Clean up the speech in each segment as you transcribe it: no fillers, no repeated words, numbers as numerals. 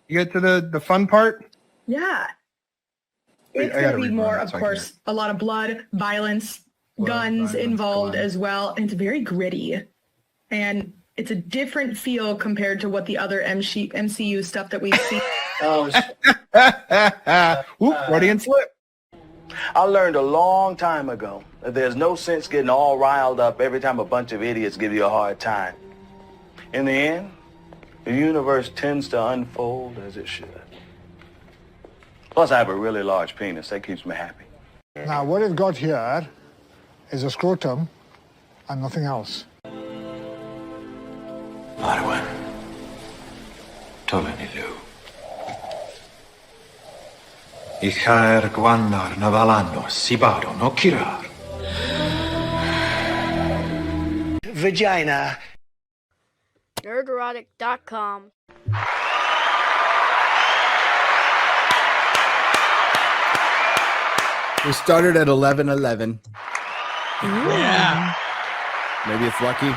You get to the fun part? Yeah. It's going to be more, of course, a lot of blood, violence, guns involved as well. And it's very gritty. And it's a different feel compared to what the other MCU stuff that we've seen. Freudian slip. I learned a long time ago that there's no sense getting all riled up every time a bunch of idiots give you a hard time. In the end, the universe tends to unfold as it should. Plus, I have a really large penis. That keeps me happy. Now, what we've got here is a scrotum and nothing else. Arwen. Tolenilu. Ichaer gwannar navalano sibaro no kirar. Vagina. Nerdrotic.com. We started at 11:11. Yeah. Maybe it's lucky.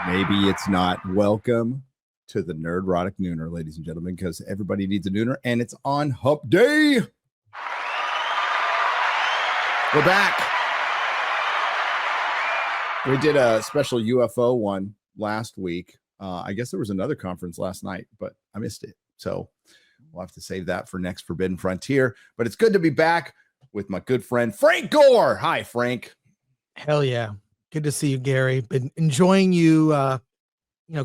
Maybe it's not. Welcome to the Nerdrotic Nooner, ladies and gentlemen, because everybody needs a nooner, and it's on Hump Day. We're back. We did a special UFO one last week. I guess there was another conference last night, but I missed it. So we'll have to save that for next Forbidden Frontier. But it's good to be back with my good friend, Frank Gore. Hi, Frank. Hell yeah. Good to see you, Gary. Been enjoying you,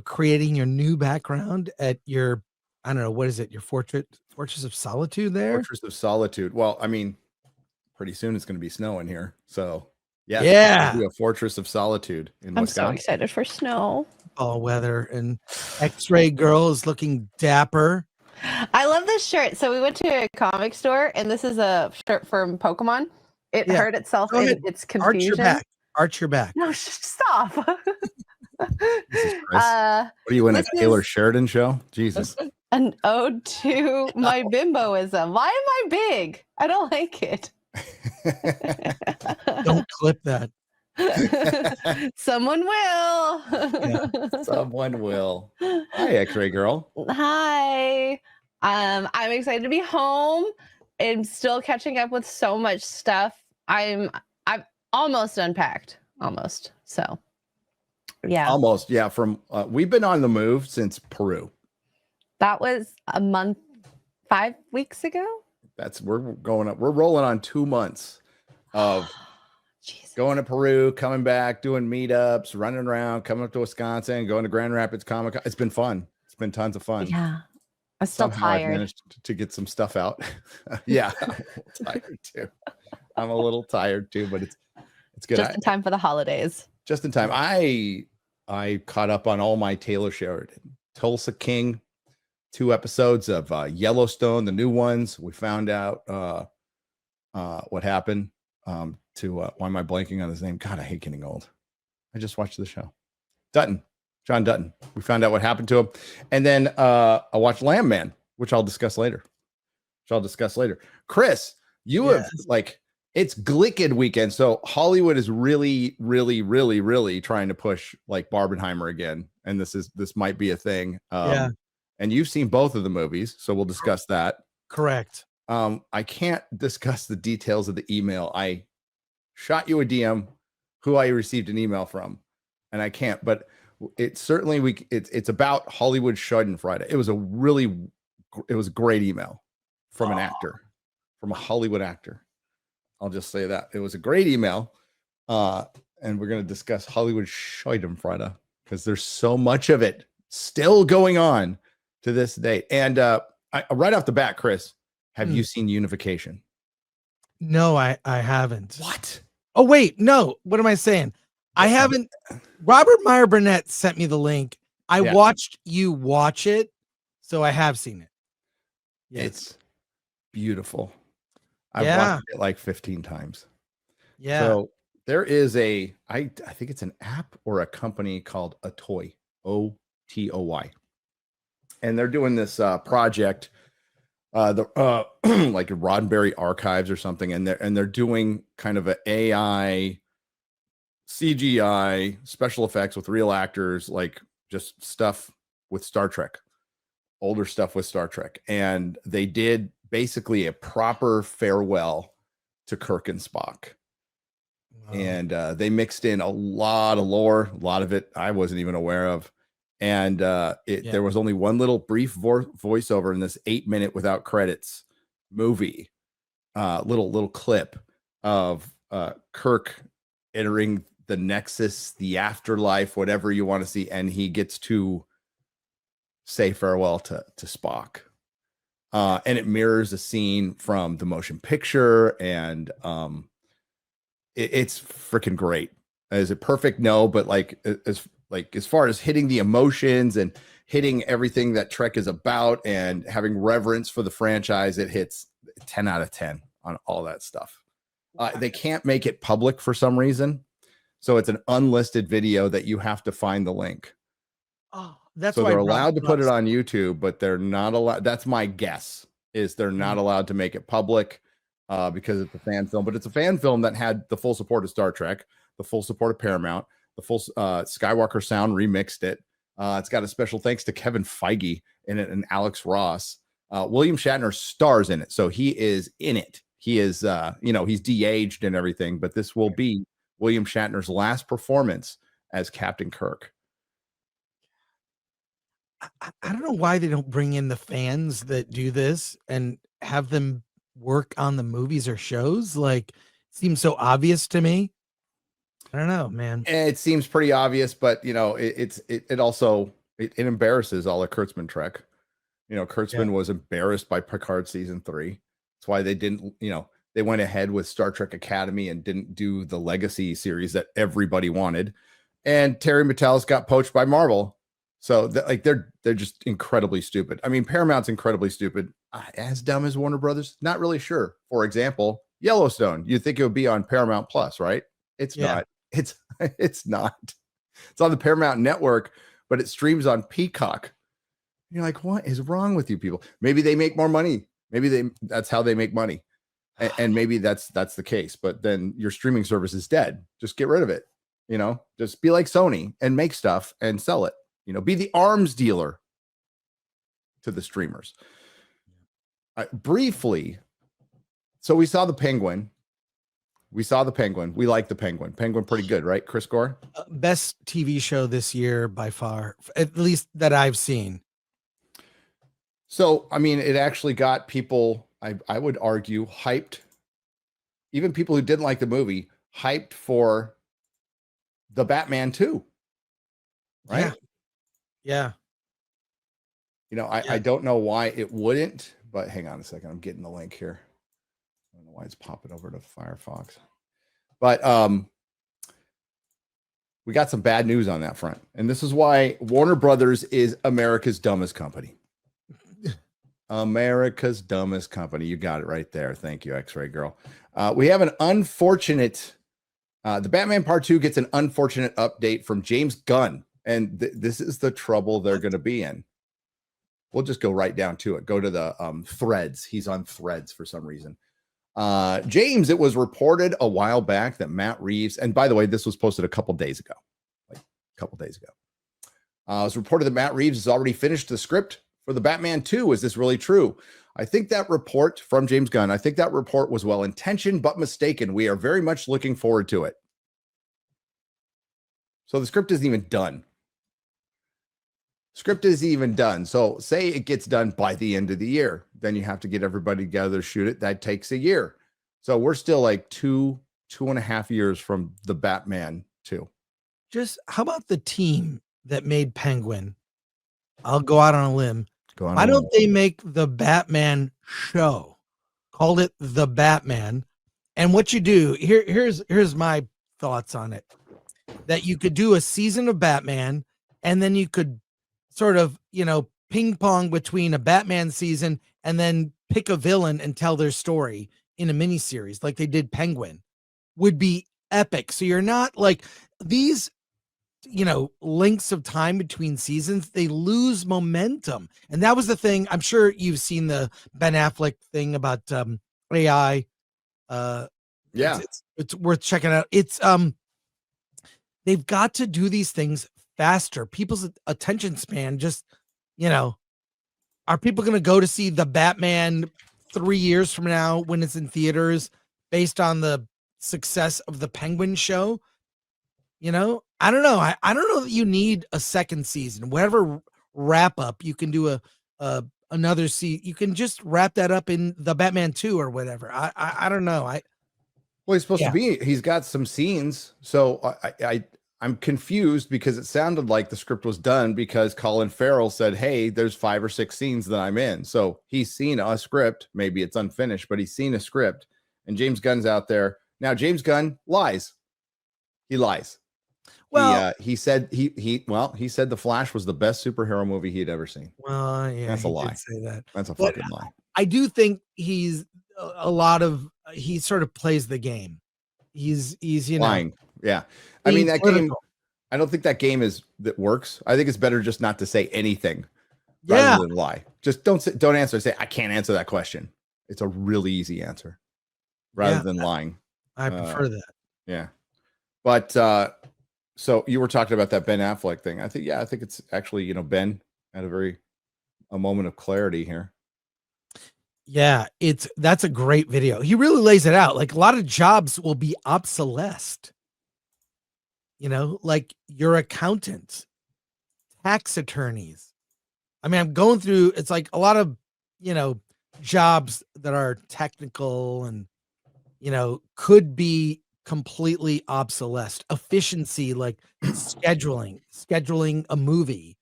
creating your new background at your, I don't know, what is it? Your Fortress of Solitude there? Fortress of Solitude. Well, I mean, pretty soon it's going to be snowing here. So, yeah. A Fortress of Solitude in I'm Wisconsin. so excited for snow. All weather, and X-Ray Girl is looking dapper. I love this shirt. So we went to a comic store, and this is a shirt from Pokemon. It hurt itself in its confusion. Arch your back. No, stop. Jesus Christ. What are you in a Taylor Sheridan show? Jesus. An ode to my bimboism. Why am I big? I don't like it. Don't clip that. Someone will. Yeah, someone will. Hi, X-Ray Girl. Hi. I'm excited to be home. I'm still catching up with so much stuff. I've almost unpacked. Almost. So yeah. Almost. Yeah. From we've been on the move since Peru. That was a month, 5 weeks ago. We're rolling on 2 months of going to Peru, coming back, doing meetups, running around, coming up to Wisconsin, going to Grand Rapids Comic Con. It's been fun. It's been tons of fun. Yeah. I'm still tired. I've managed to get some stuff out. Yeah. I'm tired too. I'm a little tired too, but it's good. Just in time for the holidays. Just in time. I caught up on all my Taylor Sheridan. Tulsa King, 2 episodes of Yellowstone, the new ones. We found out what happened to why am I blanking on his name? God, I hate getting old. I just watched the show. John Dutton. We found out what happened to him. And then I watched Lamb Man, which I'll discuss later. Chris, you have it's Glicked weekend. So Hollywood is really, really, really, really trying to push like Barbenheimer again. And this might be a thing. And you've seen both of the movies, so we'll discuss that. Correct. I can't discuss the details of the email. I shot you a DM who I received an email from, and I can't, but it's certainly it's about Hollywood Schadenfreude. It was a great email from an actor, from a Hollywood actor. I'll just say that. It was a great email. And we're going to discuss Hollywood Schadenfreude because there's so much of it still going on to this day. And right off the bat, Chris, have you seen Unification? No, I haven't. What? Oh, wait. No. What am I saying? I haven't. Robert Meyer Burnett sent me the link. I watched you watch it, so I have seen it. Yes. It's beautiful. I've watched it like 15 times. Yeah. So there is I think it's an app or a company called Otoy, Otoy. And they're doing this project, like Roddenberry Archives or something, and they're doing kind of an AI CGI special effects with real actors, like just stuff with Star Trek older stuff with Star Trek, and they did basically a proper farewell to Kirk and Spock. And they mixed in a lot of lore, a lot of it I wasn't even aware of. And there was only one little brief voiceover in this 8-minute without credits movie, little clip of Kirk entering the Nexus, the afterlife, whatever you want to see, and he gets to say farewell to Spock. And it mirrors a scene from the motion picture, and it's freaking great. Is it perfect? No, but as far as hitting the emotions and hitting everything that Trek is about and having reverence for the franchise, it hits 10 out of 10 on all that stuff. They can't make it public for some reason, so it's an unlisted video that you have to find the link. Oh, that's so why they're allowed to put it on YouTube, but they're not allowed. That's my guess, is they're not allowed to make it public because it's a fan film. But it's a fan film that had the full support of Star Trek, the full support of Paramount, the full Skywalker Sound remixed it. It's got a special thanks to Kevin Feige in it and Alex Ross. William Shatner stars in it, so he is in it. He is, he's de-aged and everything, but this will be William Shatner's last performance as Captain Kirk. I don't know why they don't bring in the fans that do this and have them work on the movies or shows. Like, it seems so obvious to me. I don't know, man. It seems pretty obvious, but it also embarrasses all of Kurtzman Trek. Kurtzman was embarrassed by Picard season 3. That's why they didn't, they went ahead with Star Trek Academy and didn't do the Legacy series that everybody wanted. And Terry Matalas got poached by Marvel. So they're just incredibly stupid. I mean, Paramount's incredibly stupid. As dumb as Warner Brothers? Not really sure. For example, Yellowstone. You'd think it would be on Paramount Plus, right? It's not. It's not. It's on the Paramount Network, but it streams on Peacock. You're like, what is wrong with you people? Maybe they make more money. Maybe that's how they make money. And maybe that's the case. But then your streaming service is dead. Just get rid of it. Just be like Sony and make stuff and sell it. Be the arms dealer to the streamers. Briefly, so we saw the Penguin. We like the Penguin. Penguin pretty good, right, Chris Gore? Best TV show this year by far, at least that I've seen. So, I mean, it actually got people, I would argue, hyped. Even people who didn't like the movie, hyped for the Batman 2. Right? Yeah. I don't know why it wouldn't, but hang on a second. I'm getting the link here. I don't know why it's popping over to Firefox. But we got some bad news on that front. And this is why Warner Brothers is America's dumbest company. America's dumbest company. You got it right there. Thank you, X-Ray Girl. We have an unfortunate, the Batman Part 2 gets an unfortunate update from James Gunn. And this is the trouble they're going to be in. We'll just go right down to it. Go to the threads. He's on threads for some reason. James, it was reported a while back that Matt Reeves, and by the way, this was posted a couple days ago. It was reported that Matt Reeves has already finished the script for the Batman 2. Is this really true? I think that report from James Gunn, I think that report was well-intentioned but mistaken. We are very much looking forward to it. So the script isn't even done. So say it gets done by the end of the year. Then you have to get everybody together to shoot it. That takes a year. So we're still like 2.5 years from the Batman 2. Just how about the team that made Penguin? I'll go out on a limb. Why don't they make the Batman show? Called it The Batman. And what you do, here's my thoughts on it. That you could do a season of Batman, and then you could sort of, ping pong between a Batman season and then pick a villain and tell their story in a miniseries like they did Penguin. Would be epic. So you're not like these, lengths of time between seasons, they lose momentum. And that was the thing. I'm sure you've seen the Ben Affleck thing about AI. It's worth checking out. It's they've got to do these things faster. People's attention span just, are people going to go to see the Batman 3 years from now when it's in theaters based on the success of the Penguin show? You know, I don't know. I don't know that you need a second season. Whatever wrap up you can do another season. You can just wrap that up in the Batman 2 or whatever. I don't know. Well, he's supposed to be. He's got some scenes, so I'm confused because it sounded like the script was done because Colin Farrell said, "Hey, there's 5 or 6 scenes that I'm in." So he's seen a script. Maybe it's unfinished, but he's seen a script. And James Gunn's out there now. James Gunn lies. He lies. Well, he said he said The Flash was the best superhero movie he had ever seen. Well, yeah, that's a lie. Did say that. That's a But fucking lie. I do think he's he sort of plays the game. He's lying. Yeah. I mean, that game, I don't think that game that works. I think it's better just not to say anything rather than lie. Just don't answer. Say, I can't answer that question. It's a really easy answer rather than lying. I prefer that. Yeah. But so you were talking about that Ben Affleck thing. I think it's actually, Ben had a moment of clarity here. Yeah, that's a great video. He really lays it out. Like a lot of jobs will be obsolesced. Like your accountants, tax attorneys. I mean, I'm going through, it's like a lot of, jobs that are technical and, could be completely obsolesced. Efficiency, like scheduling a movie,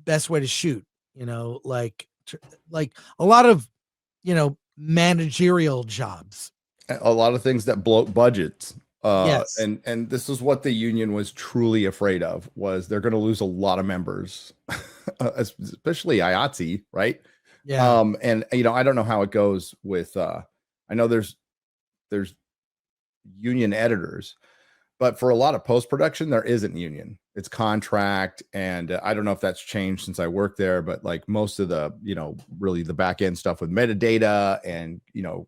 best way to shoot, like a lot of, managerial jobs. A lot of things that bloat budgets. Yes. And this is what the union was truly afraid of, was they're going to lose a lot of members, especially IATSE, right? Yeah. And I don't know how it goes with I know there's union editors, but for a lot of post-production there isn't union. It's contract, and I don't know if that's changed since I worked there, but like most of the really the back end stuff with metadata and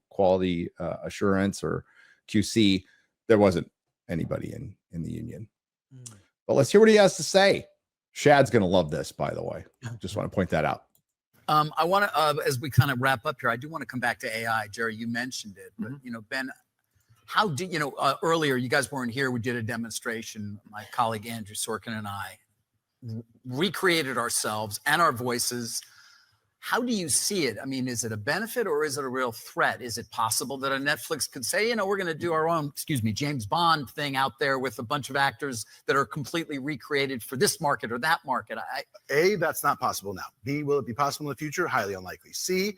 quality assurance or QC, there wasn't anybody in the union. But let's hear what he has to say. Shad's gonna love this, by the way. Just want to point that out. I want to, as we kind of wrap up here, I do want to come back to AI. Jerry, you mentioned it, but Ben, how did earlier? You guys weren't here. We did a demonstration. My colleague Andrew Sorkin and I recreated ourselves and our voices. How do you see it? I mean, is it a benefit or is it a real threat? Is it possible that a Netflix could say, we're going to do our own, James Bond thing out there with a bunch of actors that are completely recreated for this market or that market? A, that's not possible now. B, will it be possible in the future? Highly unlikely. C,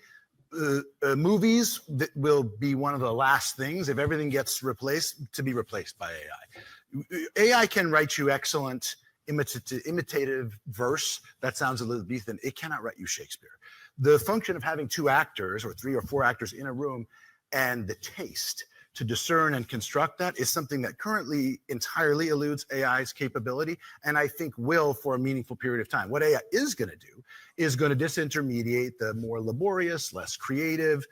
movies that will be one of the last things, if everything gets replaced, to be replaced by AI. AI can write you excellent imitative verse that sounds Elizabethan. It cannot write you Shakespeare. The function of having 2 actors or 3 or 4 actors in a room and the taste to discern and construct that is something that currently entirely eludes AI's capability, and I think will for a meaningful period of time. What AI is going to do is going to disintermediate the more laborious, less creative,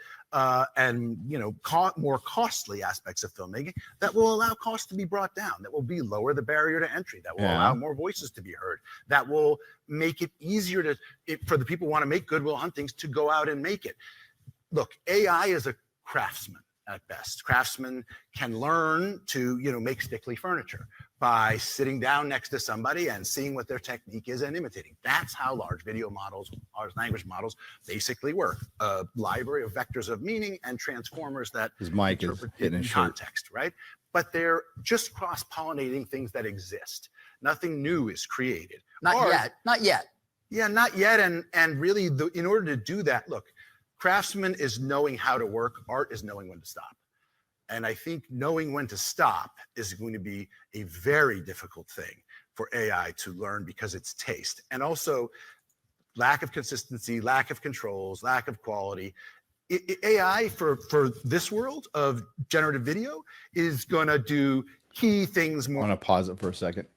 and more costly aspects of filmmaking that will allow costs to be brought down, that will lower the barrier to entry, that will allow more voices to be heard, that will make it easier for the people who want to make goodwill on things to go out and make it. Look, AI is a craftsman at best. Craftsmen can learn to make stickly furniture by sitting down next to somebody and seeing what their technique is and imitating. That's how large video models, large language models basically work. A library of vectors of meaning and transformers that his mic is in context, right? But they're just cross-pollinating things that exist. Nothing new is created. Not yet. Yeah, not yet. And really, in order to do that, look, craftsman is knowing how to work. Art is knowing when to stop. And I think knowing when to stop is going to be a very difficult thing for AI to learn because it's taste. And also lack of consistency, lack of controls, lack of quality. AI for this world of generative video is going to do key things more. I want to pause it for a second.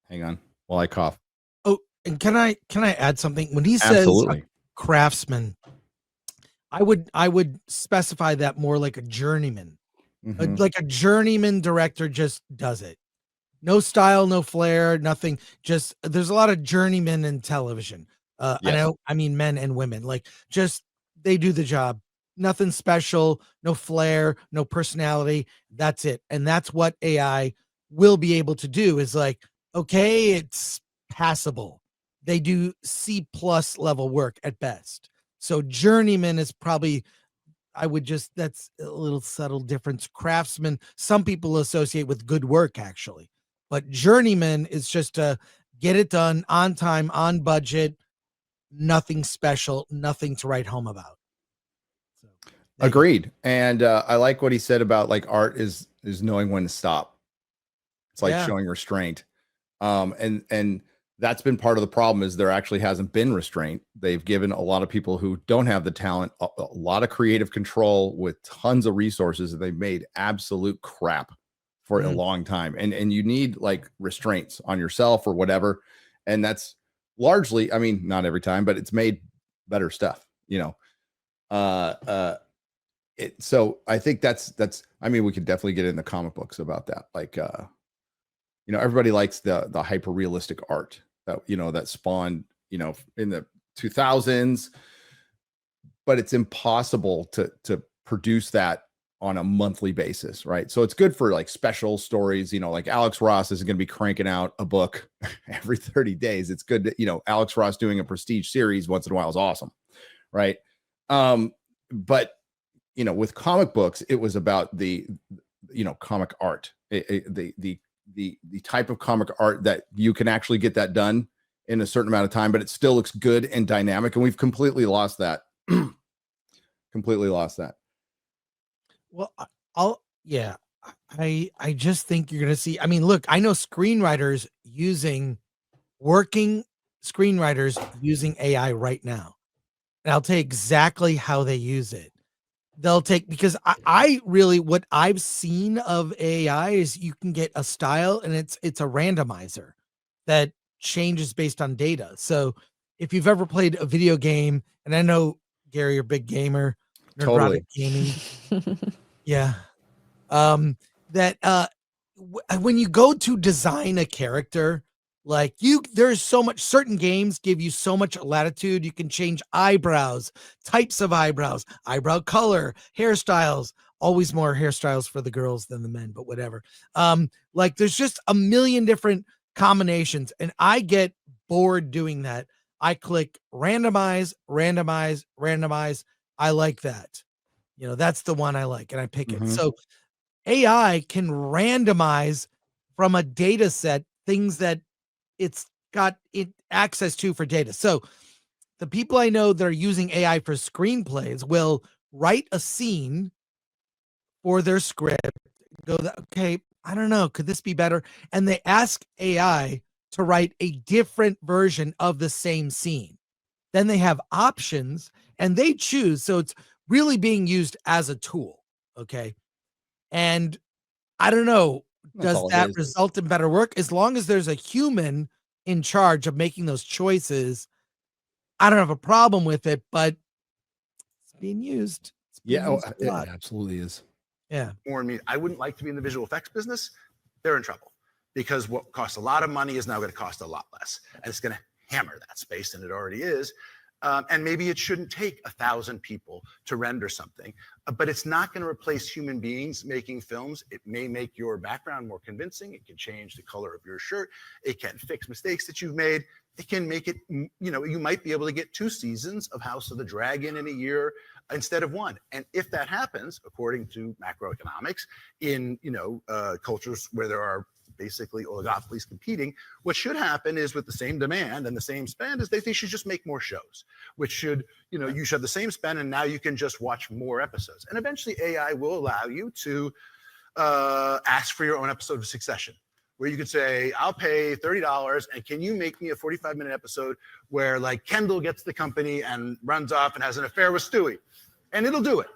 Hang on while I cough. Oh, and can I add something? When he says craftsman, I would specify that more like a journeyman. Like a journeyman director just does it. No style, no flair, nothing. Just there's a lot of journeymen in television. Yes. I mean men and women, like just they do the job. Nothing special, no flair, no personality. That's it. And that's what AI will be able to do is like, okay, it's passable. They do C+ level work at best. So journeyman is probably, that's a little subtle difference. Craftsman, some people associate with good work actually, but journeyman is just to get it done on time, on budget, nothing special, nothing to write home about. So, agreed. And I like what he said about like art is knowing when to stop. It's like showing restraint. And that's been part of the problem is there actually hasn't been restraint. They've given a lot of people who don't have the talent a lot of creative control with tons of resources, and they've made absolute crap for a long time. And you need like restraints on yourself or whatever. And that's largely, I mean, not every time, but it's made better stuff, you know. So I think that's I mean, we could definitely get into comic books about that. Like you know, everybody likes the hyper realistic art that, you know, that spawned, you know, in the 2000s, but it's impossible to produce that on a monthly basis, right? So it's good for like special stories, you know, like Alex Ross is going to be cranking out a book every 30 days. It's good that, you know, Alex Ross doing a prestige series once in a while is awesome, right? But you know, with comic books, it was about the, you know, comic art, the type of comic art that you can actually get that done in a certain amount of time, but it still looks good and dynamic. And we've completely lost that. Completely lost that. Well, I just think you're going to see, I mean, look, I know working screenwriters using AI right now. And I'll tell you exactly how they use it. They'll take, because I really, what I've seen of AI is you can get a style and it's a randomizer that changes based on data. So if you've ever played a video game, and I know Gary, you're a big gamer, Nerdrotic gaming. Yeah. When you go to design a character, like there's so much, certain games give you so much latitude. You can change eyebrows, types of eyebrows, eyebrow color, hairstyles, always more hairstyles for the girls than the men, but whatever. Like there's just a million different combinations, and I get bored doing that. I click randomize. I like that. You know, that's the one I like, and I pick it. So AI can randomize from a data set things that it's got access to for data. So the people I know that are using AI for screenplays will write a scene for their script, go, okay, I don't know, could this be better? And they ask AI to write a different version of the same scene. Then they have options and they choose. So it's really being used as a tool. Okay. And I don't know, does that result in better work? As long as there's a human in charge of making those choices, I don't have a problem with it, but it's being used. It absolutely is. Yeah. More me, I wouldn't like to be in the visual effects business. They're in trouble because what costs a lot of money is now going to cost a lot less, and it's going to hammer that space, and it already is. And maybe it shouldn't take 1,000 people to render something, but it's not going to replace human beings making films. It may make your background more convincing. It can change the color of your shirt. It can fix mistakes that you've made. It can make it, you know, you might be able to get 2 seasons of House of the Dragon in a year instead of 1. And if that happens, according to macroeconomics, in, you know, cultures where there are basically oligopolies competing, what should happen is with the same demand and the same spend is they should just make more shows, which should, you know, you should have the same spend and now you can just watch more episodes. And eventually AI will allow you to ask for your own episode of Succession, where you could say, I'll pay $30 and can you make me a 45-minute episode where like Kendall gets the company and runs off and has an affair with Stewie, and it'll do it.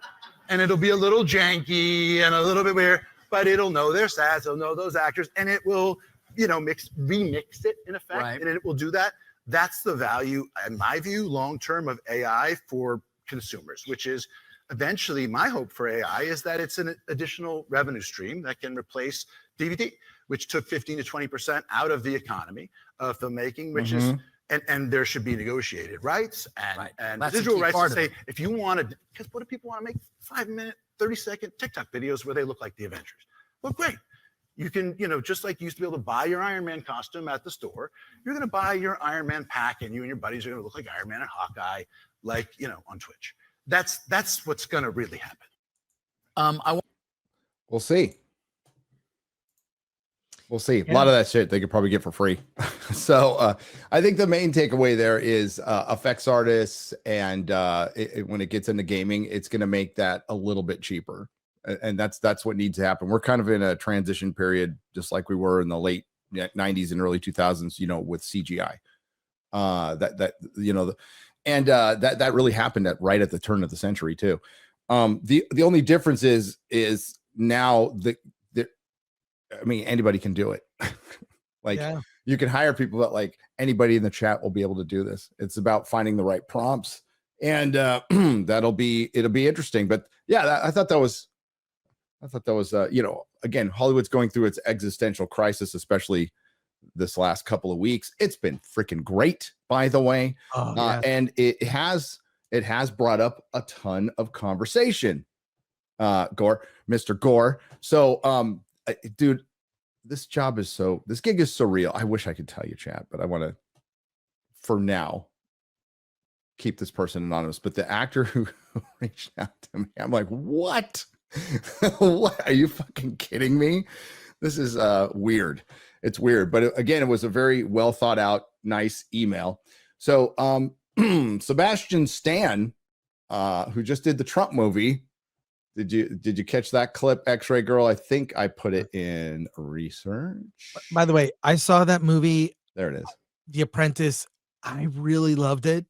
And it'll be a little janky and a little bit weird, but it'll know their stats, it'll know those actors, and it will, you know, remix it in effect, right. And it will do that. That's the value, in my view, long-term of AI for consumers, which is eventually my hope for AI is that it's an additional revenue stream that can replace DVD, which took 15 to 20% out of the economy of filmmaking, which is, and there should be negotiated rights and That's a residual key rights to part of say, it. if you want to, because what do people want to make 5-minute, 30-second TikTok videos where they look like the Avengers? Well, great. You can, just like you used to be able to buy your Iron Man costume at the store, you're going to buy your Iron Man pack, and you and your buddies are going to look like Iron Man and Hawkeye, like, on Twitch. That's what's going to really happen. We'll see. We'll see. A lot of that shit they could probably get for free. So I think the main takeaway there is effects artists, and when it gets into gaming, it's going to make that a little bit cheaper. And that's what needs to happen. We're kind of in a transition period, just like we were in the late 90s and early 2000s, with CGI. That really happened right at the turn of the century too. The only difference is now anybody can do it. You can hire people, but like anybody in the chat will be able to do this. It's about finding the right prompts, and it'll be interesting. But yeah, I thought that was again, Hollywood's going through its existential crisis, especially this last couple of weeks. It's been freaking great, by the way. And it has brought up a ton of conversation. Mr. Gore. So, dude, this gig is so real. I wish I could tell you, chat, but I want to, for now, keep this person anonymous. But the actor who reached out to me, I'm like, what? What? Are you fucking kidding me? This is weird. It's weird. But again, it was a very well thought out, nice email. So Sebastian Stan, who just did the Trump movie, did you catch that clip, X-Ray Girl? I think I put it in research. By the way, I saw that movie. There it is. The Apprentice. I really loved it.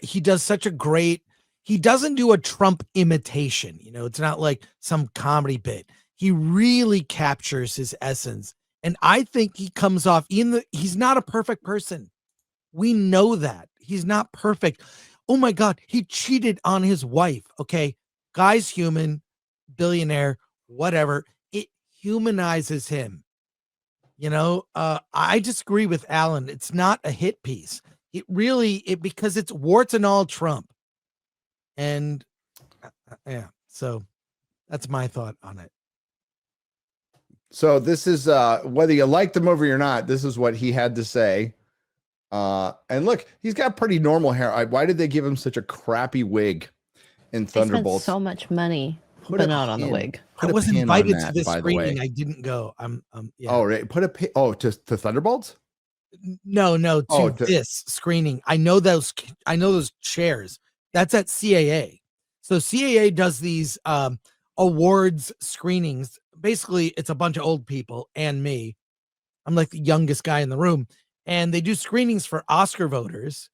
He does such a great, he doesn't do a Trump imitation. It's not like some comedy bit. He really captures his essence. And I think he comes off he's not a perfect person. We know that he's not perfect. Oh my God. He cheated on his wife. Okay. Guy's human, billionaire, whatever. It humanizes him. I disagree with Alan. It's not a hit piece. Because it's warts and all Trump. And yeah, so that's my thought on it. So this is whether you like the movie or not, this is what he had to say. And look, he's got pretty normal hair. Why did they give him such a crappy wig in Thunderbolts? So much money put out on the wig. I was invited to this screening. I didn't go. Yeah. Oh, right. Put a pin. Oh, to Thunderbolts? No, to this screening. I know those chairs. That's at CAA. So CAA does these awards screenings. Basically, it's a bunch of old people and me. I'm like the youngest guy in the room. And they do screenings for Oscar voters.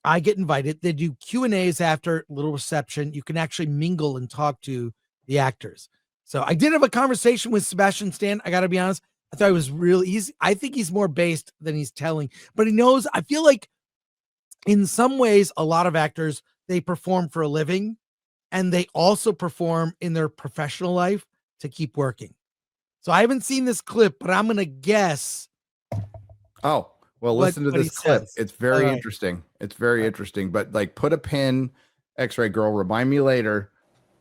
I get invited. They do Q&As after, little reception. You can actually mingle and talk to the actors. So I did have a conversation with Sebastian Stan. I got to be honest. I thought it was really easy. I think he's more based than he's telling. But he knows, I feel like in some ways, a lot of actors, they perform for a living. And they also perform in their professional life to keep working. So I haven't seen this clip, but I'm going to guess. Oh, well, listen to this clip. Says. It's very interesting. It's very interesting. But like, put a pin, X-Ray Girl. Remind me later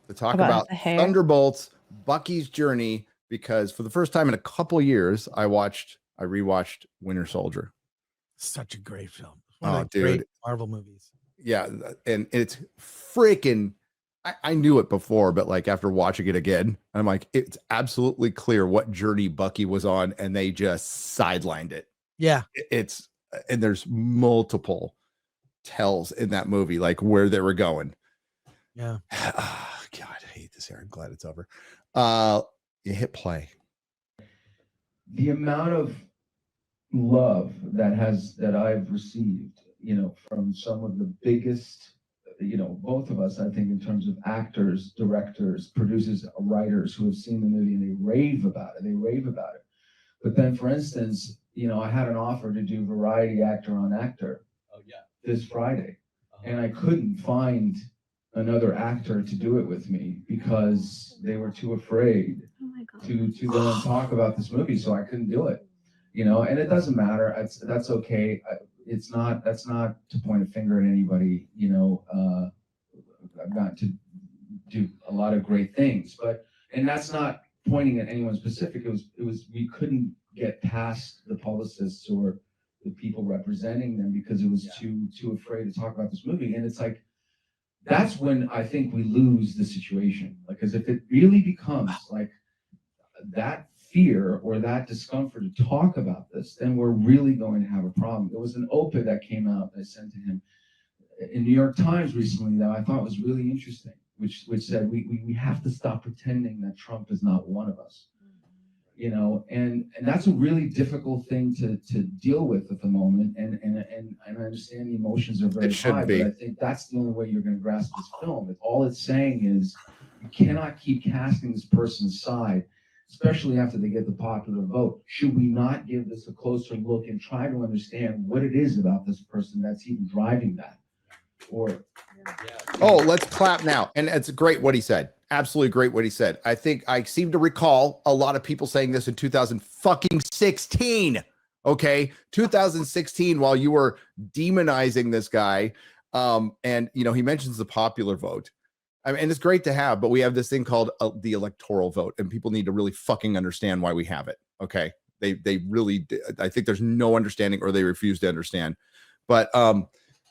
to talk about Thunderbolts, Bucky's journey, because for the first time in a couple of years, I rewatched Winter Soldier. Such a great film. One of the great Marvel movies. Yeah, and it's freaking. I knew it before, but like after watching it again, I'm like, it's absolutely clear what journey Bucky was on, and they just sidelined it. Yeah, and there's multiple tells in that movie, like where they were going. Yeah. Oh, God, I hate this here. I'm glad it's over. You hit play. The amount of love that I've received, from some of the biggest, both of us, I think, in terms of actors, directors, producers, writers who have seen the movie and they rave about it. But then, for instance, I had an offer to do variety actor on actor this Friday, and I couldn't find another actor to do it with me because they were too afraid to go and talk about this movie, so I couldn't do it. And it doesn't matter. That's okay. that's not to point a finger at anybody. I've gotten to do a lot of great things, and that's not pointing at anyone specific. It was we couldn't get past the publicists or the people representing them because it was too afraid to talk about this movie. And it's like, that's when I think we lose the situation. Because if it really becomes like that fear or that discomfort to talk about this, then we're really going to have a problem. There was an op-ed that came out that I sent to him in New York Times recently that I thought was really interesting, which said we have to stop pretending that Trump is not one of us. And that's a really difficult thing to deal with at the moment. And I understand the emotions are very high, but I think that's the only way you're going to grasp this film. All it's saying is you cannot keep casting this person aside, especially after they get the popular vote. Should we not give this a closer look and try to understand what it is about this person that's even driving that? Let's clap now. And it's great what he said. Absolutely great what he said. I think I seem to recall a lot of people saying this in 2016. Okay, 2016, while you were demonizing this guy, and he mentions the popular vote. I mean, and it's great to have, but we have this thing called the electoral vote, and people need to really fucking understand why we have it. Okay, they really, I think there's no understanding, or they refuse to understand. But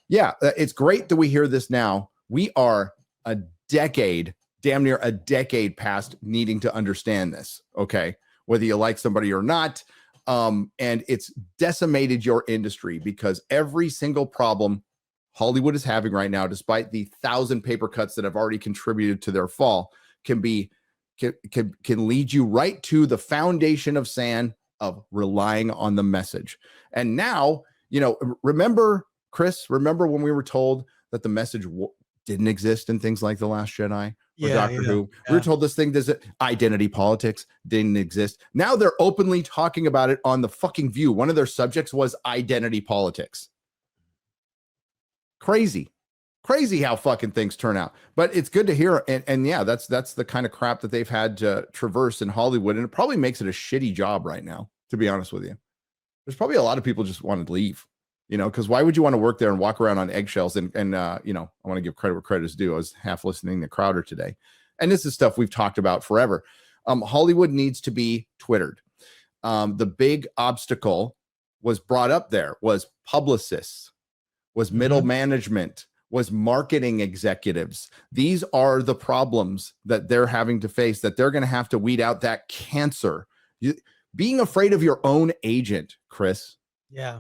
yeah, it's great that we hear this now. We are a decade. Damn near a decade past needing to understand this, okay? Whether you like somebody or not. And it's decimated your industry because every single problem Hollywood is having right now, despite the 1,000 paper cuts that have already contributed to their fall, can lead you right to the foundation of sand of relying on the message. And now, remember, Chris, when we were told that the message didn't exist in things like The Last Jedi? Or Doctor Who. We were told this thing identity politics didn't exist. Now they're openly talking about it on The fucking View. One of their subjects was identity politics. Crazy how fucking things turn out. But it's good to hear. And yeah, that's the kind of crap that they've had to traverse in Hollywood. And it probably makes it a shitty job right now, to be honest with you. There's probably a lot of people just want to leave. Because why would you want to work there and walk around on eggshells? And I want to give credit where credit is due. I was half listening to Crowder today. And this is stuff we've talked about forever. Hollywood needs to be Twittered. The big obstacle was brought up there was publicists, was middle management, was marketing executives. These are the problems that they're having to face, that they're going to have to weed out that cancer. Being afraid of your own agent, Chris. Yeah.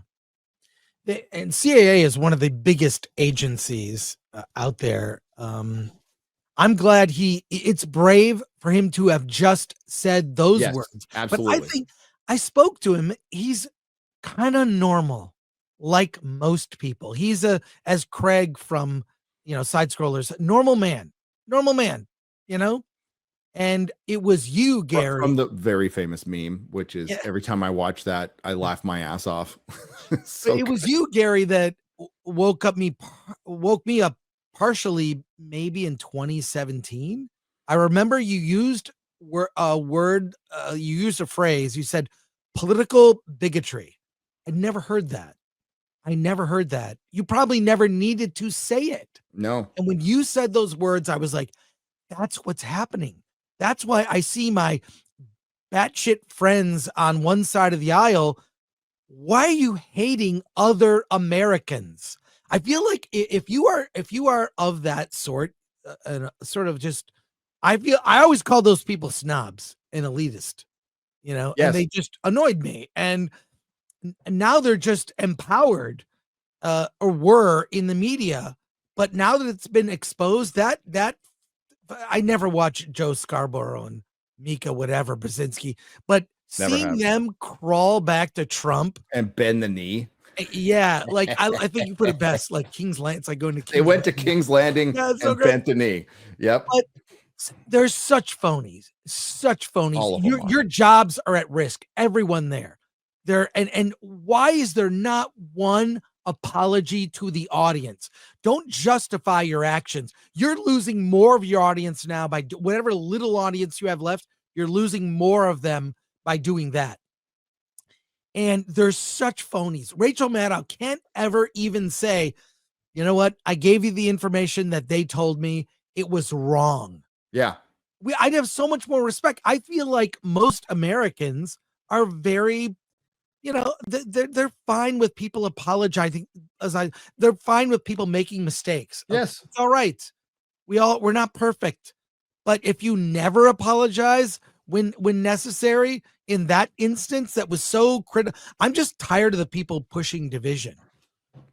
And CAA is one of the biggest agencies out there. I'm glad it's brave for him to have just said those words. Absolutely. But I think I spoke to him. He's kind of normal, like most people. He's as Craig from, Side Scrollers, normal man, and it was you, Gary. From the very famous meme, which is every time I watch that, I laugh my ass off. It was you, Gary, that woke me up partially maybe in 2017. I remember you used a phrase. You said political bigotry. I'd never heard that. You probably never needed to say it. No. And when you said those words, I was like, that's what's happening. That's why I see my batshit friends on one side of the aisle. Why are you hating other Americans? I feel like if you are of that sort, sort of just, I always call those people snobs and elitist, and they just annoyed me. And now they're just empowered, or were in the media. But now that it's been exposed, that I never watched Joe Scarborough and Mika, whatever, Brzezinski, but seeing them crawl back to Trump and bend the knee. Yeah. Like, I think you put it best, like King's Landing. It's like going to King's They went to King's Landing and bent the knee. Yep. But there's such phonies. Your jobs are at risk. Everyone there. And why is there not one apology to the audience? Don't justify your actions. You're losing more of your audience now by whatever little audience you have left. You're losing more of them by doing that. And there's such phonies. Rachel Maddow can't ever even say, you know what? I gave you the information that they told me. It was wrong. Yeah. I'd have so much more respect. I feel like most Americans are very, they're fine with people apologizing. They're fine with people making mistakes. Yes. It's all right. We're not perfect. But if you never apologize when necessary, in that instance, that was so critical. I'm just tired of the people pushing division.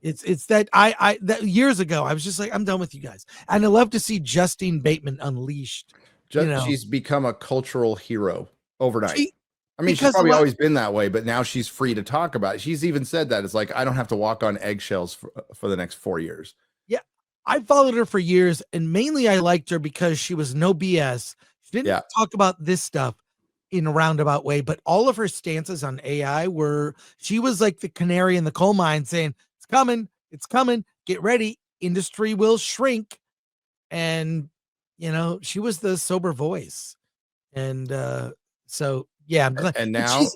It's that that years ago, I was just like, I'm done with you guys. And I love to see Justine Bateman unleashed. She's become a cultural hero overnight. She's because probably always been that way, but now she's free to talk about it. She's even said that it's like, I don't have to walk on eggshells for the next 4 years. Yeah. I followed her for years, and mainly I liked her because she was no BS. She didn't talk about this stuff in a roundabout way, but all of her stances on AI she was like the canary in the coal mine saying, it's coming, get ready, industry will shrink. And, she was the sober voice. And so, yeah, I'm glad. And now,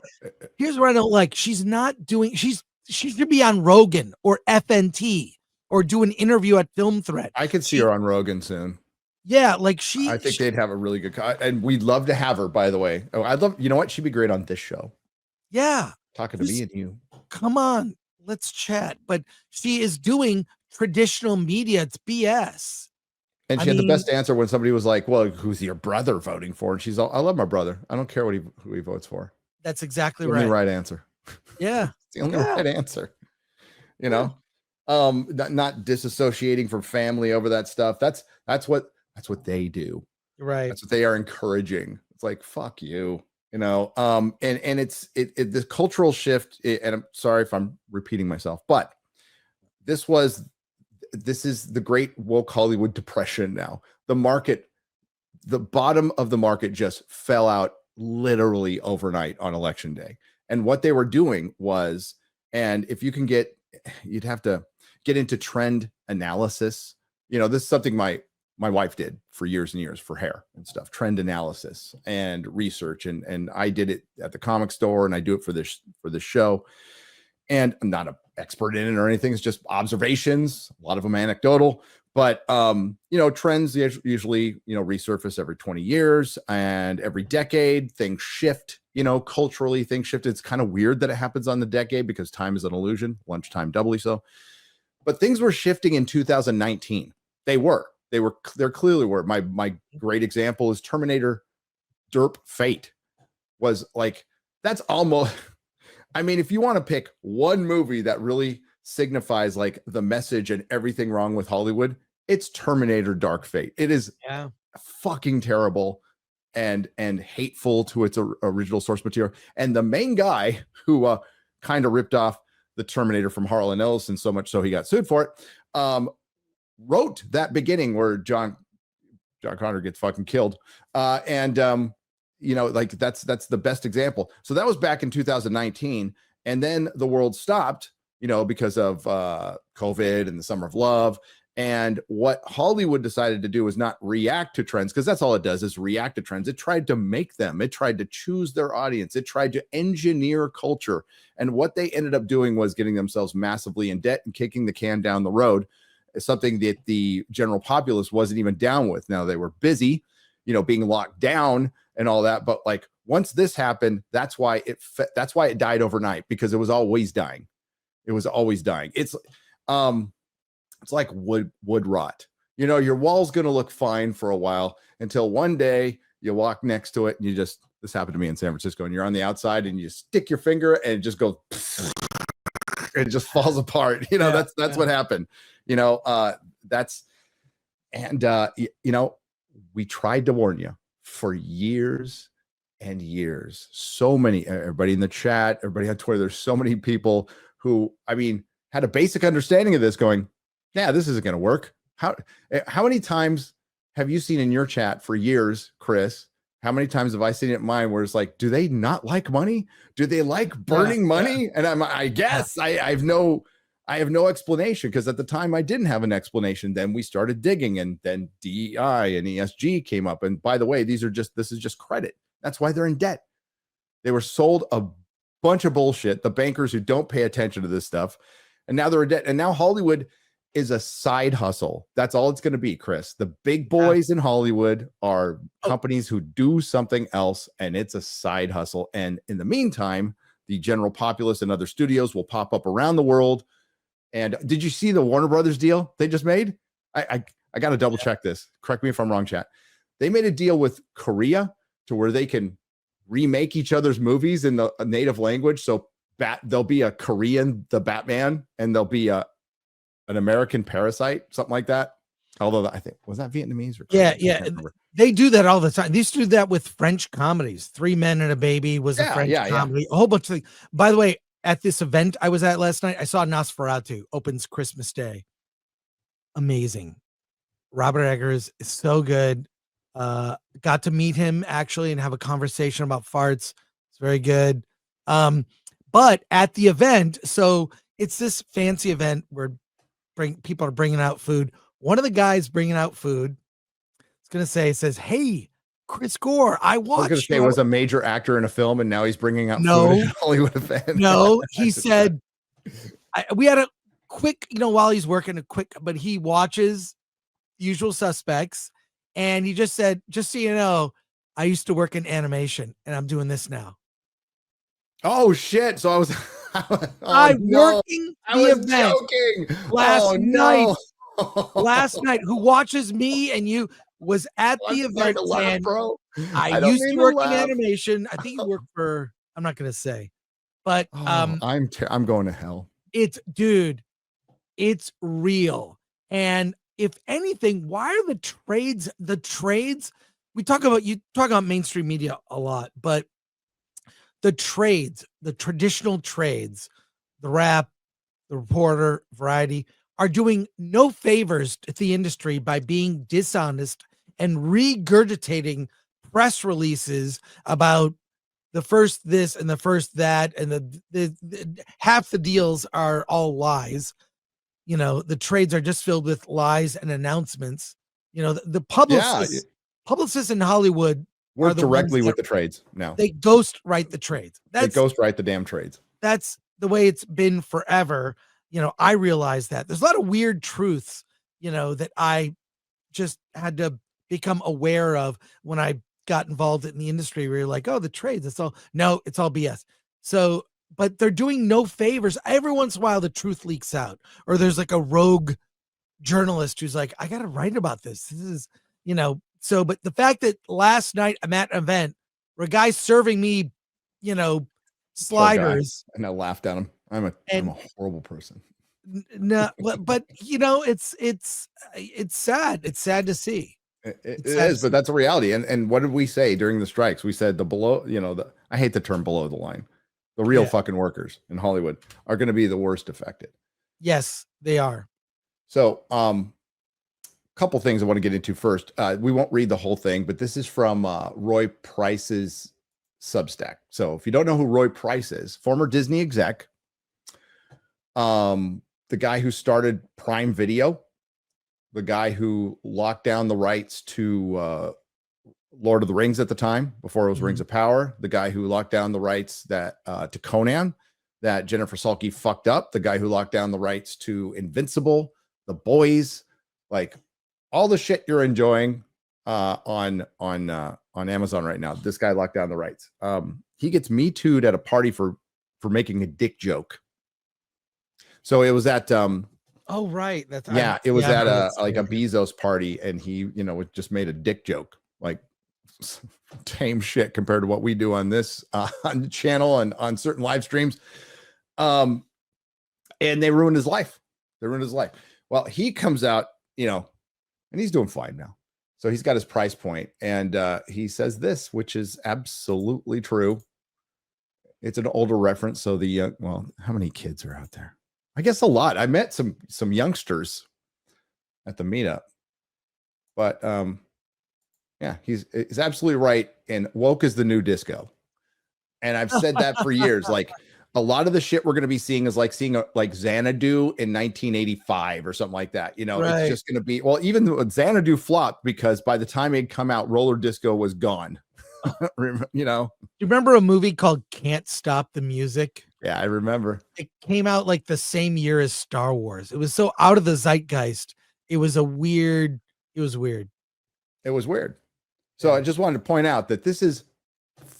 here's what I don't like. She's not doing, she should be on Rogan or FNT or do an interview at Film Threat. I could see her on Rogan soon. Yeah, I think they'd have a really good, and we'd love to have her, by the way. Oh, I'd love, you know what? She'd be great on this show. Yeah. Talking to me and you. Come on, let's chat. But she is doing traditional media. It's BS. And she had the best answer when somebody was like, well, who's your brother voting for? And she's all, I love my brother. I don't care who he votes for. That's exactly right. The right answer. Yeah. It's the only right answer. Not disassociating from family over that stuff. That's what they do. Right. That's what they are encouraging. It's like, fuck you, and it's the cultural shift. And I'm sorry if I'm repeating myself, but this is the great woke Hollywood depression. Now the bottom of the market just fell out literally overnight on election day. And what they were doing was, and if you can you'd have to get into trend analysis. This is something my wife did for years and years for hair and stuff, trend analysis and research. And I did it at the comic store, and I do it for this show. And I'm not an expert in it or anything. It's just observations, a lot of them anecdotal, but trends usually, resurface every 20 years, and every decade things shift, culturally things shift. It's kind of weird that it happens on the decade because time is an illusion, lunchtime doubly so. But things were shifting in 2019. There clearly were. My great example is Terminator Derp Fate was like, that's almost, if you want to pick one movie that really signifies like the message and everything wrong with Hollywood, it's Terminator Dark Fate. It is fucking terrible and hateful to its original source material. And the main guy who kind of ripped off the Terminator from Harlan Ellison so much so he got sued for it, wrote that beginning where John Connor gets fucking killed. Like that's the best example. So that was back in 2019. And then the world stopped, because of COVID and the Summer of Love. And what Hollywood decided to do was not react to trends, because that's all it does is react to trends. It tried to make them. It tried to choose their audience. It tried to engineer culture. And what they ended up doing was getting themselves massively in debt and kicking the can down the road, something that the general populace wasn't even down with. Now they were busy, being locked down and all that. But like once this happened, that's why it died overnight, because it was always dying. It was always dying. It's like wood rot. Your wall's going to look fine for a while until one day you walk next to it and this happened to me in San Francisco, and you're on the outside and you stick your finger and it just goes, it just falls apart. That's what happened. We tried to warn you for years and years. So many, everybody in the chat, everybody on Twitter, there's so many people who, had a basic understanding of this going, yeah, this isn't going to work. How many times have you seen in your chat for years, Chris? How many times have I seen it in mine where it's like, do they not like money? Do they like burning money? And I guess I have no explanation, because at the time I didn't have an explanation. Then we started digging, and then DEI and ESG came up. And by the way, this is just credit. That's why they're in debt. They were sold a bunch of bullshit. The bankers who don't pay attention to this stuff, and now they're in debt. And now Hollywood is a side hustle. That's all it's going to be, Chris. The big boys in Hollywood are companies who do something else, and it's a side hustle. And in the meantime, the general populace and other studios will pop up around the world. And did you see the Warner Brothers deal they just made? I got to double check this. Correct me if I'm wrong, chat. They made a deal with Korea to where they can remake each other's movies in the native language. So there'll be a Korean, the Batman, and there'll be an American Parasite, something like that. Although I think, was that Vietnamese? Or yeah. They do that all the time. They used to do that with French comedies. 3 Men and a Baby was a French comedy. A whole bunch of things. By the way, at this event I was at last night, I saw Nosferatu opens Christmas Day. Amazing. Robert Eggers is so good. Got to meet him actually and have a conversation about farts. It's very good. But at the event, so it's this fancy event where people are bringing out food. One of the guys bringing out food is going to says, "Hey, Chris Gore, I watched." I was going to say was a major actor in a film, and now he's bringing out food at a Hollywood event. No, he said, we had a quick, while he's working but he watches Usual Suspects, and he just said, "Just so you know, I used to work in animation, and I'm doing this now." Oh shit! So I was, working the event joking. last night. Last night, who watches me and you was at the event, and I used to work in animation. I think you work for, I'm not gonna say, but I'm going to hell. It's real. And if anything, why are the trades you talk about mainstream media a lot, but the trades, the traditional trades, the rap, the reporter, variety, are doing no favors to the industry by being dishonest and regurgitating press releases about the first this and the first that, and the half the deals are all lies. The trades are just filled with lies and announcements. The publicists in Hollywood work directly with the trades now. They ghost write the trades. They ghost write the damn trades. That's the way it's been forever. I realize that there's a lot of weird truths, that I just had to become aware of when I got involved in the industry, where you're like, oh, the trades, it's all BS. So, but they're doing no favors. Every once in a while, the truth leaks out, or there's like a rogue journalist who's like, I got to write about this. This is, so, but the fact that last night I'm at an event where a guy's serving me, sliders, and I laughed at him. I'm a horrible person. No, but it's sad. It's sad to see. It is, but that's a reality. And what did we say during the strikes? We said I hate the term below the line. The real fucking workers in Hollywood are going to be the worst affected. Yes, they are. So, couple things I want to get into first. We won't read the whole thing, but this is from Roy Price's Substack. So if you don't know who Roy Price is, former Disney exec, the guy who started Prime Video, the guy who locked down the rights to Lord of the Rings at the time, before it was Rings of Power, the guy who locked down the rights to Conan that Jennifer Salke fucked up, the guy who locked down the rights to Invincible, The Boys, like all the shit you're enjoying on Amazon right now. This guy locked down the rights. He gets Me Too'd at a party for making a dick joke. So it was at oh right, that's it was at a Bezos party, and he just made a dick joke, like tame shit compared to what we do on this on the channel and on certain live streams. And they ruined his life. Well, he comes out, and he's doing fine now. So he's got his price point, and he says this, which is absolutely true. It's an older reference. So how many kids are out there? I guess a lot. I met some youngsters at the meetup, but he's absolutely right. And woke is the new disco. And I've said that for years. Like a lot of the shit we're going to be seeing is like seeing like Xanadu in 1985 or something like that. It's just going to be, even Xanadu flopped because by the time it'd come out, roller disco was gone. You know? You remember a movie called Can't Stop the Music? Yeah, I remember. It came out like the same year as Star Wars. It was so out of the zeitgeist. It was weird. It was weird. So I just wanted to point out that this is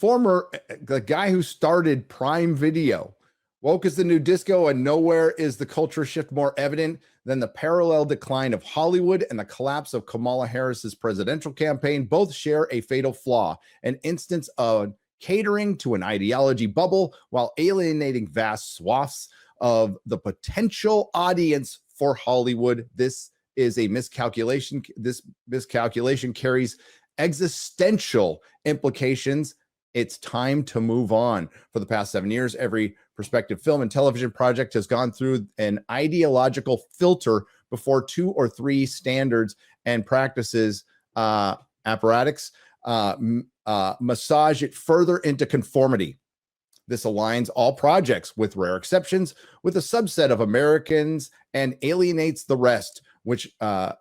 the guy who started Prime Video. Woke is the new disco, and nowhere is the culture shift more evident than the parallel decline of Hollywood and the collapse of Kamala Harris's presidential campaign. Both share a fatal flaw, an instance of catering to an ideology bubble while alienating vast swaths of the potential audience for Hollywood. This is a miscalculation. This miscalculation carries existential implications. It's time to move on. For the past 7 years, every prospective film and television project has gone through an ideological filter before 2 or 3 standards and practices apparatus massage it further into conformity. This aligns all projects, with rare exceptions, with a subset of Americans and alienates the rest, which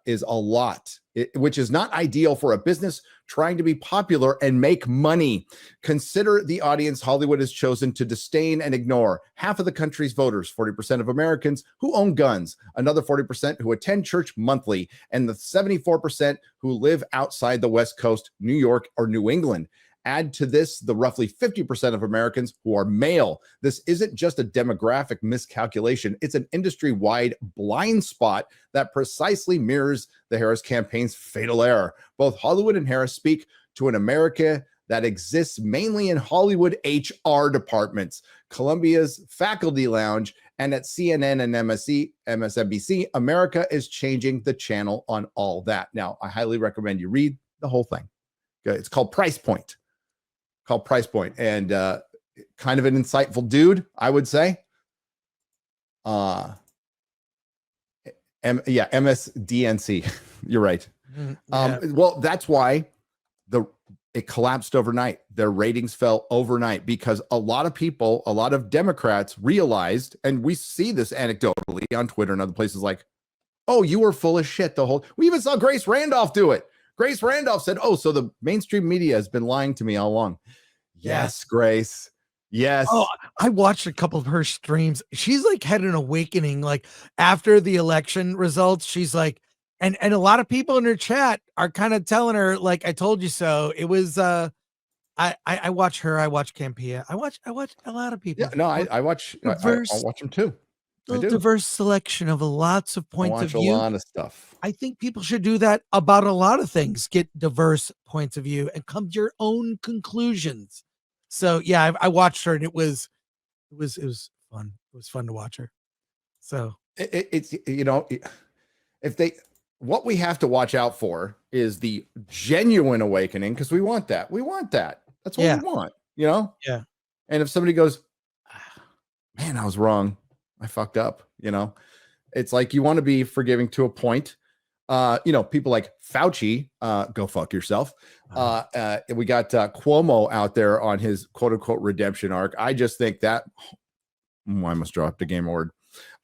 is a lot, which is not ideal for a business trying to be popular and make money. Consider the audience Hollywood has chosen to disdain and ignore. Half of the country's voters, 40% of Americans who own guns, another 40% who attend church monthly, and the 74% who live outside the West Coast, New York, or New England. Add to this the roughly 50% of Americans who are male. This isn't just a demographic miscalculation. It's an industry-wide blind spot that precisely mirrors the Harris campaign's fatal error. Both Hollywood and Harris speak to an America that exists mainly in Hollywood HR departments, Columbia's faculty lounge, and at CNN and MSNBC. America is changing the channel on all that. Now, I highly recommend you read the whole thing. It's called Price Point. And kind of an insightful dude, I would say. MSDNC. You're right. Well, that's why it collapsed overnight. Their ratings fell overnight because a lot of people, a lot of Democrats realized, and we see this anecdotally on Twitter and other places, like, oh, you were full of shit we even saw Grace Randolph do it. Grace Randolph said, oh, so the mainstream media has been lying to me all along. Yes, Grace. Yes. Oh, I watched a couple of her streams. She's like had an awakening. Like after the election results, she's like, and a lot of people in her chat are kind of telling her, like, I told you so. It was I watch her, I watch Campea. I watch a lot of people. Yeah, no, I watch them too. A diverse selection of lots of points of view. A lot of stuff. I think people should do that about a lot of things. Get diverse points of view and come to your own conclusions. So yeah, I watched her and it was fun. It was fun to watch her. So it's what we have to watch out for is the genuine awakening, because we want that. That's what we want. Yeah. And if somebody goes, man, I was wrong. I fucked up. It's like you want to be forgiving to a point. People like Fauci, go fuck yourself. We got Cuomo out there on his quote unquote redemption arc. I just think that I must drop the game word.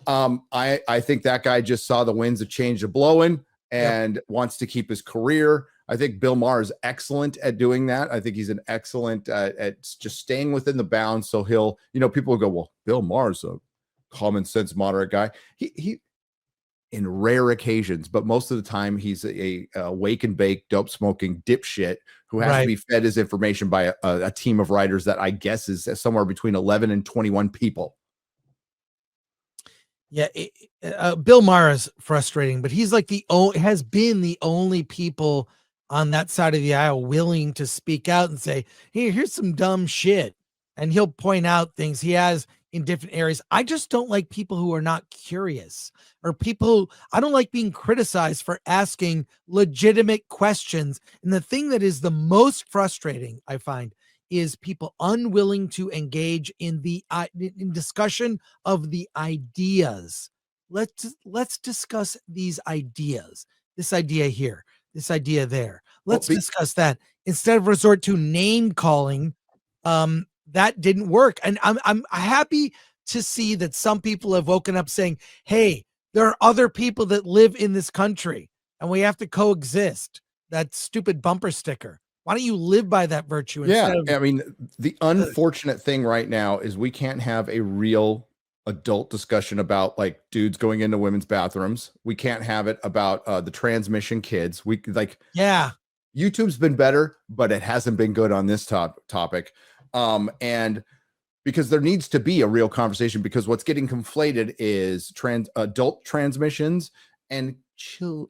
I think that guy just saw the winds of change a blowing and wants to keep his career. I think Bill Maher is excellent at doing that. I think he's an excellent at just staying within the bounds. So he'll, people will go, well, Bill Maher's a common sense, moderate guy. He in rare occasions, but most of the time he's a wake and bake, dope smoking dipshit who has to be fed his information by a team of writers that I guess is somewhere between 11 and 21 people. Yeah, Bill Maher is frustrating, but he's like has been the only people on that side of the aisle willing to speak out and say, hey, here's some dumb shit. And he'll point out things he has in different areas. I just don't like people who are not curious, or I don't like being criticized for asking legitimate questions. And the thing that is the most frustrating, I find, is people unwilling to engage in in discussion of the ideas. Let's discuss these ideas. This idea here, this idea there. Let's discuss that instead of resort to name calling. That didn't work. And I'm happy to see that some people have woken up saying, hey, there are other people that live in this country and we have to coexist. That stupid bumper sticker. Why don't you live by that virtue? Yeah, Instead of, I mean, the unfortunate thing right now is we can't have a real adult discussion about like dudes going into women's bathrooms. We can't have it about the transmission kids. We like, yeah, YouTube's been better, but it hasn't been good on this topic. And because there needs to be a real conversation, because what's getting conflated is adult transmissions and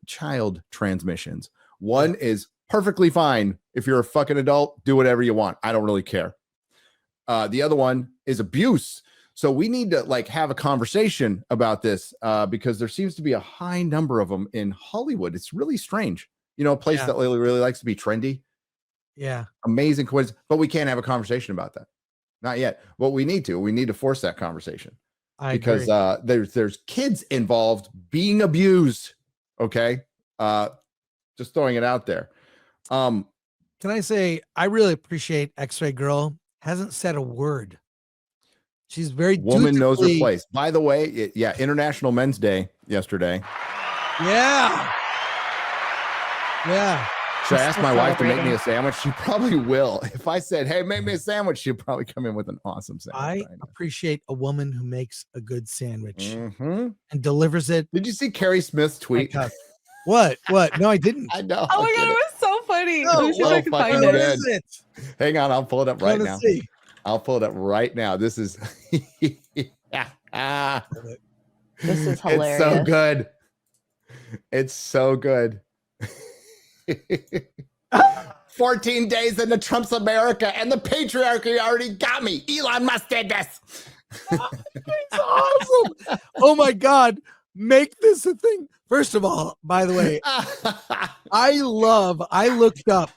child transmissions. One is perfectly fine. If you're a fucking adult, do whatever you want. I don't really care. The other one is abuse. So we need to like have a conversation about this because there seems to be a high number of them in Hollywood. It's really strange. You know, a place that Lily really likes to be trendy. Yeah. Amazing coincidence. But we can't have a conversation about that. Not yet. What we need to force that conversation. Because there's kids involved being abused. Okay. Just throwing it out there. Can I say I really appreciate X-Ray Girl hasn't said a word. She's very woman knows her place. By the way, International Men's Day yesterday. Yeah. Yeah. Should I ask my wife to make me a sandwich? She probably will. If I said, "Hey, make me a sandwich," she'll probably come in with an awesome sandwich. I appreciate a woman who makes a good sandwich and delivers it. Did you see Carrie Smith's tweet? What? No, I didn't. I know. Oh my god, it was so funny. No, Let me see if I can find it. Is it? Hang on, I'll pull it up right now. See. I'll pull it up right now. This is This is hilarious. It's so good. It's so good. 14 days into Trump's America and the patriarchy already got me. Elon Musk did this. It's awesome. Oh my God. Make this a thing. First of all, by the way, I looked up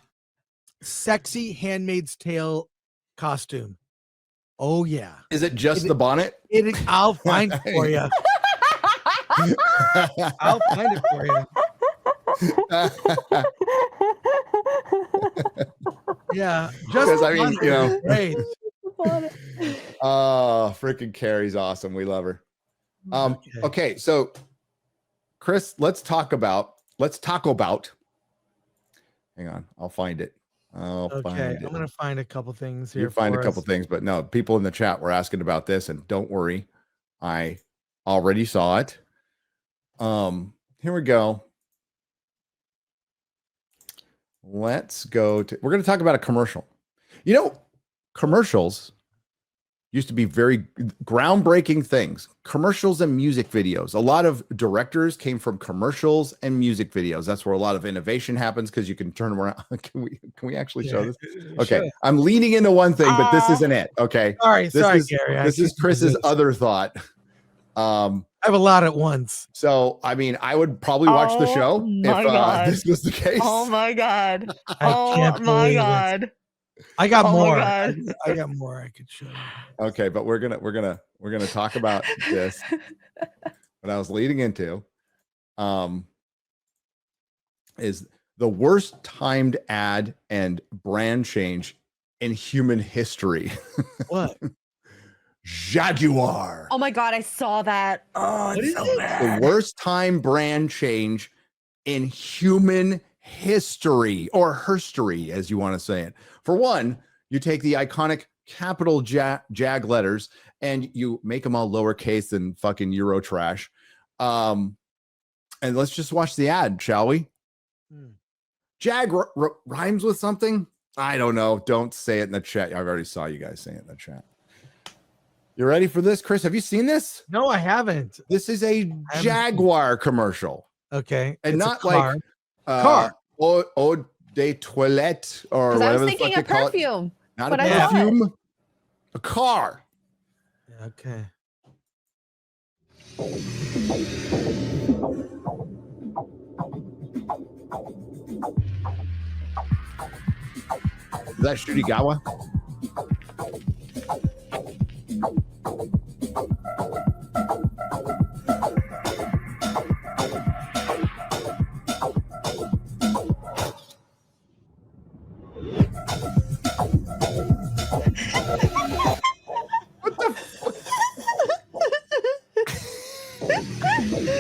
sexy Handmaid's Tale costume. Oh yeah. Is it just the bonnet? I'll find it for you. I'll find it for you. Yeah, just I mean, you know. Great. Oh, freaking Carrie's awesome. We love her. Okay, so Chris, let's talk about. Hang on, I'll find it. I'm gonna find a couple things here. You find a couple things, but no, people in the chat were asking about this, and don't worry, I already saw it. Here we go. Let's go to. We're going to talk about a commercial. You know, commercials used to be very groundbreaking things. Commercials and music videos. A lot of directors came from commercials and music videos. That's where a lot of innovation happens because you can turn them around. Can we actually show this? Okay, sure. I'm leaning into one thing, but this isn't it. Okay, sorry, Gary. This is Chris's other thought. I have a lot at once. So, I mean, I would probably watch the show if this was the case. Oh my God. Oh my God. I got more. I got more I could show you. Okay, but we're gonna talk about this. What I was leading into is the worst timed ad and brand change in human history. What? Jaguar. Oh my God, I saw that. Oh, it's so bad. The worst time brand change in human history, or herstory, as you want to say it. For one, you take the iconic capital Jag letters and you make them all lowercase and fucking Euro trash. And let's just watch the ad, shall we? Jag rhymes with something? I don't know. Don't say it in the chat. I've already saw you guys say it in the chat. You ready for this, Chris? Have you seen this? No, I haven't. This is a Jaguar commercial. Okay. And not like car. Eau de toilette or whatever. I was thinking a perfume. Not a perfume. A car. Okay. Is that Shurigawa?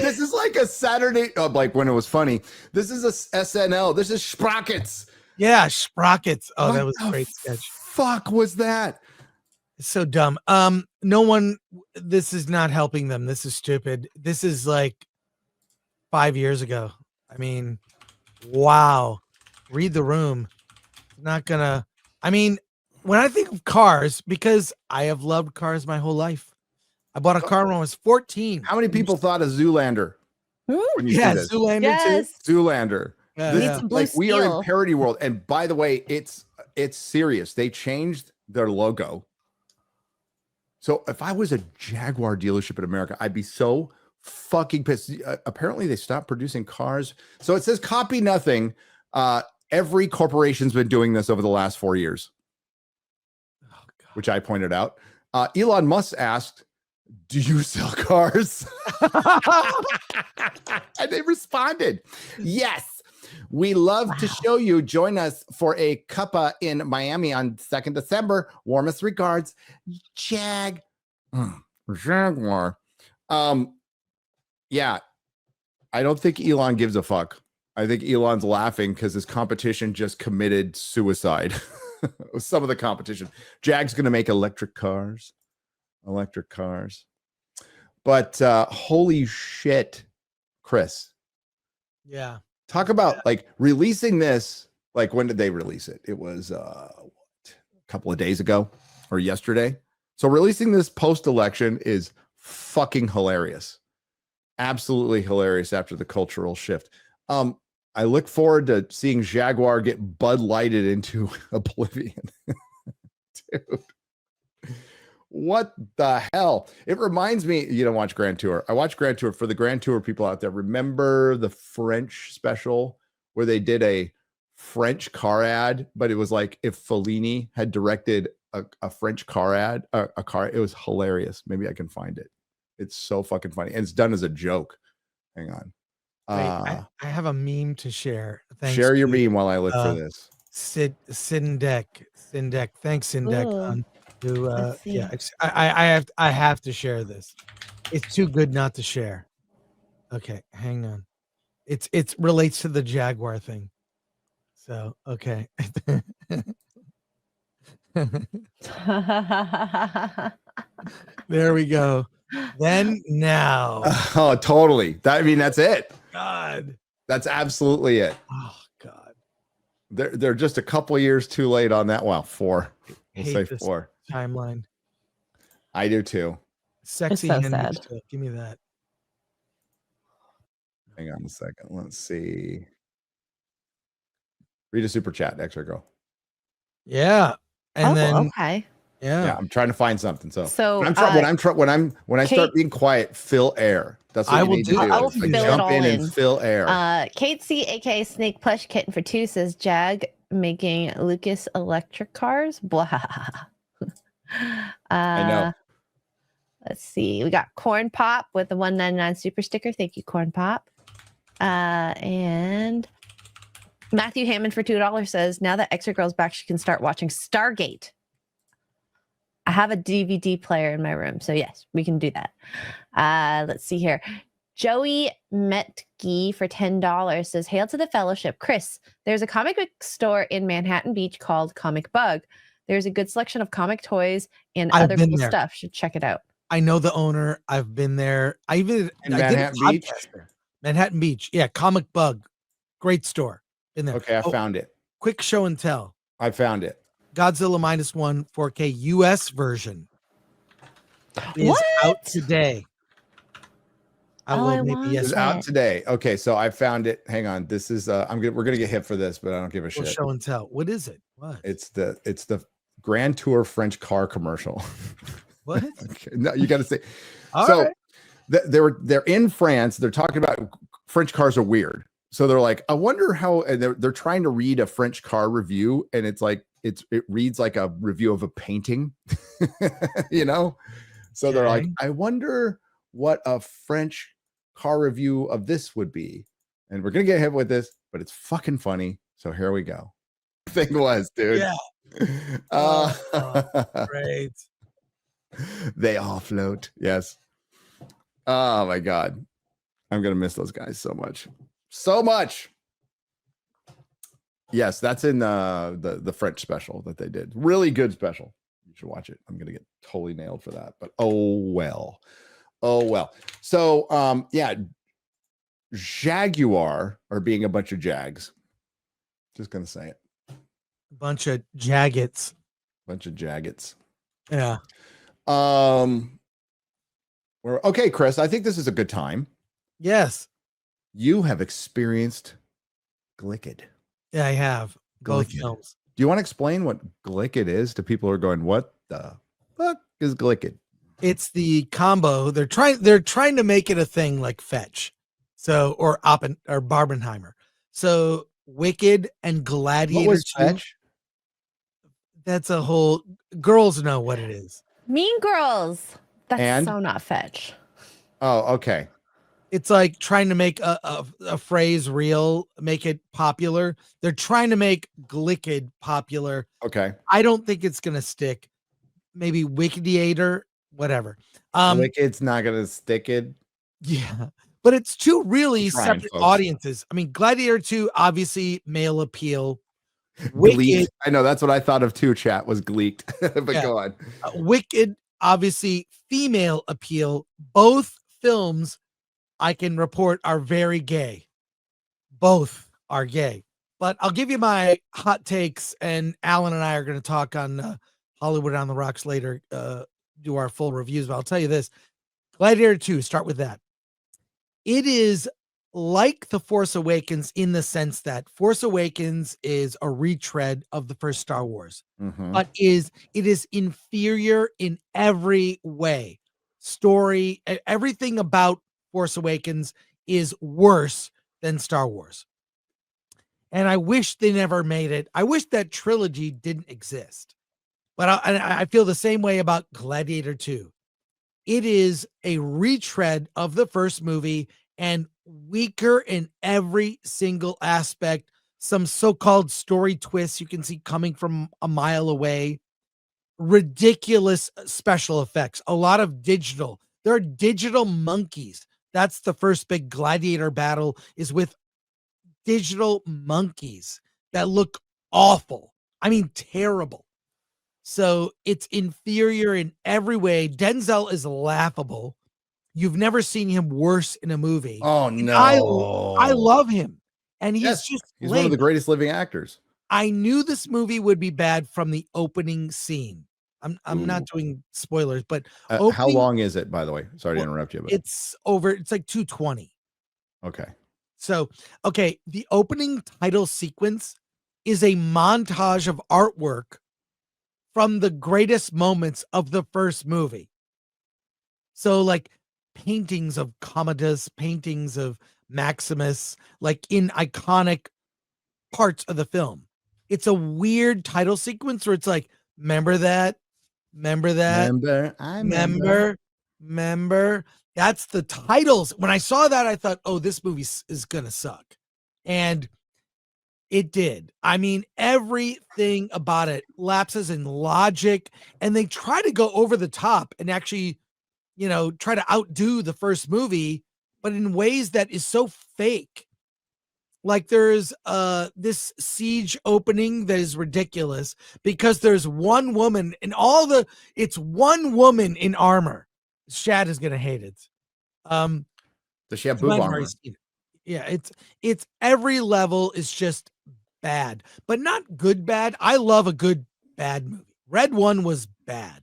This is like a Saturday, like when it was funny. This is a SNL. This is Sprockets. Yeah, Sprockets. Oh, What that was a the great sketch. Fuck was that? It's so dumb. No one. This is not helping them. This is stupid. This is like 5 years ago. I mean, wow. Read the room. Not gonna. I mean, when I think of cars, because I have loved cars my whole life. I bought a car when I was 14. How many people thought of Zoolander? When you Yeah, see this? Zoolander too. Zoolander. Yeah, This- yeah. like we are in parody world, and by the way, it's serious. They changed their logo. So if I was a Jaguar dealership in America, I'd be so fucking pissed. Apparently, they stopped producing cars. So it says copy nothing. Every corporation's been doing this over the last 4 years, which I pointed out. Elon Musk asked, "Do you sell cars?" And they responded, "Yes. We love to show you. Join us for a cuppa in Miami on 2nd December. Warmest regards, Jaguar." Yeah, I don't think Elon gives a fuck. I think Elon's laughing because his competition just committed suicide. Some of the competition. Jag's going to make electric cars. But holy shit, Chris. Yeah. Talk about like releasing this. Like, when did they release it? It was a couple of days ago or yesterday. So releasing this post-election is fucking hilarious. Absolutely hilarious after the cultural shift. I look forward to seeing Jaguar get Bud Lighted into oblivion. Dude. What the hell? It reminds me, you don't watch Grand Tour. I watch Grand Tour. For the Grand Tour people out there, remember the French special where they did a French car ad, but it was like if Fellini had directed a French car ad, a car. It was hilarious. Maybe I can find it. It's so fucking funny. And it's done as a joke. Hang on. Wait, I have a meme to share. Share your meme while I look for this. Sindek. Thanks, Sindek. Ooh. I have to share this. It's too good not to share. Okay, hang on. It's relates to the Jaguar thing. So okay. There we go. Then now. Oh, totally. I mean, that's it. God. That's absolutely it. Oh God. They're just a couple years too late on that. Well, 4. We'll say 4. Timeline. I do too. Sexy so Henry sad. stuff. Give me that. Hang on a second. Let's see. Read a super chat, Extra Girl. Yeah. And then okay. Yeah, I'm trying to find something. So, when I Kate, start being quiet, fill air. That's what I you will need do. to do. I will It's like fill it jump all in in. and fill air. Kate C, aka Snake Plush Kitten for 2, says Jag making Lucas electric cars. Blah. I know. Let's see. We got Corn Pop with the 199 super sticker. Thank you, Corn Pop. And Matthew Hammond for $2 says, now that Extra Girl's back, she can start watching Stargate. I have a DVD player in my room, so yes, we can do that. Let's see here. Joey Metke for $10 says, hail to the fellowship. Chris, there's a comic book store in Manhattan Beach called Comic Bug. There's a good selection of comic toys and other cool stuff. Should check it out. I know the owner. I've been there. I did Manhattan Beach. Manhattan Beach. Yeah, Comic Bug. Great store. In there. Okay, I found it. Quick show and tell. I found it. Godzilla -1 4K US version is out today. It's out today. Okay, so I found it. Hang on. This is we're gonna get hit for this, but I don't give a shit. Show and tell. What is it? What? It's the Grand Tour French car commercial. What? Okay, no, you got to say. All so right. they're in France. They're talking about French cars are weird. So they're like, I wonder how. And they're trying to read a French car review, and it's like it reads like a review of a painting, you know. So they're like, I wonder what a French car review of this would be, and we're gonna get hit with this, but it's fucking funny. So here we go. Thing was, dude. Yeah. Great. They all float. Yes. Oh my God. I'm gonna miss those guys so much. So much. Yes, that's in the French special that they did. Really good special. You should watch it. I'm gonna get totally nailed for that, but oh well. So yeah, Jaguar are being a bunch of jags. Just gonna say it. Bunch of jaggets. Yeah. We're okay, Chris. I think this is a good time. Yes. You have experienced Glicked. Yeah, I have. Both Glicked. films. Do you want to explain what Glicked is to people who are going, what the fuck is Glicked? It's the combo. They're trying to make it a thing like Fetch. So or Barbenheimer. So Wicked and Gladiator. What was Fetch? That's a whole girls know what it is. Mean Girls. That's And? so not Fetch. Oh, okay. It's like trying to make a phrase real, make it popular. They're trying to make Glicked popular. Okay. I don't think it's gonna stick. Maybe Gladiator, whatever. Glicked's not gonna stick it. Yeah, but it's two really I'm trying, separate folks. audiences. I mean, Gladiator 2, obviously male appeal. Gleeked. I know that's what I thought of too. Chat was Gleeked, but Yeah. go on. Wicked, obviously female appeal. Both films, I can report, are very gay. Both are gay. But I'll give you my hot takes, and Alan and I are going to talk on Hollywood on the Rocks later, do our full reviews. But I'll tell you this. Gladiator 2, start with that. It is like The Force Awakens in the sense that Force Awakens is a retread of the first Star Wars, but it is inferior in every way. Story, everything about Force Awakens is worse than Star Wars. And I wish they never made it. I wish that trilogy didn't exist. But I feel the same way about Gladiator 2. It is a retread of the first movie and weaker in every single aspect. Some so-called story twists you can see coming from a mile away. Ridiculous special effects. A lot of digital. There are digital monkeys. That's the first big Gladiator battle, is with digital monkeys that look awful. I mean, terrible. So it's inferior in every way. Denzel is laughable. You've never seen him worse in a movie. Oh And no. I love him. And he's Yes, just he's one of the lame. greatest living actors. I knew this movie would be bad from the opening scene. I'm not Ooh. doing spoilers, but How opening- long is it, by the way? Sorry to interrupt you, but it's like 220. okay. So, okay, the opening title sequence is a montage of artwork from the greatest moments of the first movie. So, like paintings of Commodus, paintings of Maximus, like in iconic parts of the film. It's a weird title sequence where it's like, remember that? Remember that? Remember. That's the titles. When I saw that, I thought, oh, this movie is going to suck. And it did. I mean, everything about it lapses in logic, and they try to go over the top and actually, try to outdo the first movie, but in ways that is so fake. Like there's this siege opening that is ridiculous because there's one woman in it's one woman in armor. Shad is gonna hate it. Does she have you boob might have armor? already seen it. Yeah, it's every level is just bad, but not good bad. I love a good bad movie. Red One was bad,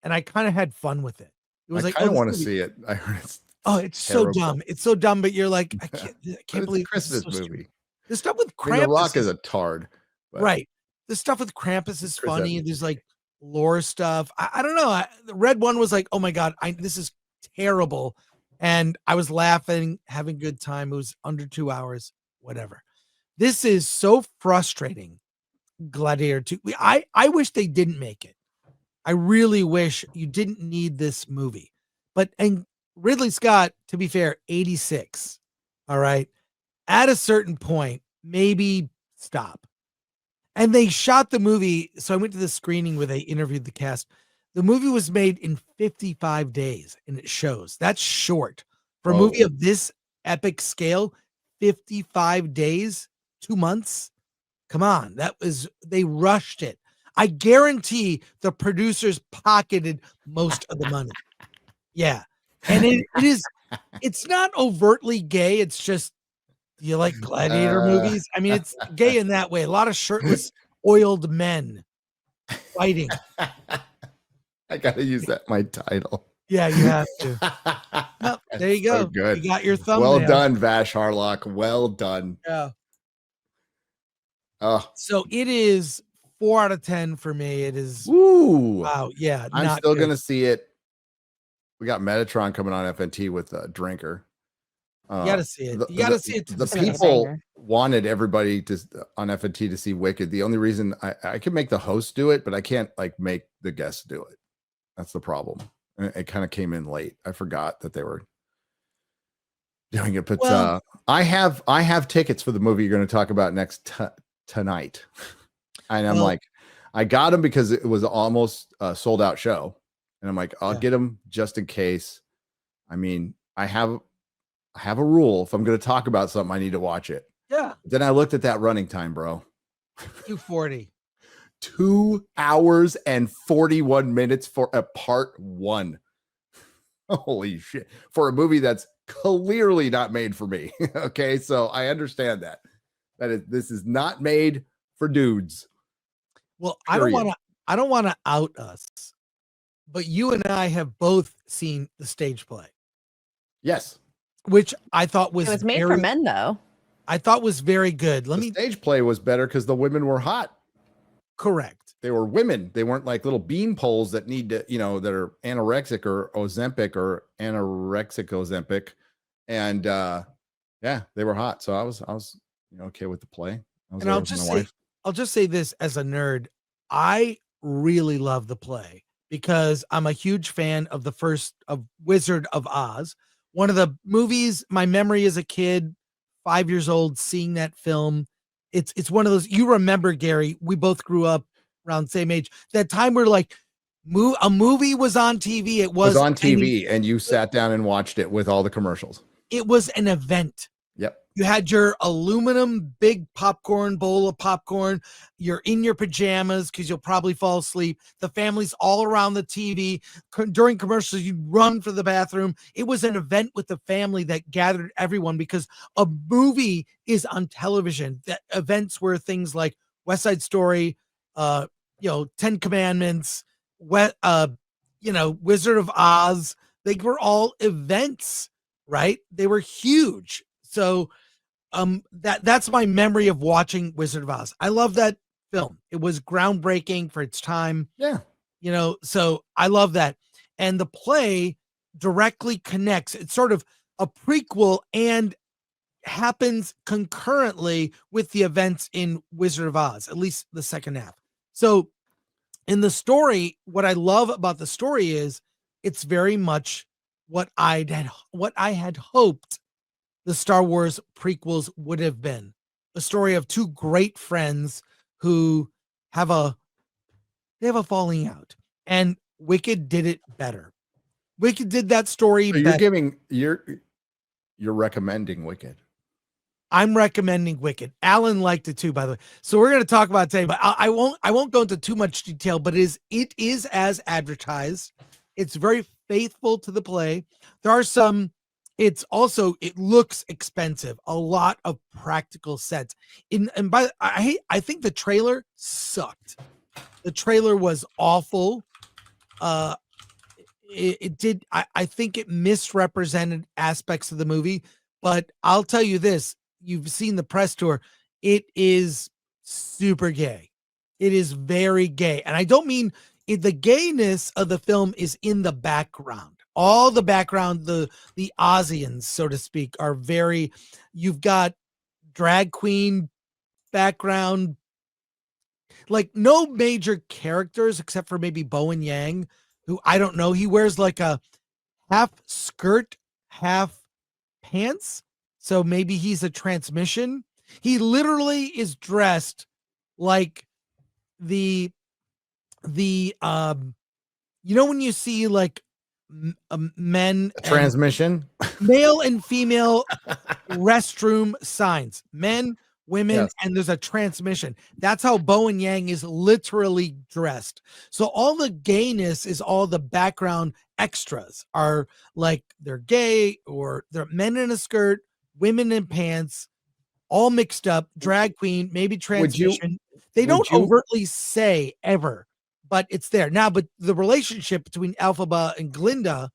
and I kind of had fun with it. It was I like, kind of this want to movie- see it. I heard it's it's terrible. so dumb. It's so dumb, but you're like, I can't But it's believe a Christmas this is so movie. stupid. The stuff with I mean, The Krampus Rock is a tard. but- right. The stuff with Krampus is Chris funny. Evans. There's like lore stuff. I don't know. The Red One was like, oh my God, this is terrible. And I was laughing, having a good time. It was under 2 hours, whatever. This is so frustrating. Gladiator 2. I wish they didn't make it. I really wish you didn't need this movie. And Ridley Scott, to be fair, 86. All right. At a certain point, maybe stop. And they shot the movie. So I went to the screening where they interviewed the cast. The movie was made in 55 days, and it shows. That's short. For a movie of this epic scale, 55 days, 2 months. Come on, they rushed it. I guarantee the producers pocketed most of the money. Yeah. And it's not overtly gay. It's just, do you like Gladiator movies? I mean, it's gay in that way. A lot of shirtless, oiled men fighting. I gotta use that my title. Yeah, you have to. Well, there you go. So good. You got your thumbnail. Well done, Vash Harlock. Well done. Yeah. Oh, so it is 4 out of 10 for me. It is. Woo. Wow. Yeah. I'm still gonna see it. We got Metatron coming on FNT with a Drinker. You gotta see it. You gotta see it. The people wanted everybody to on FNT to see Wicked. The only reason I can make the host do it, but I can't like make the guests do it. That's the problem. It kind of came in late. I forgot that they were doing it. But I have tickets for the movie you're going to talk about next tonight. And I'm like, I got them because it was almost a sold out show. And I'm like, I'll get them just in case. I mean, I have a rule. If I'm going to talk about something, I need to watch it. Yeah. Then I looked at that running time, bro. 240. 2 hours and 41 minutes for a part 1. Holy shit. For a movie that's clearly not made for me. Okay. So I understand that this is not made for dudes. Well, I don't want to out us, but you and I have both seen the stage play. Yes. Which I thought was it was made for men though. I thought was very good. Stage play was better because the women were hot. Correct. They were women. They weren't like little bean poles that need to, that are anorexic or Ozempic or anorexic Ozempic. And yeah, they were hot. So I was okay with the play. And I'll just say this as a nerd. I really love the play because I'm a huge fan of the first of Wizard of Oz. One of the movies, my memory as a kid, 5 years old, seeing that film. It's one of those, you remember, Gary, we both grew up around the same age. That time we're like, a movie was on TV. It was on TV and you sat down and watched it with all the commercials. It was an event. Yep. You had your aluminum big popcorn bowl of popcorn. You're in your pajamas because you'll probably fall asleep. The family's all around the TV. During commercials, you run for the bathroom. It was an event with the family that gathered everyone because a movie is on television. The events were things like West Side Story, 10 Commandments, Wizard of Oz. They were all events, right? They were huge. So that's my memory of watching Wizard of Oz. I love that film. It was groundbreaking for its time. Yeah. So I love that. And the play directly connects. It's sort of a prequel and happens concurrently with the events in Wizard of Oz, at least the second half. So in the story, what I love about the story is it's very much what I had hoped the Star Wars prequels would have been. A story of two great friends who have a falling out. And Wicked did it better. Wicked did that story better. You're recommending Wicked. I'm recommending Wicked. Alan liked it too, by the way. So we're going to talk about it today, but I won't go into too much detail, but it is as advertised. It's very faithful to the play. There are some, it looks expensive. A lot of practical sets. I think the trailer sucked. The trailer was awful. I think it misrepresented aspects of the movie, but I'll tell you this. You've seen the press tour. It is super gay. It is very gay. And I don't mean the gayness of the film is in the background. All the background, the Ozians, so to speak, are very, you've got drag queen background, like no major characters except for maybe Bowen Yang, who I don't know. He wears like a half skirt, half pants. So maybe he's a transmission. He literally is dressed like when you see like men, transmission, male and female restroom signs, men women, Yes. and there's a transmission. That's how Bowen Yang is literally dressed. So all the gayness is all the background extras are like they're gay or they're men in a skirt, women in pants, all mixed up, drag queen, maybe transmission. They don't overtly say ever, but it's there. Now, but the relationship between Elphaba and Glinda,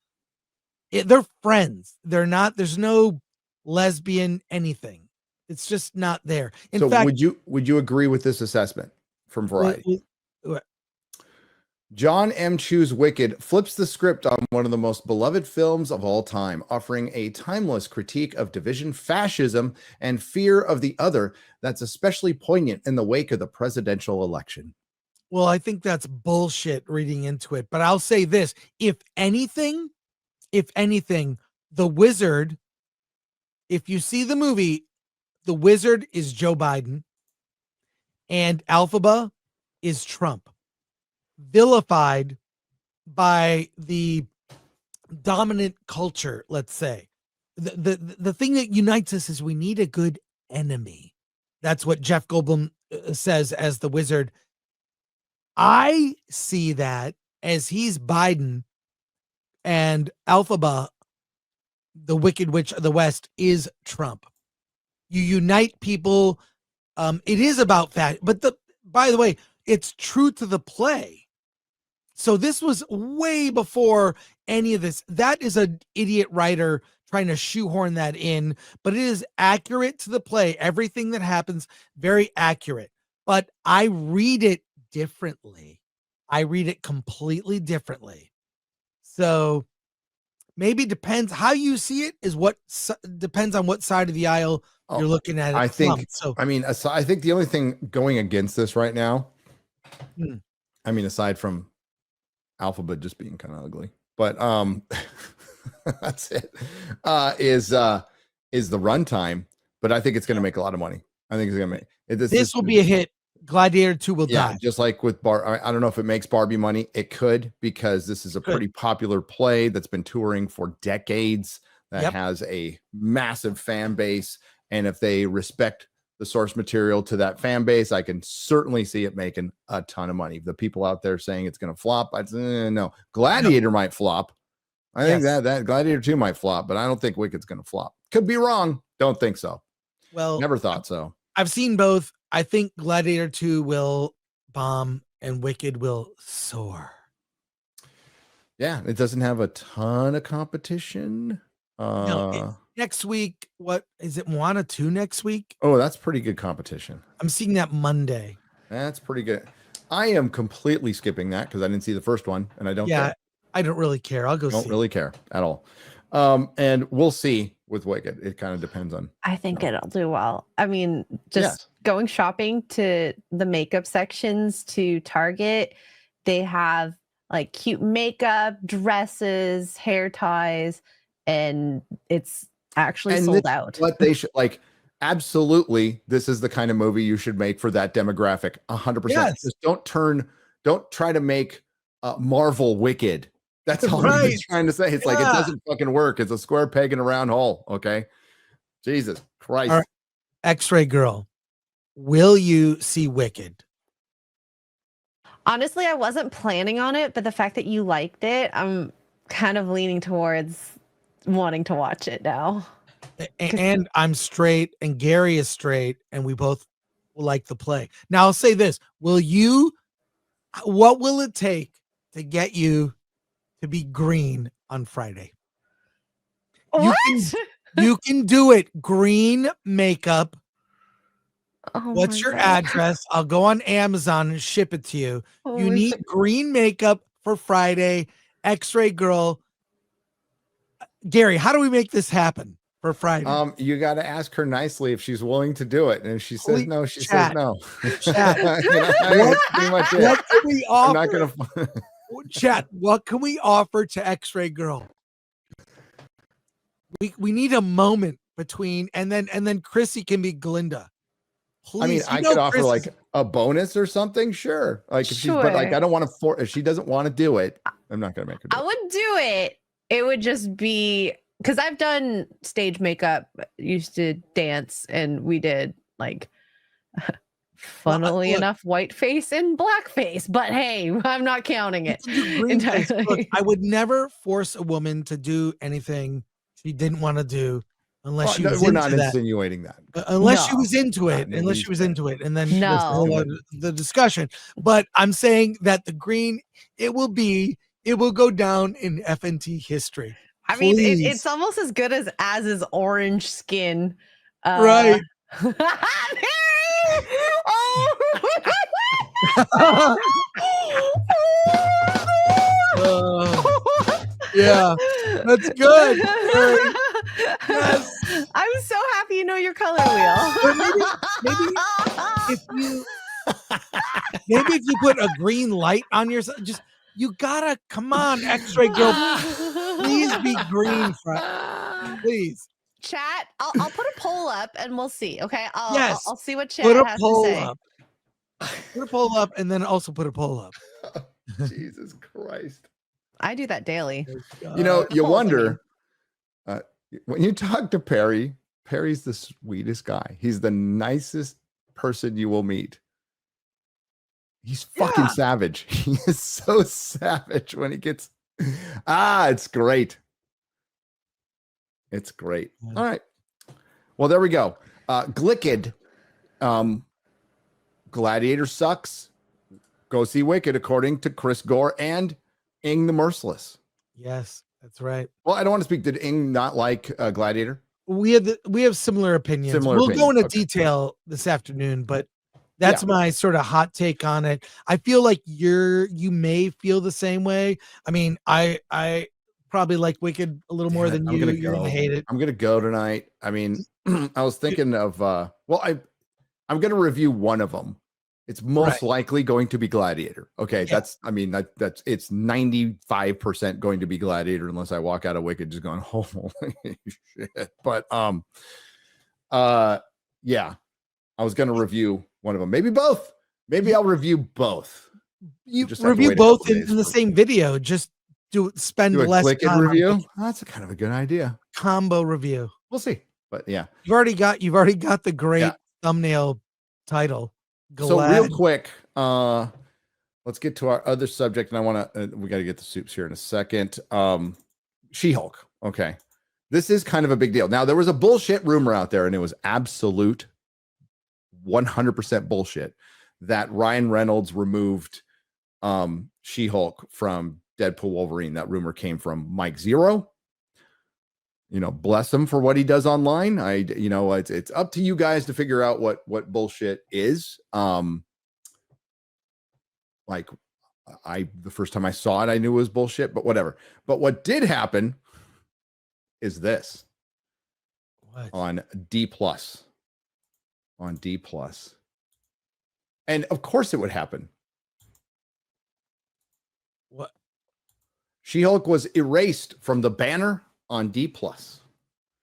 they're friends. They're not, there's no lesbian anything. It's just not there. In fact, would you agree with this assessment from Variety? John M. Chu's Wicked flips the script on one of the most beloved films of all time, offering a timeless critique of division, fascism, and fear of the other that's especially poignant in the wake of the presidential election. Well, I think that's bullshit reading into it, but I'll say this. If anything, the wizard, if you see the movie, the wizard is Joe Biden and Elphaba is Trump, vilified by the dominant culture. Let's say the thing that unites us is we need a good enemy. That's what Jeff Goldblum says as the wizard. I see that as he's Biden and Elphaba, the Wicked Witch of the West, is Trump. You unite people. It is about fact, but by the way, it's true to the play. So this was way before any of this. That is an idiot writer trying to shoehorn that in, but it is accurate to the play. Everything that happens, very accurate. But I read it differently. I read it completely differently. So maybe depends how you see it is what depends on what side of the aisle you're looking at it. I think so. I mean, I think the only thing going against this right now, I mean, aside from Alphabet just being kind of ugly, but that's it, is the runtime. But I think it's going to make a lot of money. I think it's going to make it. This will be a hit. Gladiator 2 will die. Just like with I don't know if it makes Barbie money. It could, because this is a pretty popular play that's been touring for decades, that has a massive fan base. And if they respect the source material to that fan base, I can certainly see it making a ton of money. The people out there saying it's going to flop, I'd say, no. Gladiator might flop. I think that Gladiator 2 might flop, but I don't think Wicked's going to flop. Could be wrong. Don't think so. Well, never thought so. I've seen both. I think Gladiator 2 will bomb and Wicked will soar. Yeah, it doesn't have a ton of competition. Next week, what is it? Moana 2 next week? Oh, that's pretty good competition. I'm seeing that Monday. That's pretty good. I am completely skipping that because I didn't see the first one, and I don't care. I don't really care. I'll go see. Don't really care at all. And we'll see with Wicked. It kind of depends on. I think it'll do well. I mean, just going shopping to the makeup sections to Target, they have like cute makeup, dresses, hair ties, and it's actually sold out. What they should like. Absolutely, this is the kind of movie you should make for that demographic. 100%. Just don't try to make Marvel Wicked. That's all I'm just trying to say. It's like, it doesn't fucking work. It's a square peg in a round hole. Okay. Jesus Christ. Right. X-Ray Girl, will you see Wicked? Honestly, I wasn't planning on it, but the fact that you liked it, I'm kind of leaning towards wanting to watch it now. And I'm straight and Gary is straight and we both like the play. Now I'll say this. What will it take to get you to be green on Friday? What? You can do it. Green makeup. Oh, what's your address? I'll go on Amazon and ship it to you. Oh, you need green makeup for Friday. X-Ray Girl. Gary, how do we make this happen for Friday? You got to ask her nicely if she's willing to do it. And if she says no, she says no. Chat. That's pretty much it. What can we offer? I'm not gonna Chat, what can we offer to X-Ray Girl? We need a moment between, and then Chrissy can be Glinda. Please, I mean, I could offer like a bonus or something. Sure. Like if she's, but like, I don't want to if she doesn't want to do it, I'm not going to make her do I would do it. It would just be because I've done stage makeup, used to dance, and we did like Funnily enough, white face and black face, but hey, I'm not counting it. Green face. Look, I would never force a woman to do anything she didn't want to do unless she was we're into not that. insinuating that. Unless she was into it. Unless she was into it. And then that's the whole the discussion. But I'm saying that the green, it will go down in FNT history. I mean, it's almost as good as his orange skin. Right. Yeah, that's good. Yes. I'm so happy you know your color wheel. Maybe if you put a green light on your, just you gotta come on, X-ray girl, please be green, please. Chat, I'll put a poll up and we'll see. Okay, I'll see what chat put a has poll to say. up. Put a poll up, and then also put a poll up. Jesus Christ! I do that daily. You know, you wonder when you talk to Perry. Perry's the sweetest guy. He's the nicest person you will meet. He's fucking savage. He is so savage when he gets. It's great. It's great. All right. Well, there we go. Glicked. Gladiator sucks. Go see Wicked, according to Chris Gore and Ing the Merciless. Yes, that's right. Well, I don't want to speak. Did Ing not like Gladiator? We have similar opinions. We'll go into detail this afternoon, but that's my sort of hot take on it. I feel like you may feel the same way. I mean, I probably like Wicked a little more than you. You're gonna hate it. I'm gonna go tonight. I mean, I was thinking of I'm gonna review one of them. It's most likely going to be Gladiator. Okay, that's it's 95% going to be Gladiator unless I walk out of Wicked just going, holy shit. But yeah, I was gonna review one of them, maybe both. Maybe I'll review both. You review both in the same video. Just spend less time. Review. That's kind of a good idea. Combo review. We'll see. But yeah, you've already got the great thumbnail title. Glad. So real quick, let's get to our other subject, and I want to. We got to get the soups here in a second. She-Hulk. Okay, this is kind of a big deal. Now there was a bullshit rumor out there, and it was absolute 100% bullshit that Ryan Reynolds removed She-Hulk from Deadpool Wolverine. That rumor came from Mike Zero. You know, bless him for what he does online. It's up to you guys to figure out what bullshit is. The first time I saw it, I knew it was bullshit, but whatever. But what did happen is this. What? On D+. And of course it would happen. What? She-Hulk was erased from the banner on D+.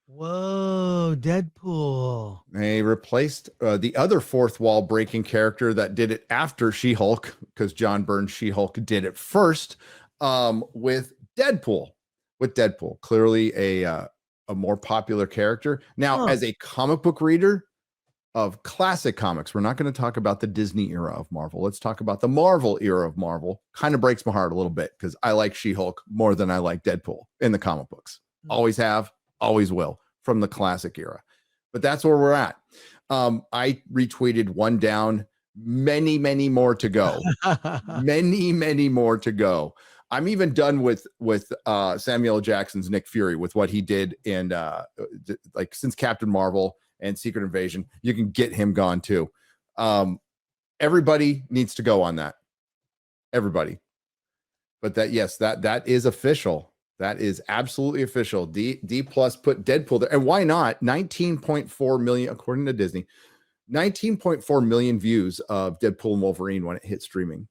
Whoa, Deadpool. They replaced the other fourth wall breaking character that did it after She-Hulk, because John Byrne's She-Hulk did it first, with Deadpool. Clearly a more popular character. Now, as a comic book reader of classic comics, we're not going to talk about the Disney era of Marvel. Let's talk about the Marvel era of Marvel. Kind of breaks my heart a little bit because I like She-Hulk more than I like Deadpool in the comic books. Always have, always will, from the classic era. But that's where we're at. I retweeted one down, many more to go. many more to go. I'm even done with Samuel L. Jackson's Nick Fury, with what he did in since Captain Marvel and Secret Invasion. You can get him gone too. Everybody needs to go on that. Everybody. But that is official. That is absolutely official. D+ put Deadpool there. And why not? 19.4 million, according to Disney, 19.4 million views of Deadpool and Wolverine when it hit streaming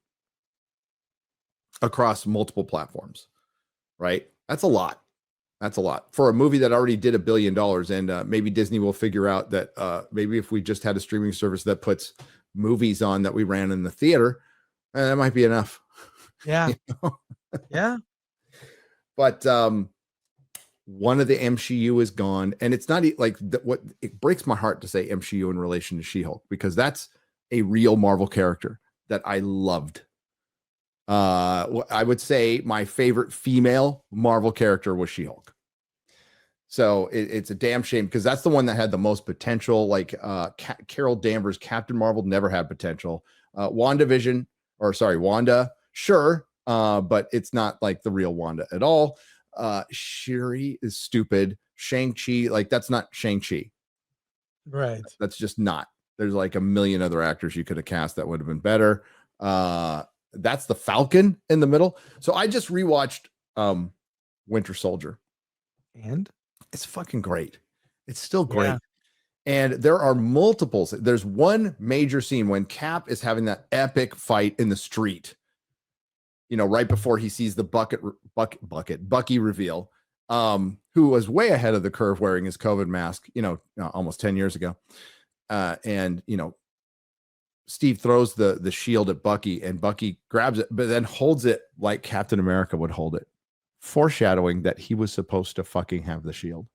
across multiple platforms, right? That's a lot. That's a lot for a movie that already did $1 billion. And maybe Disney will figure out that maybe if we just had a streaming service that puts movies on that we ran in the theater, that might be enough. Yeah. You know? Yeah. But One of the MCU is gone, and it's not like what it breaks my heart to say MCU in relation to She-Hulk, because that's a real Marvel character that I loved. I would say my favorite female Marvel character was She-Hulk. So it's a damn shame, because that's the one that had the most potential. Like Carol Danvers, Captain Marvel, never had potential. Wanda, sure, but it's not like the real Wanda at all. Shuri is stupid. Shang-Chi, like that's not Shang-Chi. Right. That's just not. There's like a million other actors you could have cast that would have been better. That's the Falcon in the middle. So I just rewatched Winter Soldier. And it's fucking great. It's still great. Yeah. And there are multiples. There's one major scene when Cap is having that epic fight in the street, you know, right before he sees the Bucky reveal, who was way ahead of the curve wearing his COVID mask, you know, almost 10 years ago. And, you know, Steve throws the shield at Bucky, and Bucky grabs it, but then holds it like Captain America would hold it, foreshadowing that he was supposed to fucking have the shield.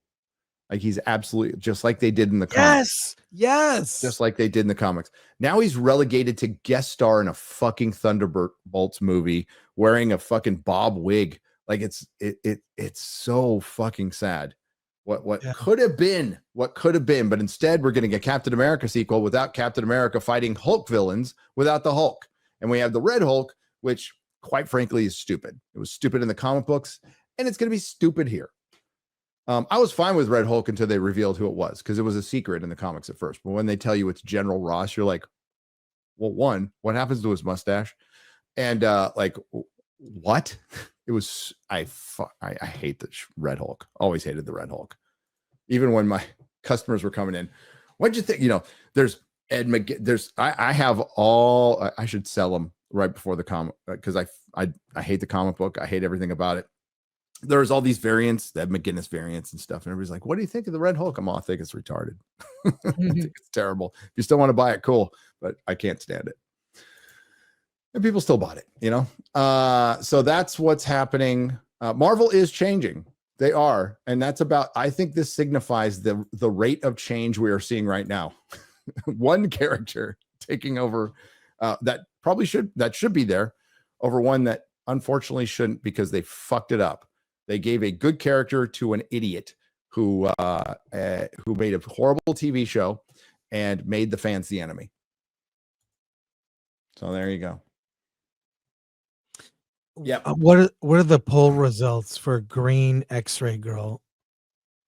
Like he's absolutely just like they did in the comics. Yes. Just like they did in the comics. Now he's relegated to guest star in a fucking Thunderbolts movie wearing a fucking bob wig. Like it's so fucking sad. What could have been, but instead we're getting a Captain America sequel without Captain America fighting Hulk villains without the Hulk. And we have the Red Hulk, which quite frankly is stupid. It was stupid in the comic books, and it's going to be stupid here. I was fine with Red Hulk until they revealed who it was, because it was a secret in the comics at first. But when they tell you it's General Ross, you're like, well, one, what happens to his mustache? And like, what? It was, I hate the Red Hulk. Always hated the Red Hulk. Even when my customers were coming in, what'd you think? You know, there's Ed McGinn. I have all, I should sell them right before the comic, because I hate the comic book. I hate everything about it. There's all these variants, the Ed McGuinness variants and stuff. And everybody's like, what do you think of the Red Hulk? I think it's retarded. I think it's terrible. If you still want to buy it, cool. But I can't stand it. And people still bought it, you know? So that's what's happening. Marvel is changing. They are. And that's about, I think this signifies the rate of change we are seeing right now. One character taking over that should be there over one that unfortunately shouldn't, because they fucked it up. They gave a good character to an idiot who made a horrible TV show and made the fans the enemy. So there you go. Yeah. What are the poll results for Green X-Ray Girl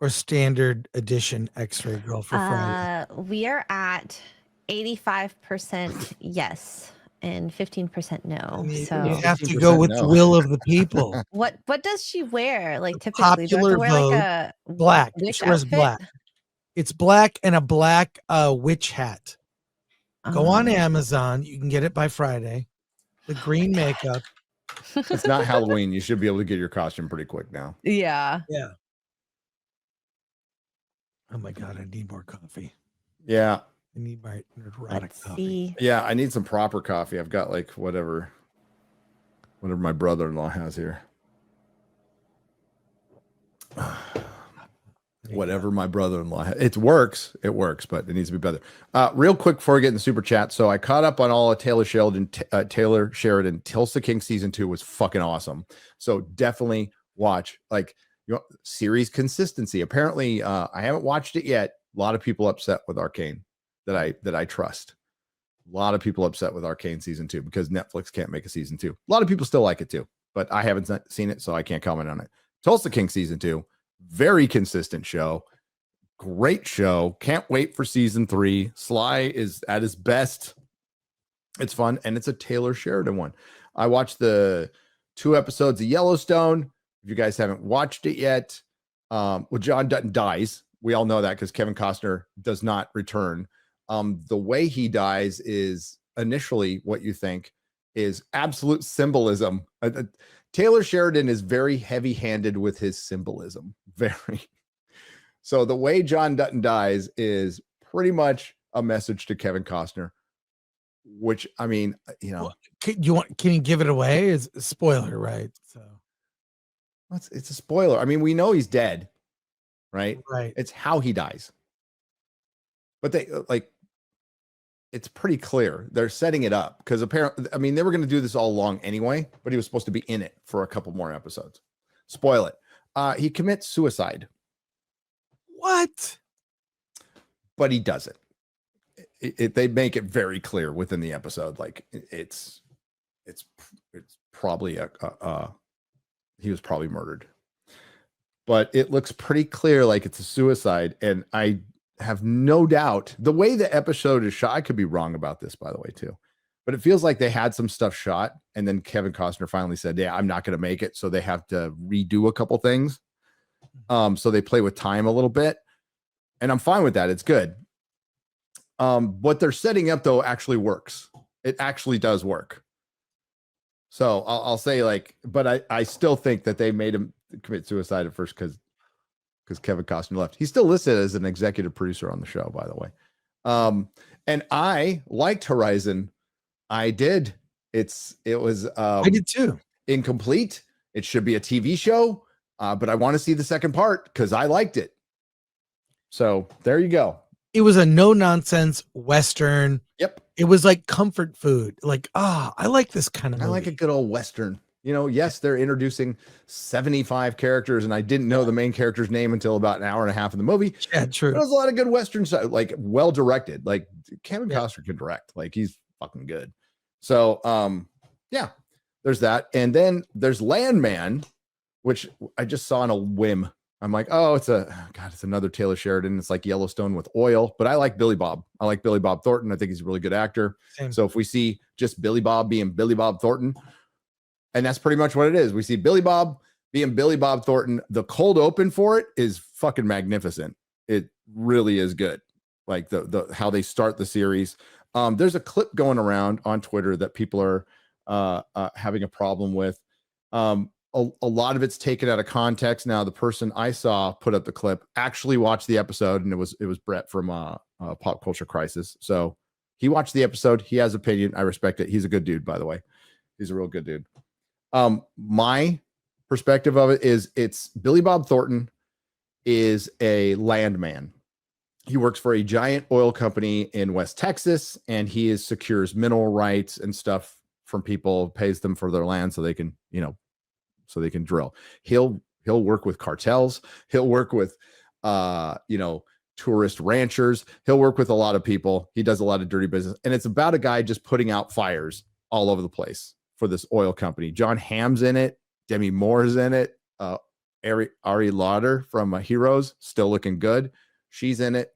or Standard Edition X-Ray Girl for Friday? We are at 85% yes and 15% no. So you have to go with the will of the people. What does she wear? Like typically, Popular do I have to wear like a black. witch She wears outfit? black. It's black and a black witch hat. Go on Amazon. You can get it by Friday. The green makeup. It's not Halloween. You should be able to get your costume pretty quick now. Yeah. Yeah. Oh my God, I need more coffee. Yeah. I need my Nerdrotic coffee. Yeah, I need some proper coffee. I've got like whatever my brother-in-law has here. Whatever my brother-in-law has. It works, but it needs to be better. Real quick before we get in the super chat. So I caught up on all of Taylor Sheridan. Tulsa King season 2 was fucking awesome. So definitely watch. Like, you know, series consistency. Apparently, I haven't watched it yet. A lot of people upset with Arcane that I trust. A lot of people upset with Arcane season 2 because Netflix can't make a season 2. A lot of people still like it too, but I haven't seen it, so I can't comment on it. Tulsa King season 2, very consistent show, great show. Can't wait for season 3. Sly is at his best. It's fun, and it's a Taylor Sheridan one. I watched the 2 episodes of Yellowstone. If you guys haven't watched it yet, John Dutton dies. We all know that because Kevin Costner does not return. The way he dies is initially what you think is absolute symbolism. Taylor Sheridan is very heavy-handed with his symbolism. Very. So the way John Dutton dies is pretty much a message to Kevin Costner, which, I mean, you know. Can you give it away? It's a spoiler, right? So It's a spoiler. I mean, we know he's dead, right? Right. It's how he dies. But they it's pretty clear. They're setting it up because apparently, I mean, they were going to do this all along anyway, but he was supposed to be in it for a couple more episodes. Spoil it. He commits suicide. What? But he doesn't. They make it very clear within the episode. Like it's probably he was probably murdered, but it looks pretty clear like it's a suicide. And I have no doubt the way the episode is shot, I could be wrong about this, by the way, too, but it feels like they had some stuff shot and then Kevin Costner finally said, yeah, I'm not going to make it. So they have to redo a couple things. So they play with time a little bit and I'm fine with that. It's good. What they're setting up though actually works. It actually does work. So I'll say but I still think that they made him commit suicide at first because Kevin Costner left. He's still listed as an executive producer on the show, by the way. And I liked Horizon. I did. It was I did too. Incomplete. It should be a TV show, but I want to see the second part because I liked it. So there you go. It was a no nonsense Western. Yep. It was like comfort food. Like, I like this kind of movie. I like a good old Western. You know, yes, they're introducing 75 characters, and I didn't know the main character's name until about an hour and a half of the movie. Yeah, true. There's a lot of good Westerns, like well directed. Like Kevin Costner can direct. Like he's fucking good. So, yeah, there's that. And then there's Landman, which I just saw on a whim. I'm like, oh, it's another Taylor Sheridan. It's like Yellowstone with oil, but I like Billy Bob. I like Billy Bob Thornton. I think he's a really good actor. Same. So if we see just Billy Bob being Billy Bob Thornton, and that's pretty much what it is. We see Billy Bob being Billy Bob Thornton. The cold open for it is fucking magnificent. It really is good. Like the how they start the series. There's a clip going around on Twitter that people are having a problem with. A lot of it's taken out of context. Now, the person I saw put up the clip actually watched the episode, and it was Brett from Pop Culture Crisis. So he watched the episode. He has opinion. I respect it. He's a good dude, by the way. He's a real good dude. My perspective of it is it's Billy Bob Thornton is a landman. He works for a giant oil company in West Texas, and he secures mineral rights and stuff from people, pays them for their land so they can, so they can drill. He'll work with cartels. He'll work with, tourist ranchers. He'll work with a lot of people. He does a lot of dirty business, and it's about a guy just putting out fires all over the place for this oil company. John Hamm's in it. Demi Moore's in it. Ari Lauder from Heroes, still looking good. She's in it.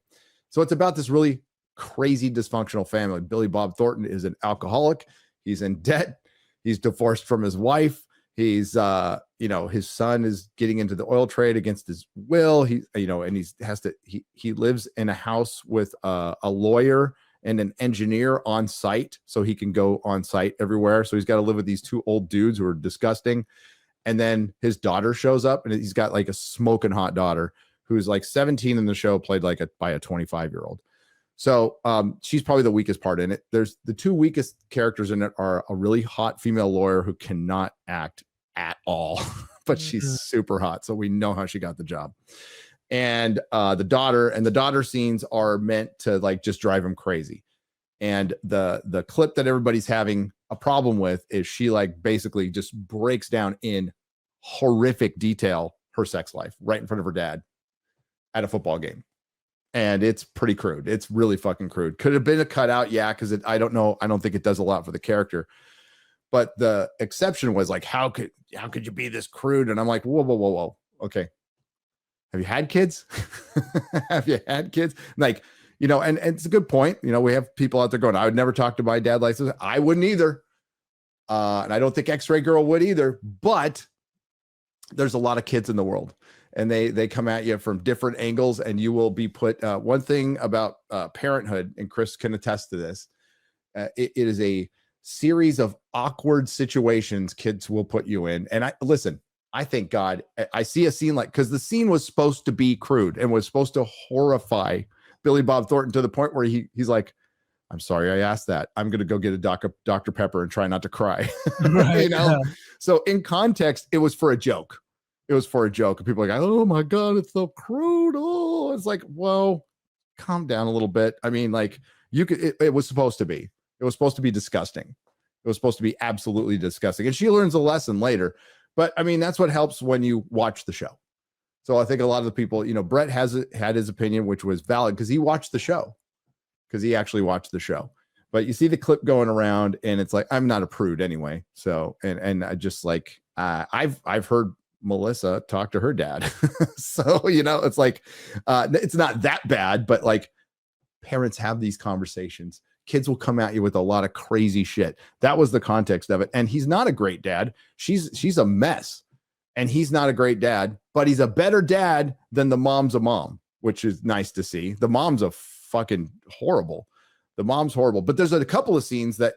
So it's about this really crazy dysfunctional family. Billy Bob Thornton is an alcoholic. He's in debt. He's divorced from his wife. He's, his son is getting into the oil trade against his will. He lives in a house with a lawyer and an engineer on site, so he can go on site everywhere. So he's got to live with these two old dudes who are disgusting. And then his daughter shows up, and he's got like a smoking hot daughter who's like 17 in the show, played by a 25-year-old. So she's probably the weakest part in it. There's the two weakest characters in it are a really hot female lawyer who cannot act at all, but she's super hot. So we know how she got the job. And the daughter scenes are meant to like just drive him crazy. And the clip that everybody's having a problem with is she like basically just breaks down in horrific detail her sex life right in front of her dad at a football game. And it's pretty crude. It's really fucking crude. Could have been a cutout. Yeah. Cause I don't know. I don't think it does a lot for the character, but the exception was like, how could you be this crude? And I'm like, whoa. Okay. Have you had kids? Have you had kids? Like, and it's a good point. We have people out there going, I would never talk to my dad like this. I wouldn't either. And I don't think X-Ray Girl would either, but there's a lot of kids in the world, and they come at you from different angles, and you will be put, one thing about parenthood, and Chris can attest to this. It is a series of awkward situations kids will put you in. And I thank God I see a scene because the scene was supposed to be crude and was supposed to horrify Billy Bob Thornton to the point where he's like, I'm sorry I asked that. I'm going to go get a Dr. Pepper and try not to cry. Right, So in context, it was for a joke. it was for a joke. And people are like, oh my God, it's so crude. Oh, it's like, whoa, calm down a little bit. I mean, like it was supposed to be. It was supposed to be disgusting. It was supposed to be absolutely disgusting. And she learns a lesson later. But I mean, that's what helps when you watch the show. So I think a lot of the people, Brett had his opinion, which was valid because he watched the show. Because he actually watched the show. But you see the clip going around, and it's like, I'm not a prude anyway. So and I just like I've heard Melissa talk to her dad. So it's like it's not that bad, but like parents have these conversations. Kids will come at you with a lot of crazy shit. That was the context of it. And he's not a great dad. She's a mess. And he's not a great dad, but he's a better dad than the mom's a mom, which is nice to see. The mom's a fucking horrible. The mom's horrible. But there's a couple of scenes that,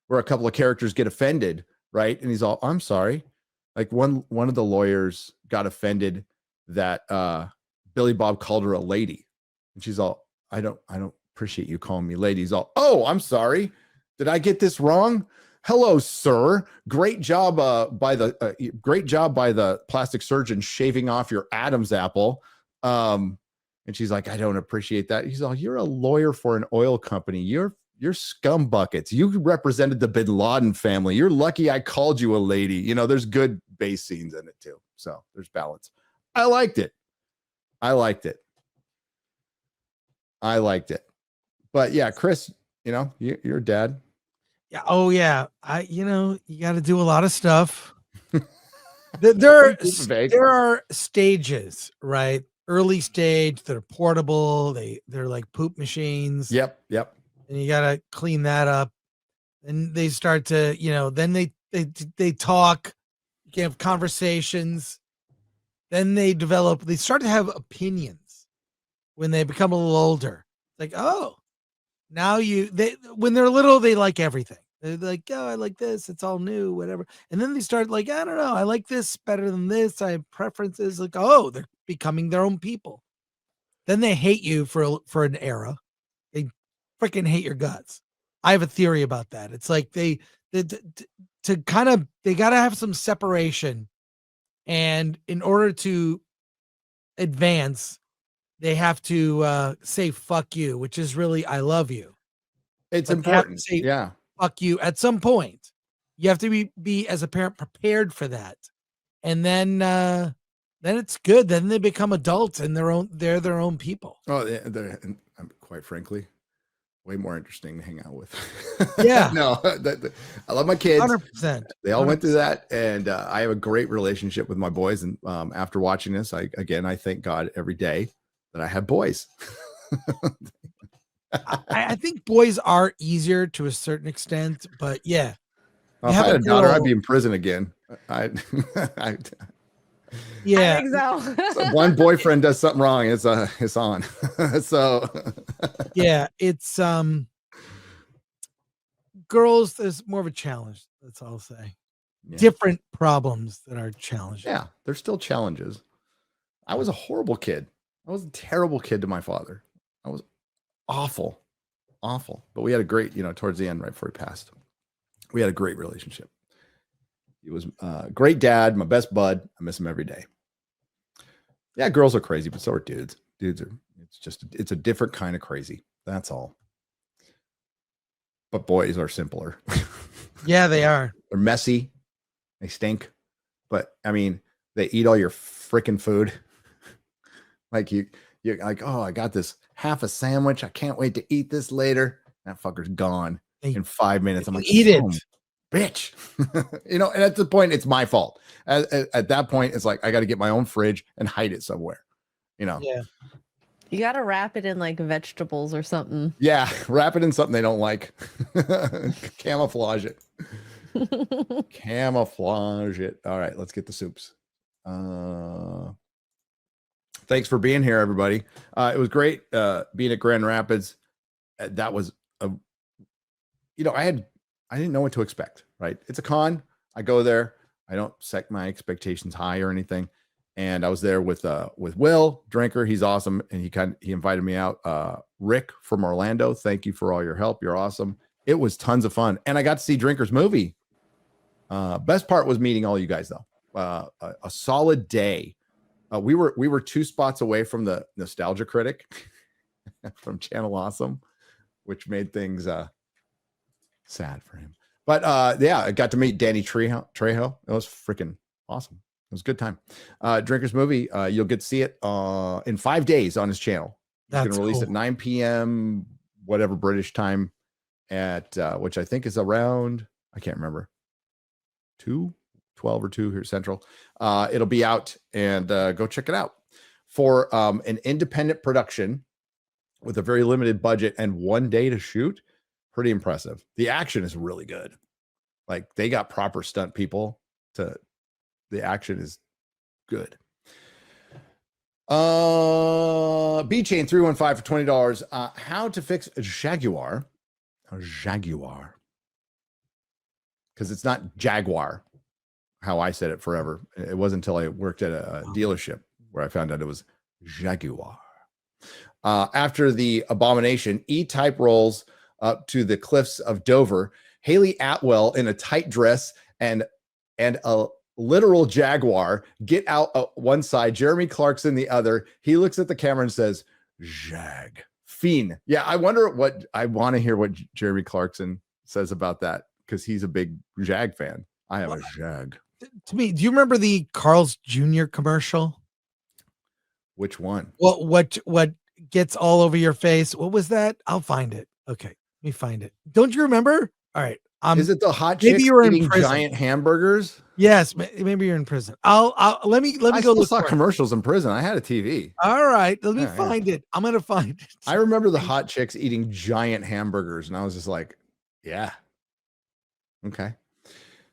where a couple of characters get offended, right? And he's all, I'm sorry. Like one of the lawyers got offended that Billy Bob called her a lady. And she's all, I don't appreciate you calling me lady. He's all, oh, I'm sorry. Did I get this wrong? Hello, sir. Great job by the plastic surgeon shaving off your Adam's apple. And she's like, I don't appreciate that. He's all, you're a lawyer for an oil company. You're scum buckets. You represented the Bin Laden family. You're lucky I called you a lady. There's good base scenes in it too. So there's balance. I liked it. But yeah, Chris, you're a dad. Yeah. Oh yeah. You got to do a lot of stuff. There are stages, right? Early stage, they're portable. They're like poop machines. Yep. And you got to clean that up. And they start to, then they talk, you can have conversations. Then they start to have opinions when they become a little older. Like, oh, now when they're little, they like everything. They're like, oh, I like this. It's all new, whatever. And then they start like, I don't know. I like this better than this. I have preferences. Like, oh, they're becoming their own people. Then they hate you for an era. They freaking hate your guts. I have a theory about that. It's like they got to have some separation. And in order to advance, they have to say, fuck you, which is really, I love you. It's important. Yeah. Fuck you at some point. You have to be as a parent prepared for that. And then it's good. Then they become adults and they're their own people. Oh, they're quite frankly, way more interesting to hang out with. Yeah. No, I love my kids. 100%. They all went through that. And I have a great relationship with my boys. And after watching this, I thank God every day that I have boys. I think boys are easier to a certain extent, but yeah. If I had a daughter, I'd be in prison again. Yeah. I think so. One boyfriend does something wrong, it's on. So yeah, it's girls, there's more of a challenge. That's all I'll say. Yeah. Different problems that are challenging. Yeah, there's still challenges. I was a horrible kid. I was a terrible kid to my father. I was awful. But we had a great, towards the end, right before he passed, we had a great relationship. He was a great dad, my best bud. I miss him every day. Yeah, girls are crazy, but so are dudes. It's a different kind of crazy. That's all. But boys are simpler. Yeah, they are. They're messy. They stink. But I mean, they eat all your freaking food. Like you're like, oh, I got this half a sandwich. I can't wait to eat this later. That fucker's gone in 5 minutes. I'm like, eat it, bitch. And at the point, it's my fault. At that point, it's like I got to get my own fridge and hide it somewhere. Yeah. You got to wrap it in like vegetables or something. Yeah, wrap it in something they don't like. Camouflage it. Camouflage it. All right, let's get the soups. Thanks for being here, everybody. It was great being at Grand Rapids. That was I didn't know what to expect, right? It's a con. I go there. I don't set my expectations high or anything. And I was there with Will Drinker. He's awesome. And he invited me out. Rick from Orlando. Thank you for all your help. You're awesome. It was tons of fun. And I got to see Drinker's movie. Best part was meeting all you guys though. a solid day. We were 2 spots away from the Nostalgia Critic from Channel Awesome, which made things sad for him. But yeah, I got to meet Danny Trejo. It was freaking awesome. It was a good time. Drinker's Movie, you'll get to see it in 5 days on his channel. He's going to release cool. at 9 p.m. whatever British time, at which I think is around, I can't remember, 12 or 2 here Central. It'll be out, and go check it out. For an independent production with a very limited budget and 1 day to shoot, pretty impressive. The action is really good. Like, they got proper stunt people to, the action is good. B-Chain 315 for $20. How to fix a Jaguar. Because it's not Jaguar, how I said it forever. It wasn't until I worked at a dealership where I found out it was Jaguar. After the abomination, E-Type rolls up to the cliffs of Dover. Haley Atwell in a tight dress and a literal Jaguar get out one side, Jeremy Clarkson the other. He looks at the camera and says, Jag. Fiend. Yeah, I want to hear what Jeremy Clarkson says about that, because he's a big Jag fan. I have a Jag. To me, do you remember the Carl's Jr. commercial? Which one? What gets all over your face? What was that? I'll find it. Okay, let me find it. Don't you remember? All right. Is it the hot chicks maybe you were eating in prison. giant hamburgers? Yes, maybe you're in prison. Let me I go look saw for it. commercials in prison. I had a TV. All right, let me find it. I'm gonna find it. I remember the hot chicks eating giant hamburgers, and I was just like, yeah, okay.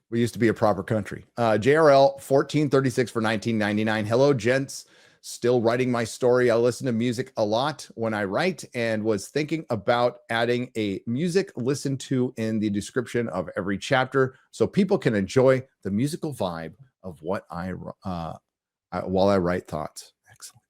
We used to be a proper country. JRL 1436 for $19.99. Hello, gents. Still writing my story. I listen to music a lot when I write, and was thinking about adding a music listen to in the description of every chapter so people can enjoy the musical vibe of what while I write thoughts. Excellent.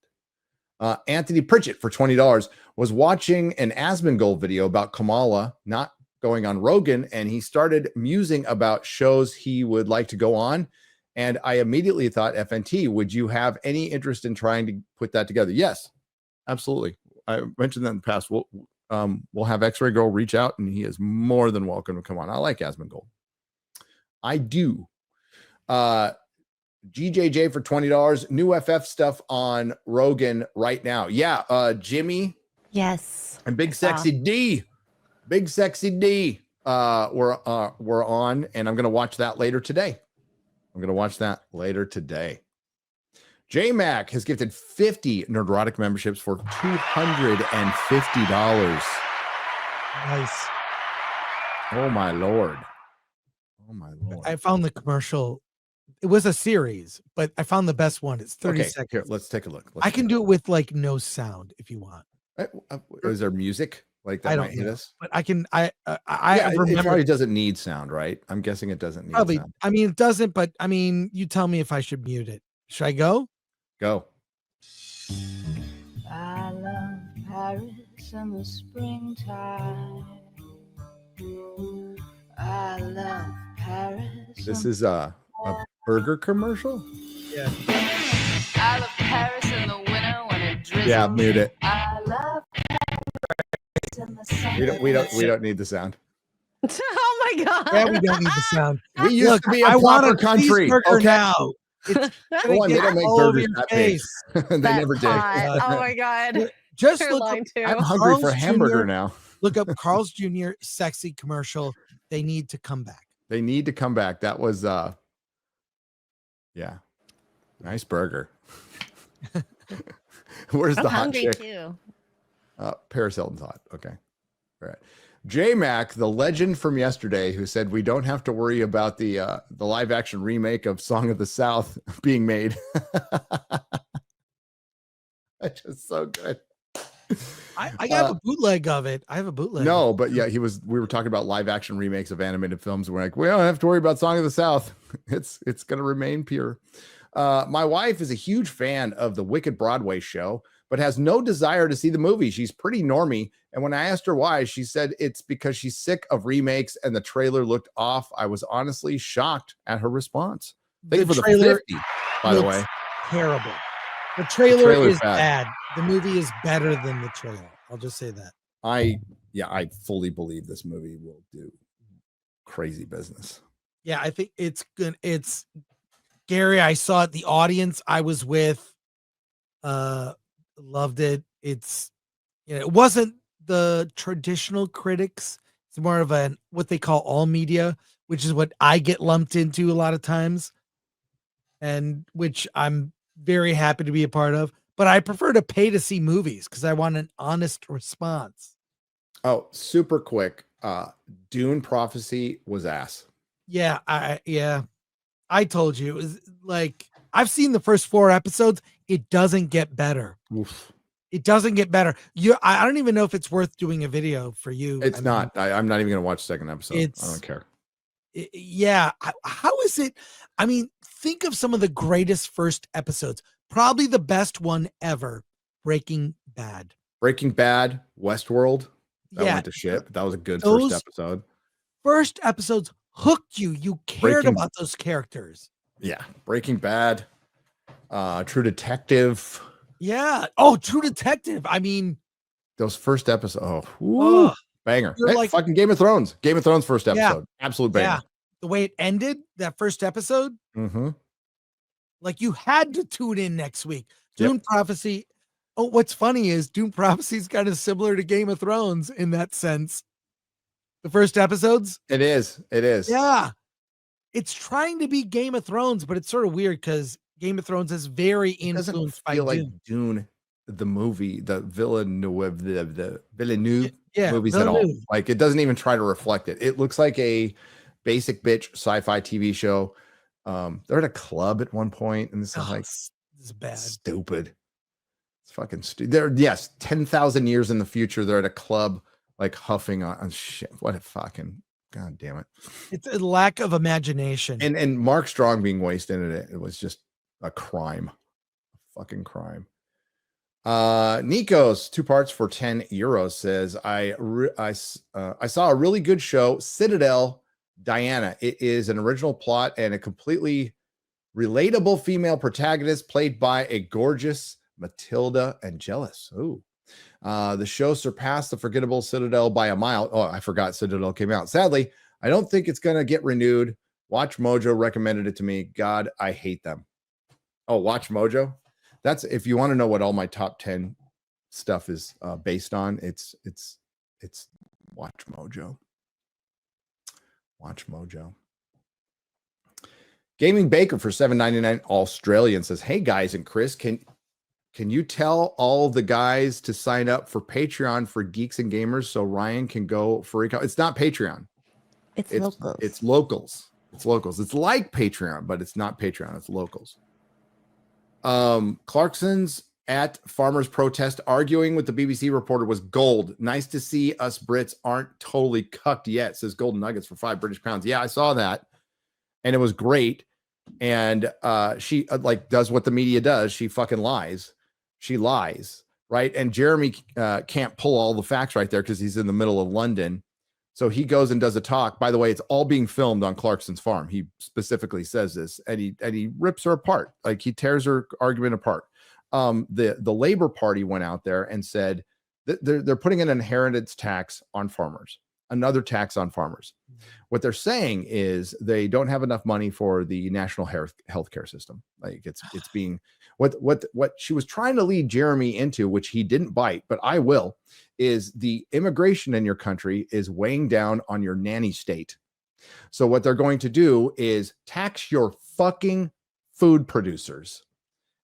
Anthony Pritchett for $20 was watching an Asmongold video about Kamala not going on Rogan, and he started musing about shows he would like to go on. And I immediately thought, FNT, would you have any interest in trying to put that together? Yes, absolutely. I mentioned that in the past. We'll have X-Ray Girl reach out, and he is more than welcome to come on. I like Asmongold. I do. GJJ for $20. New FF stuff on Rogan right now. Yeah, Jimmy. Yes. And Big Sexy D. Big Sexy D. We're on, and I'm going to watch that later today. J-Mac has gifted 50 Nerdrotic memberships for $250. Nice. Oh my lord. I found the commercial. It was a series, but I found the best one. It's 30 seconds. Here, let's take a look. I can do it with like no sound if you want. Is there music like that? I might don't hit know, us, but I can. It probably doesn't need sound, right? I'm guessing it doesn't need sound. I mean, it doesn't, but I mean, you tell me if I should mute it. Should I go? Go. I love Paris in the springtime. I love Paris. This is a burger commercial. Yeah. I love Paris in the winter when it drizzles. Yeah, mute it. I love Paris in the summer. We don't need the sound. Oh my god. Yeah, we don't need the sound. We used to be a I want proper country. cheeseburger Okay. now. It's For one, they don't make all over burgers your that big. face. They never did. Oh my god. Just You're look lying up too. I'm hungry for a Carl's hamburger Jr. now. Look up Carl's Jr. sexy commercial. They need to come back. They need to come back. That was yeah. Nice burger. Where's I'm the hot hungry chick? too. Paris Hilton's hot. Okay. All right. J-Mac, the legend from yesterday, who said we don't have to worry about the live action remake of Song of the South being made. That's just so good. I got a bootleg of it. I have a bootleg. No, but yeah, we were talking about live action remakes of animated films. We're like, we don't have to worry about Song of the South. It's going to remain pure. My wife is a huge fan of the Wicked Broadway show, but has no desire to see the movie. She's pretty normy. And when I asked her why, she said it's because she's sick of remakes and the trailer looked off. I was honestly shocked at her response. Thank you for the 50, by the way. Terrible. The trailer trailer's is bad. The movie is better than the trailer. I'll just say that. I fully believe this movie will do crazy business. Yeah, I think it's good. It's Gary. I saw it. The audience I was with loved it. It's it wasn't the traditional critics. It's more of what they call all media, which is what I get lumped into a lot of times, and which I'm very happy to be a part of. But I prefer to pay to see movies because I want an honest response. Oh, super quick. Dune Prophecy was ass. Yeah, I told you. It was like I've seen the first 4 episodes. It doesn't get better. Oof. It doesn't get better. I don't even know if it's worth doing a video for you. It's not. I'm not even going to watch the second episode. I don't care. Yeah. How is it? I mean, think of some of the greatest first episodes. Probably the best one ever. Breaking Bad. Breaking Bad, Westworld. That went to shit. But that was a good first episode. First episodes hooked you. You cared about those characters. Yeah. Breaking Bad. True Detective. Yeah. Oh, True Detective. I mean, those first episodes. Oh, banger. Hey, fucking Game of Thrones. Game of Thrones first episode. Absolute banger. Yeah. The way it ended, that first episode. Mm-hmm. Like you had to tune in next week. Dune Prophecy. Oh, what's funny is Dune Prophecy is kind of similar to Game of Thrones in that sense. The first episodes. It is. Yeah. It's trying to be Game of Thrones, but it's sort of weird because Game of Thrones is very influenced by Dune. Like Dune, the movie, the Villeneuve, the Villeneuve movies at all. Like it doesn't even try to reflect it. It looks like a basic bitch sci-fi TV show. They're at a club at one point, and this is bad. Stupid. It's fucking stupid. They're 10,000 years in the future. They're at a club, like huffing on shit. What a fucking god damn it! It's a lack of imagination. And Mark Strong being wasted in it. It was just a crime, a fucking crime. Nikos 2 parts for 10 euros says I saw a really good show, Citadel Diana. It is an original plot and a completely relatable female protagonist played by a gorgeous Matilda Angelis. Ooh. The show surpassed the forgettable Citadel by a mile. Oh, I forgot Citadel came out. Sadly, I don't think it's going to get renewed. Watch Mojo recommended it to me. God, I hate them. Oh, Watch Mojo. That's if you want to know what all my top 10 stuff is based on. It's Watch Mojo. Watch Mojo. Gaming Baker for $7.99 Australian says, "Hey guys and Chris, can you tell all the guys to sign up for Patreon for Geeks and Gamers so Ryan can go for It's not Patreon. It's locals. It's locals. It's locals. It's like Patreon, but it's not Patreon. It's locals." Clarkson's at farmers protest arguing with the BBC reporter was gold. Nice to see us Brits aren't totally cucked yet, says Golden Nuggets for £5 British. Yeah, I saw that. And it was great. And she does what the media does. She fucking lies. She lies, right? And Jeremy can't pull all the facts right there because he's in the middle of London. So he goes and does a talk. By the way, it's all being filmed on Clarkson's farm. He specifically says this, and he rips her apart. Like he tears her argument apart. The Labor Party went out there and said that they're putting an inheritance tax on farmers, another tax on farmers. What they're saying is they don't have enough money for the national healthcare system. Like it's being what she was trying to lead Jeremy into, which he didn't bite, but I will, is the immigration in your country is weighing down on your nanny state. So what they're going to do is tax your fucking food producers.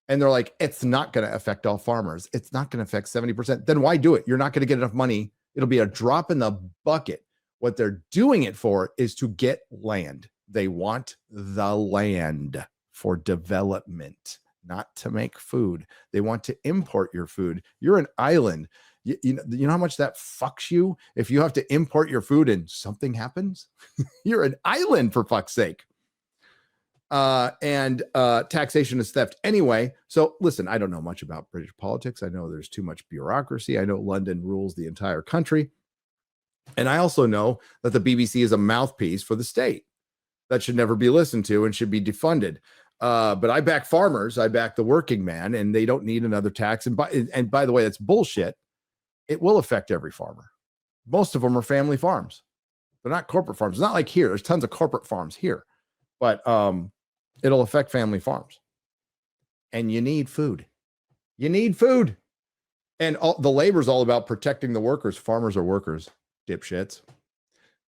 And they're like, it's not going to affect all farmers. It's not going to affect 70%. Then why do it? You're not going to get enough money. It'll be a drop in the bucket. What they're doing it for is to get land. They want the land for development, not to make food. They want to import your food. You're an island. You know how much that fucks you if you have to import your food and something happens? You're an island, for fuck's sake. And taxation is theft anyway. So listen, I don't know much about British politics. I know there's too much bureaucracy. I know London rules the entire country. And I also know that the BBC is a mouthpiece for the state. that should never be listened to and should be defunded. But I back farmers. I back the working man, and they don't need another tax. And by the way, that's bullshit. It will affect every farmer. Most of them are family farms. They're not corporate farms. It's not like here. There's tons of corporate farms here, but it'll affect family farms. And you need food. You need food. And the labor is all about protecting the workers. Farmers are workers, dipshits.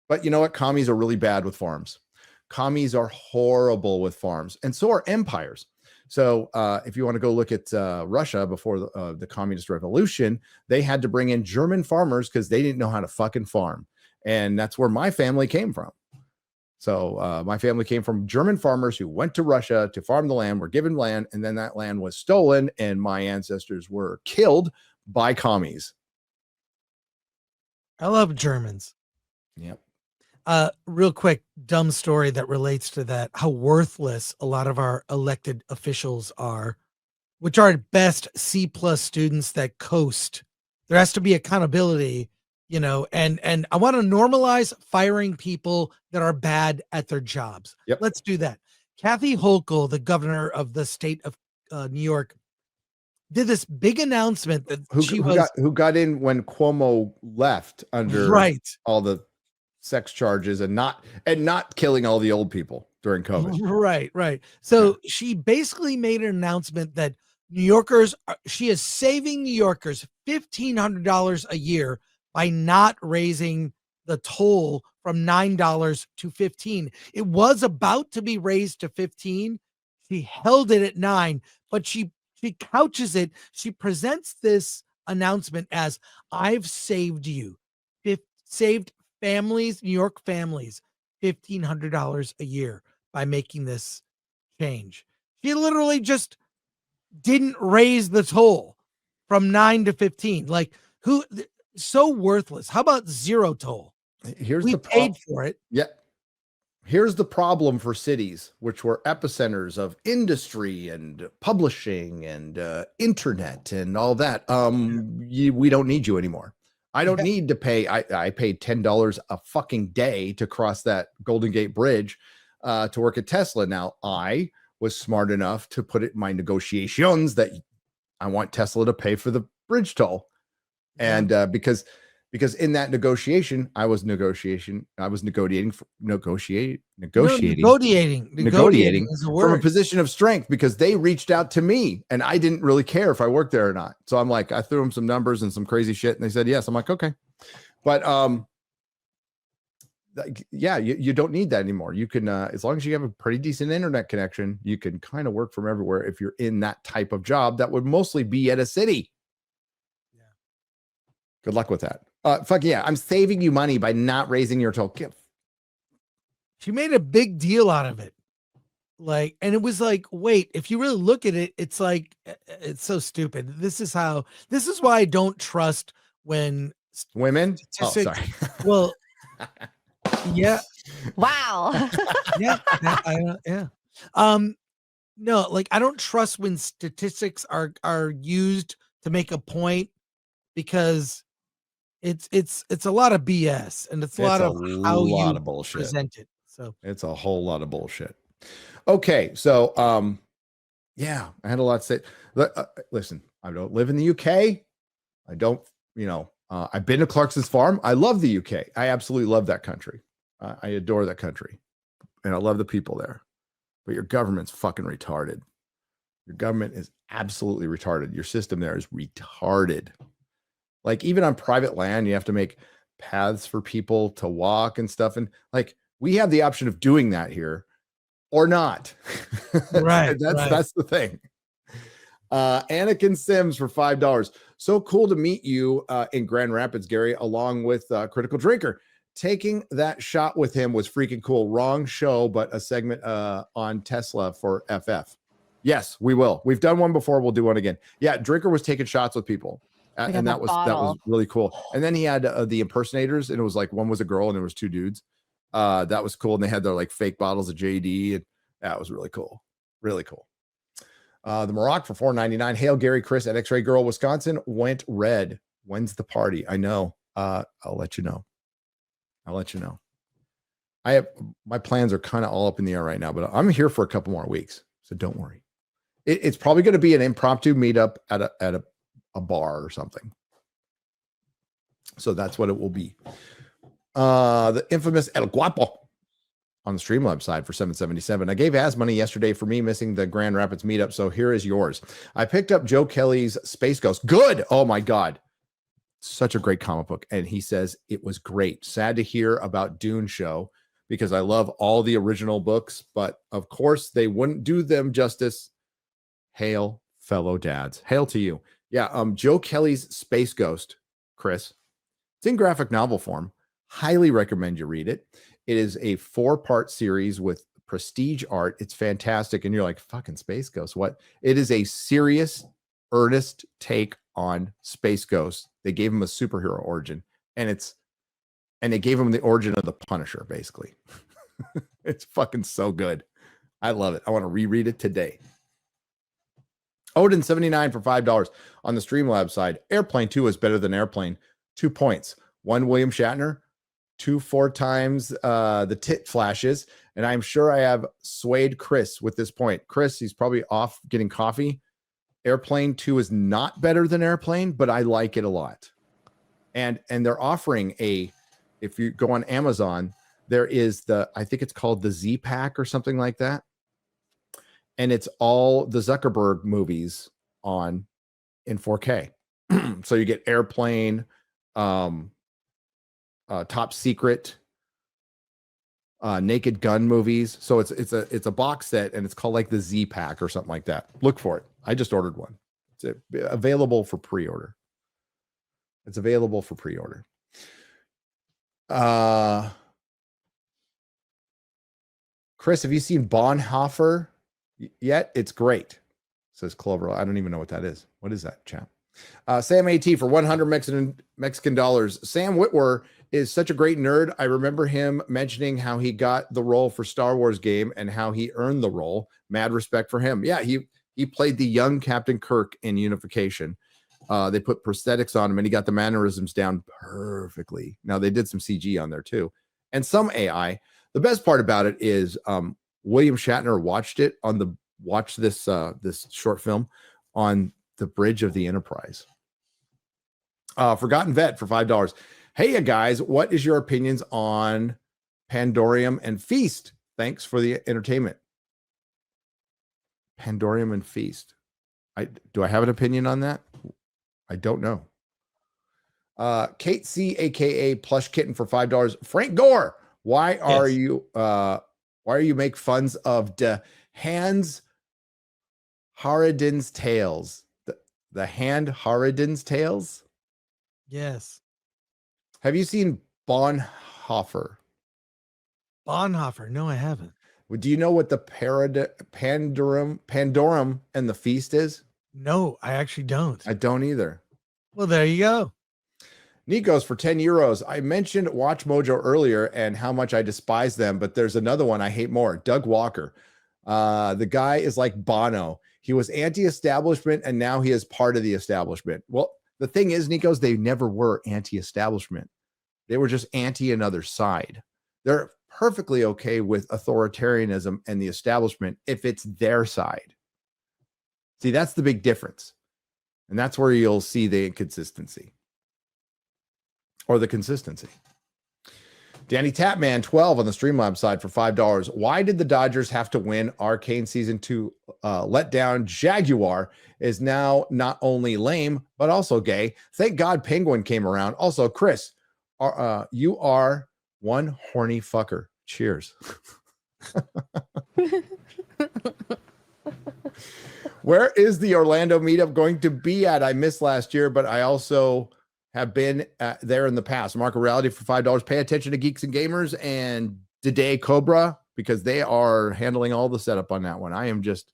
But you know what? Commies are really bad with farms. Commies are horrible with farms, and so are empires. So if you want to go look at Russia before the communist revolution, they had to bring in German farmers because they didn't know how to fucking farm. And that's where my family came from. So my family came from German farmers who went to Russia to farm the land, were given land, and then that land was stolen, and my ancestors were killed by commies. I love Germans. Yep. Real quick, dumb story that relates to that, how worthless a lot of our elected officials are, which are at best C+ students that coast. There has to be accountability, you know, and I want to normalize firing people that are bad at their jobs. Yep. Let's do that. Kathy Hochul, the governor of the state of New York, did this big announcement that who got in when Cuomo left under all the sex charges and not killing all the old people during COVID. Right. So she basically made an announcement that she is saving New Yorkers $1,500 a year by not raising the toll from $9 to $15. It was about to be raised to $15. She held it at $9, but she couches it. She presents this announcement as, I've saved you, saved families, New York families, $1,500 a year by making this change. She literally just didn't raise the toll from 9 to 15. Like, who? So worthless. How about zero toll? We paid for it. Yeah. Here's the problem for cities, which were epicenters of industry and publishing and internet and all that. We don't need you anymore. I don't need to pay. I paid $10 a fucking day to cross that Golden Gate Bridge to work at Tesla. Now, I was smart enough to put it in my negotiations that I want Tesla to pay for the bridge toll. And because in that negotiation, I was negotiating from a position of strength, because they reached out to me and I didn't really care if I worked there or not. So I'm like, I threw them some numbers and some crazy shit, and they said yes. I'm like, okay. But you don't need that anymore. You can as long as you have a pretty decent internet connection, you can kind of work from everywhere if you're in that type of job that would mostly be at a city. Yeah. Good luck with that. Fuck yeah, I'm saving you money by not raising your toll. She made a big deal out of it. Like, and it was like, wait, if you really look at it, it's like, it's so stupid. This is why I don't trust when women. Oh, sorry. Well, yeah. Wow. Yeah. Yeah. No, like, I don't trust when statistics are used to make a point, because it's a lot of BS, and it's a lot of how you bullshit. present it. So it's a whole lot of bullshit. Okay, so yeah, I had a lot to say. Listen, I don't live in the UK. I don't, I've been to Clarkson's Farm. I love the UK. I absolutely love that country. I adore that country, and I love the people there. But your government's fucking retarded. Your government is absolutely retarded. Your system there is retarded. Like, even on private land, you have to make paths for people to walk and stuff. And like, we have the option of doing that here or not. Right. That's the thing. Anakin Sims for $5. So cool to meet you in Grand Rapids, Gary, along with Critical Drinker. Taking that shot with him was freaking cool. Wrong show, but a segment on Tesla for FF. Yes, we will. We've done one before. We'll do one again. Yeah, Drinker was taking shots with people. And that was really cool. And then he had the impersonators, and it was like, one was a girl and there was two dudes. That was cool. And they had their like fake bottles of JD, and that was really cool. Really cool. The Morocco for $4.99. Hail Gary, Chris at X-Ray Girl, Wisconsin went red. When's the party? I know. I'll let you know. my plans are kind of all up in the air right now, but I'm here for a couple more weeks, so don't worry. It's probably going to be an impromptu meetup at a bar or something. So that's what it will be. The infamous El Guapo on the Streamlabs side for 777. I gave Az money yesterday for me missing the Grand Rapids meetup, so here is yours. I picked up Joe Kelly's Space Ghost. Good. Oh my God. Such a great comic book. And he says it was great. Sad to hear about Dune show because I love all the original books, but of course they wouldn't do them justice. Hail, fellow dads. Hail to you. Yeah, Joe Kelly's Space Ghost, Chris. It's in graphic novel form. Highly recommend you read it. It is a 4-part series with prestige art. It's fantastic. And you're like, fucking Space Ghost. What? It is a serious, earnest take on Space Ghost. They gave him a superhero origin. And they gave him the origin of the Punisher, basically. It's fucking so good. I love it. I want to reread it today. Odin 79 for $5 on the Streamlabs side. Airplane 2 is better than Airplane. 2 points. 1 William Shatner. 2 4 times the tit flashes. And I'm sure I have swayed Chris with this point. Chris, he's probably off getting coffee. Airplane 2 is not better than Airplane, but I like it a lot. And they're offering if you go on Amazon, there is I think it's called the Z Pack or something like that. And it's all the Zuckerberg movies in 4K. So you get Airplane, Top Secret, Naked Gun movies. So it's a box set, and it's called like the Z Pack or something like that. Look for it. I just ordered one. It's available for pre-order. It's available for pre-order. Chris, have you seen Bonhoeffer yet? It's great, says Clover. I don't even know what that is. What is that, chap? Sam AT for 100 Mexican dollars. Sam Witwer is such a great nerd. I remember him mentioning how he got the role for Star Wars game and how he earned the role. Mad respect for him. Yeah, he played the young Captain Kirk in Unification. They put prosthetics on him and he got the mannerisms down perfectly. Now they did some CG on there too, and some AI. The best part about it is William Shatner watched this short film on the bridge of the Enterprise. Forgotten Vet for $5. Hey, you guys, what is your opinions on Pandorium and Feast? Thanks for the entertainment. Pandorium and Feast. Do I have an opinion on that? I don't know. Kate C, aka Plush Kitten for $5. Frank Gore, why are you make funs of the Hans Harridan's Tales? The Hand Harridan's Tales? Yes. Have you seen Bonhoeffer? Bonhoeffer? No, I haven't. Well, do you know what the Pandorum and the Feast is? No, I actually don't. I don't either. Well, there you go. Nikos for 10 euros. I mentioned Watch Mojo earlier and how much I despise them, but there's another one I hate more. Doug Walker. The guy is like Bono. He was anti-establishment and now he is part of the establishment. Well, the thing is, Nikos, they never were anti-establishment. They were just anti another side. They're perfectly okay with authoritarianism and the establishment if it's their side. See, that's the big difference. And that's where you'll see the inconsistency or the consistency. Danny Tapman, 12 on the Streamlabs side for $5. Why did the Dodgers have to win? Arcane season 2 let down. Jaguar is now not only lame, but also gay. Thank God Penguin came around. Also, Chris, you are one horny fucker. Cheers. Where is the Orlando meetup going to be at? I missed last year, but I also have been there in the past. Market Reality for $5. Pay attention to Geeks and Gamers and Today Cobra because they are handling all the setup on that one. I'm just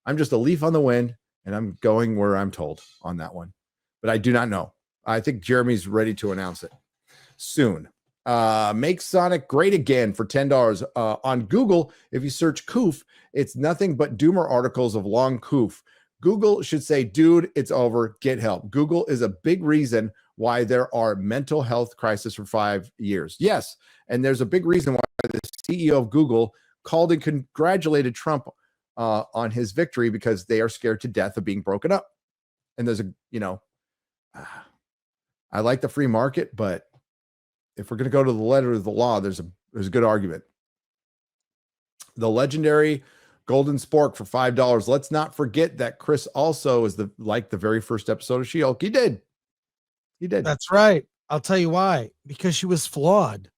a leaf on the wind and I'm going where I'm told on that one, but I do not know. I think Jeremy's ready to announce it soon. Make Sonic great again for $10 on Google. If you search Koof, it's nothing but doomer articles of long Koof. Google should say, dude, it's over. Get help. Google is a big reason why there are mental health crises for 5 years. Yes, and there's a big reason why the CEO of Google called and congratulated Trump on his victory, because they are scared to death of being broken up. And there's I like the free market, but if we're going to go to the letter of the law, there's a good argument. The legendary Golden Spork for $5. Let's not forget that Chris also is the very first episode of She-Hulk. He did. That's right. I'll tell you why. Because she was flawed.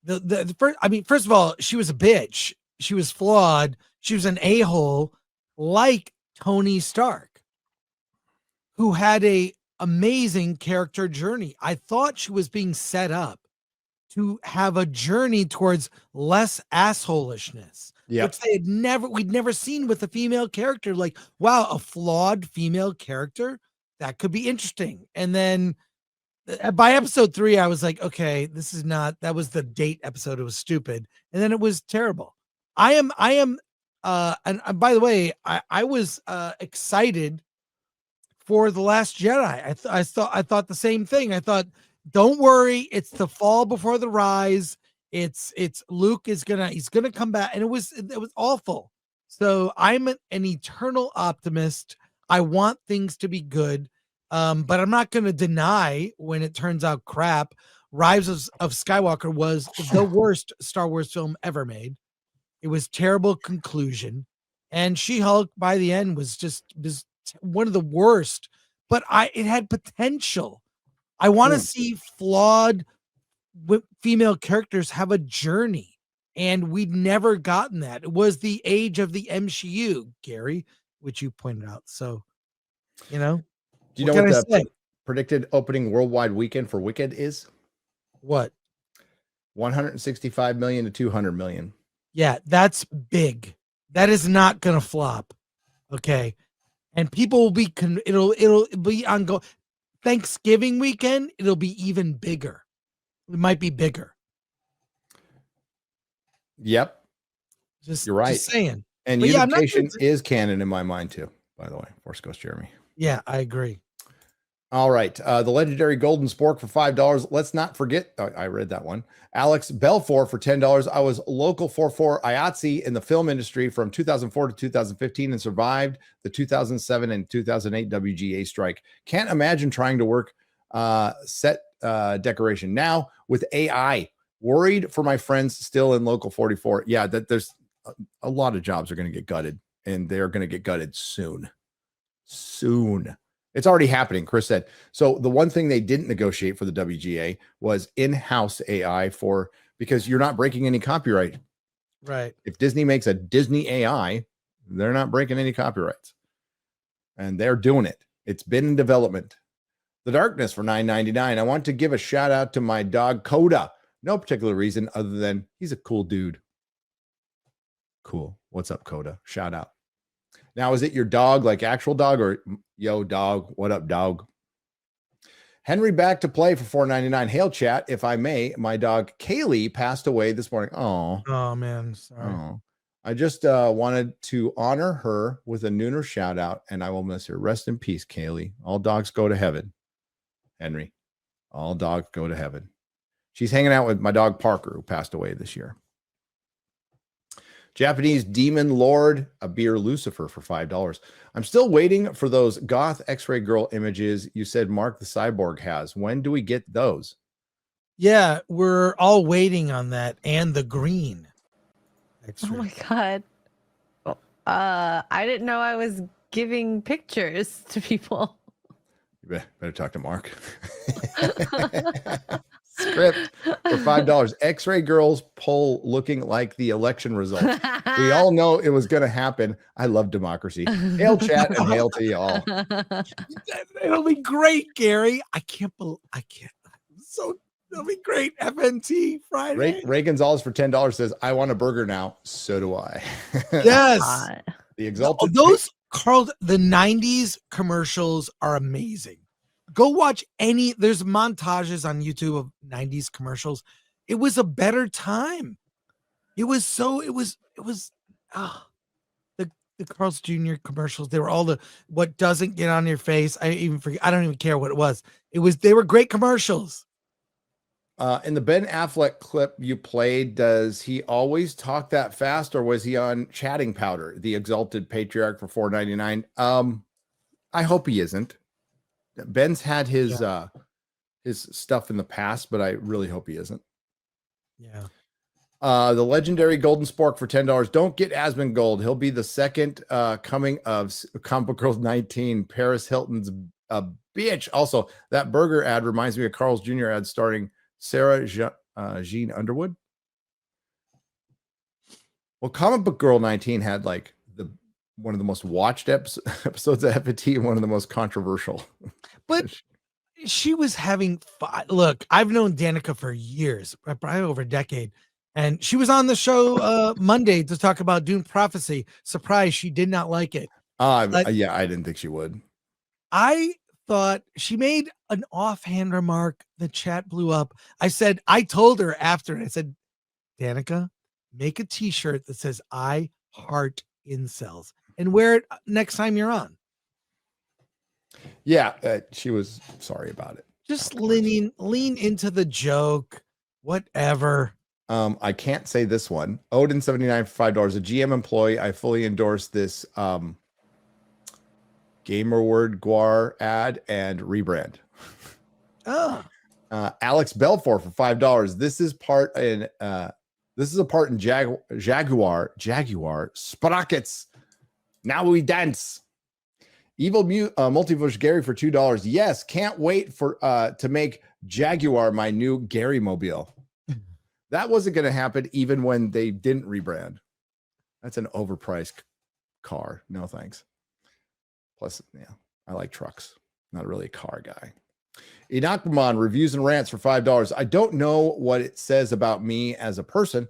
The first, first of all, she was a bitch. She was flawed. She was an a-hole, like Tony Stark, who had a amazing character journey. I thought she was being set up to have a journey towards less assholishness. Yeah, which we'd never seen with a female character. Like, wow, a flawed female character, that could be interesting. And then by episode 3, I was like, okay, that was the date episode. It was stupid. And then it was terrible. And by the way, I was excited for The Last Jedi. I thought the same thing. I thought, don't worry, it's the fall before the rise. It's Luke he's gonna come back, and it was awful. So I'm an eternal optimist. I want things to be good, but I'm not gonna deny when it turns out crap. Rise of Skywalker was the worst Star Wars film ever made. It was terrible conclusion, and She-Hulk by the end was one of the worst. But it had potential. I want to see flawed female characters have a journey, and we'd never gotten that. It was the age of the MCU, Gary, which you pointed out. So, do you know what the predicted opening worldwide weekend for Wicked is? What? 165 million to 200 million. Yeah, that's big. That is not gonna flop. Okay, and people will be it'll be ongoing. Thanksgiving weekend, it'll be even bigger. It might be bigger. Yep. You're right. Just saying. And but Unification is canon in my mind too, by the way. Force Ghost Jeremy. Yeah, I agree. All right. The legendary Golden Spork for $5. Let's not forget. I read that one. Alex Belfour for $10. I was local 44 IATSE in the film industry from 2004 to 2015 and survived the 2007 and 2008 WGA strike. Can't imagine trying to work set decoration now with AI. Worried for my friends still in local 44. Yeah, that there's a lot of jobs are going to get gutted, and they're going to get gutted soon. It's already happening. Chris said. So the one thing they didn't negotiate for the WGA was in-house AI because you're not breaking any copyright. Right. If Disney makes a Disney AI, they're not breaking any copyrights, and they're doing it. It's been in development. The Darkness for $9.99. I want to give a shout out to my dog Coda. No particular reason other than he's a cool dude. Cool. What's up, Coda? Shout out. Now, is it your dog, like actual dog, or yo dog? What up, dog? Henry back to play for $4.99. Hail chat, if I may. My dog Kaylee passed away this morning. Oh man, sorry. Oh. I just wanted to honor her with a nooner shout out, and I will miss her. Rest in peace, Kaylee. All dogs go to heaven. Henry, all dogs go to heaven. She's hanging out with my dog Parker, who passed away this year. Japanese Demon Lord, a beer Lucifer for $5. I'm still waiting for those goth X-ray girl images you said Mark the Cyborg has. When do we get those? Yeah, we're all waiting on that, and the green X-ray. Oh my god. I didn't know I was giving pictures to people. You better talk to Mark. Script for $5. X-ray girls poll looking like the election results. We all know it was going to happen. I love democracy. Hail chat and hail to y'all. It'll be great, Gary. It'll be great. FNT Friday. Reagan's Alls for $10 says, I want a burger now. So do I. Yes. The exalted. The 90s commercials are amazing. Go watch there's montages on YouTube of 90s commercials. It was a better time. The the Carl's Jr. commercials. They were all the what doesn't get on your face. I even forget. I don't even care what it was. They were great commercials. In the Ben Affleck clip you played, does he always talk that fast, or was he on chatting powder, the exalted patriarch for $4.99? I hope he isn't. Ben's had his stuff in the past, but I really hope he isn't. Yeah. The legendary Golden Spork for $10. Don't get Asmongold. He'll be the second coming of Comic Book Girls 19. Paris Hilton's a bitch. Also, that burger ad reminds me of Carl's Jr. ad starring Sarah Jean Underwood. Well, Comic Book Girl 19 had like one of the most watched episodes of FNT and one of the most controversial. But she was having fun. Look, I've known Danica for years, probably over a decade. And she was on the show Monday to talk about Dune Prophecy. Surprise, she did not like it. Yeah, I didn't think she would. I thought she made an offhand remark. The chat blew up. I told her after, I said, Danica, make a t-shirt that says I heart incels and wear it next time you're on. Yeah, she was sorry about it. Just lean into the joke, whatever. I can't say this one. Odin 79 for $5. A GM employee. I fully endorse this gamer word Gore ad and rebrand. Alex Belfort for $5. This is a part in Jaguar Sprockets. Now we dance. Evil Multiverse Gary for $2. Yes, can't wait for to make Jaguar my new Gary mobile. That wasn't going to happen even when they didn't rebrand. That's an overpriced car. No thanks. Plus, yeah, I like trucks. Not really a car guy. Inakman reviews and rants for $5. I don't know what it says about me as a person,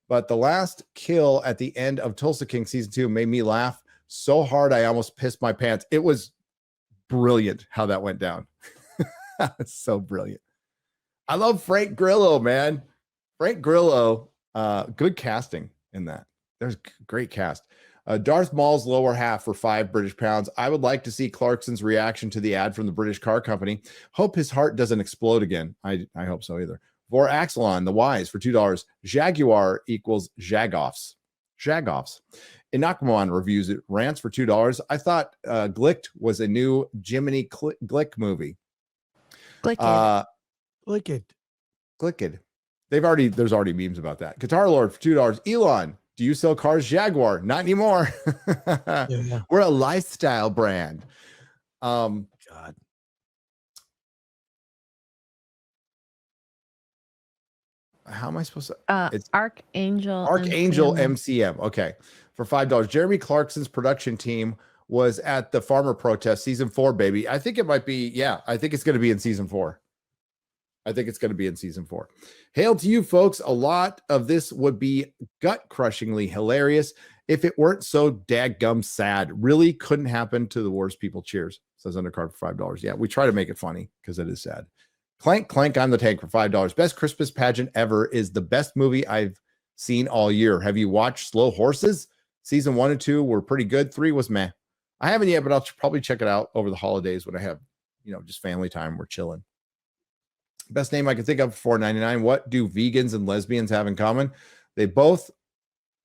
but the last kill at the end of Tulsa King season 2 made me laugh so hard I almost pissed my pants. It was brilliant how that went down. It's so brilliant. I love Frank Grillo, man. Frank Grillo, good casting in that. There's great cast. Darth Maul's lower half for £5 British. I would like to see Clarkson's reaction to the ad from the British car company. Hope his heart doesn't explode again. I hope so either. Vor Axelon, the Wise for $2. Jaguar equals Jagoffs. Inakman reviews it. Rants for $2. I thought Glicked was a new Jiminy Glick movie. Glicked. There's already memes about that. Guitar Lord for $2. Elon, do you sell cars Jaguar? Not anymore. Yeah. We're a lifestyle brand. God. How am I supposed to? It's Archangel MCM. Okay. For $5. Jeremy Clarkson's production team was at the farmer protest season 4, baby. I think it might be. Yeah, I think it's going to be in season 4. Hail to you, folks. A lot of this would be gut-crushingly hilarious if it weren't so dadgum sad. Really couldn't happen to the worst people. Cheers. Says Undercard for $5. Yeah, we try to make it funny because it is sad. Clank, Clank on the Tank for $5. Best Christmas pageant ever is the best movie I've seen all year. Have you watched Slow Horses? Season 1 and 2 were pretty good. 3 was meh. I haven't yet, but I'll probably check it out over the holidays when I have, just family time. We're chilling. Best name I can think of for $4.99. What do vegans and lesbians have in common? They both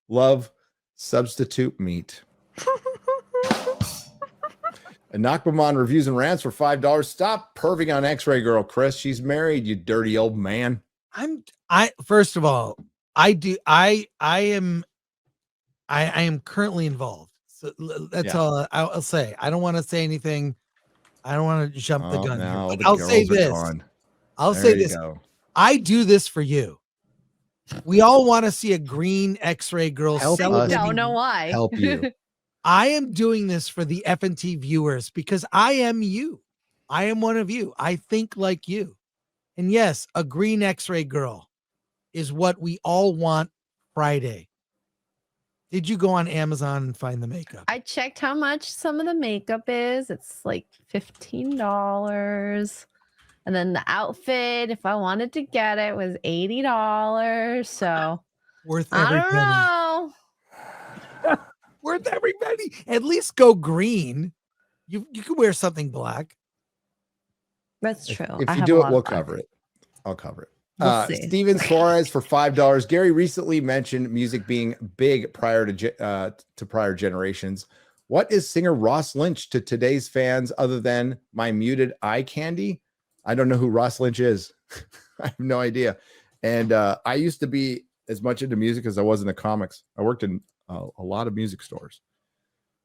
love substitute meat. And Nakbaman reviews and rants for $5. Stop perving on X-Ray Girl, Chris. She's married, you dirty old man. First of all, I am currently involved. So that's all I'll say. I don't want to say anything. I don't want to jump the gun here. But I'll say this. I do this for you. We all want to see a green X-Ray Girl. Don't know why. Help you. I am doing this for the FNT viewers because I am you. I am one of you. I think like you. And yes, a green X-Ray Girl is what we all want Friday. Did you go on Amazon and find the makeup? I checked how much some of the makeup is. It's like $15. And then the outfit, if I wanted to get it, was $80. So worth every penny. I don't know. Worth with everybody. At least go green. You could wear something black. That's true. If you do it, we'll cover it. I'll cover it. We'll see. Steven Suarez for $5. Gary recently mentioned music being big prior to prior generations. What is singer Ross Lynch to today's fans other than my muted eye candy? I don't know who Ross Lynch is. I have no idea. And I used to be as much into music as I was in the comics. I worked in a lot of music stores.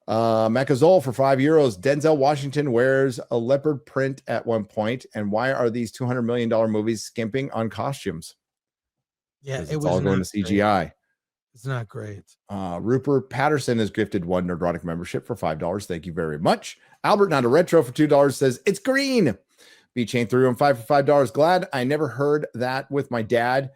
Mechazole for €5. Denzel Washington wears a leopard print at one point. And why are these $200 million movies skimping on costumes? Yeah, it's all going to CGI. Great. It's not great. Rupert Patterson has gifted one Nerdrotic membership for $5. Thank you very much. Albert Not a Retro for $2 says it's green. B-Chain 315 for $5. Glad I never heard that with my dad.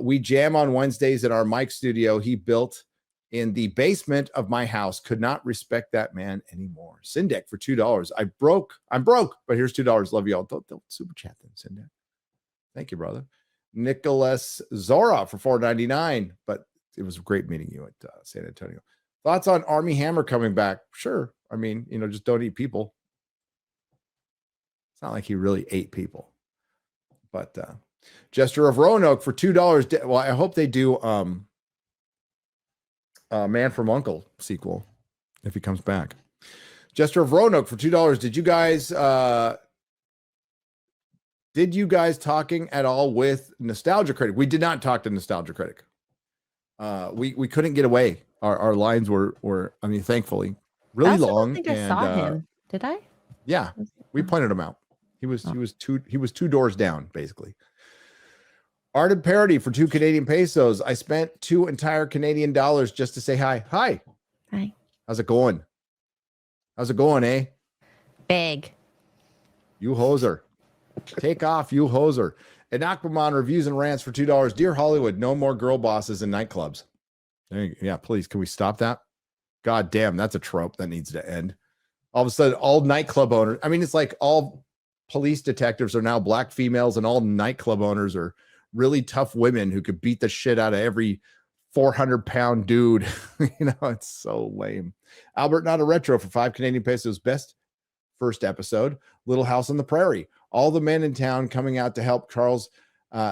We jam on Wednesdays at our mic studio he built in the basement of my house. Could not respect that man anymore. Syndek for $2. I'm broke, but here's $2. Love y'all. Don't super chat them, Syndek. Thank you, brother. Nicholas Zora for $4.99. But it was great meeting you at San Antonio. Thoughts on Army Hammer coming back? Sure. I mean, just don't eat people. It's not like he really ate people. But Jester of Roanoke for $2. Well, I hope they do Man from U.N.C.L.E. sequel if he comes back. Jester of Roanoke for $2. Did you guys talking at all with Nostalgia Critic? We did not talk to Nostalgia Critic. We couldn't get away. Our lines were I mean, thankfully, really long. I think I saw him. Did I? Yeah, we pointed him out. He was two doors down, basically. Art and Parody for 2 Canadian pesos. I spent 2 entire Canadian dollars just to say hi. Hi. Hi. How's it going? How's it going, eh? Big. You hoser. Take off, you hoser. And Aquaman reviews and rants for $2. Dear Hollywood, no more girl bosses in nightclubs. Yeah, please. Can we stop that? God damn, that's a trope that needs to end. All of a sudden, all nightclub owners. I mean, it's like all police detectives are now black females, and all nightclub owners are really tough women who could beat the shit out of every 400-pound dude. It's so lame. Albert Not a Retro for 5 Canadian pesos. Best first episode. Little House on the Prairie. All the men in town coming out to help Charles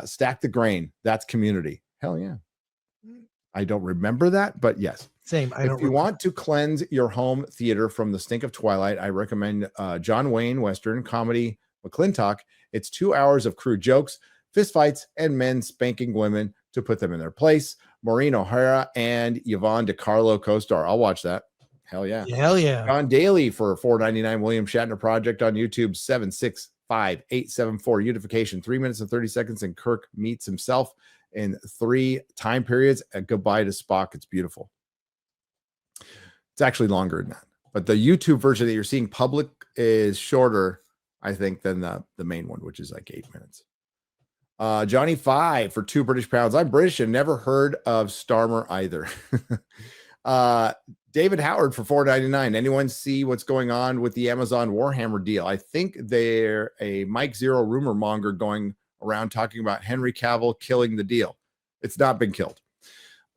stack the grain. That's Community. Hell yeah. I don't remember that, but yes. Same. If you want to cleanse your home theater from the stink of Twilight, I recommend John Wayne Western comedy McClintock. It's 2 hours of crude jokes, fistfights, and men spanking women to put them in their place. Maureen O'Hara and Yvonne DiCarlo co-star. I'll watch that. Hell yeah. Hell yeah. John Daly for $4.99. William Shatner Project on YouTube. 765-874. Unification. 3 minutes and 30 seconds. And Kirk meets himself in 3 time periods. And goodbye to Spock. It's beautiful. It's actually longer than that. But the YouTube version that you're seeing public is shorter, I think, than the main one, which is like 8 minutes. Johnny 5 for £2 British. I'm British and never heard of Starmer either. David Howard for $4.99. Anyone see what's going on with the Amazon Warhammer deal? I think they're a Mike Zero rumor monger going around talking about Henry Cavill killing the deal. It's not been killed.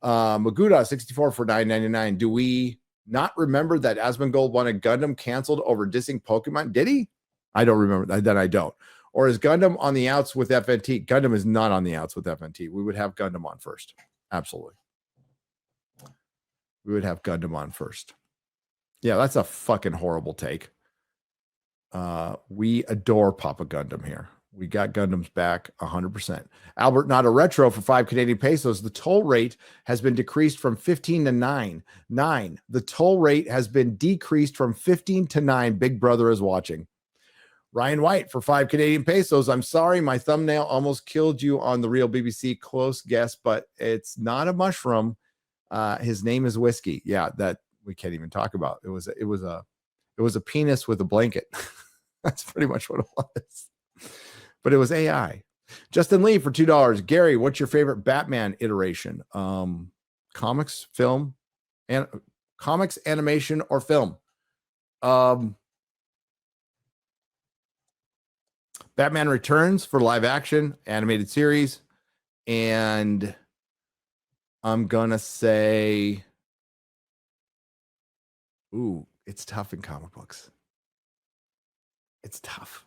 Maguda 64 for $9.99. Do we not remember that Asmongold wanted Gundam canceled over dissing Pokemon? Did he? I don't remember that. Then I don't. Or is Gundam on the outs with FNT? Gundam is not on the outs with FNT. We would have Gundam on first. Absolutely. We would have Gundam on first. Yeah, that's a fucking horrible take. We adore Papa Gundam here. We got Gundam's back 100%. Albert Not a Retro for 5 Canadian pesos. The toll rate has been decreased from 15 to 9. 9. The toll rate has been decreased from 15 to 9. Big Brother is watching. Ryan White for 5 Canadian pesos. I'm sorry, my thumbnail almost killed you on the real BBC. Close guess, but it's not a mushroom. His name is Whiskey. Yeah, that we can't even talk about. It was a penis with a blanket. That's pretty much what it was. But it was AI. Justin Lee for $2. Gary, what's your favorite Batman iteration? Comics, film, and comics, animation, or film? Batman Returns for live action, animated series, and I'm gonna say Ooh, it's tough in comic books. It's tough.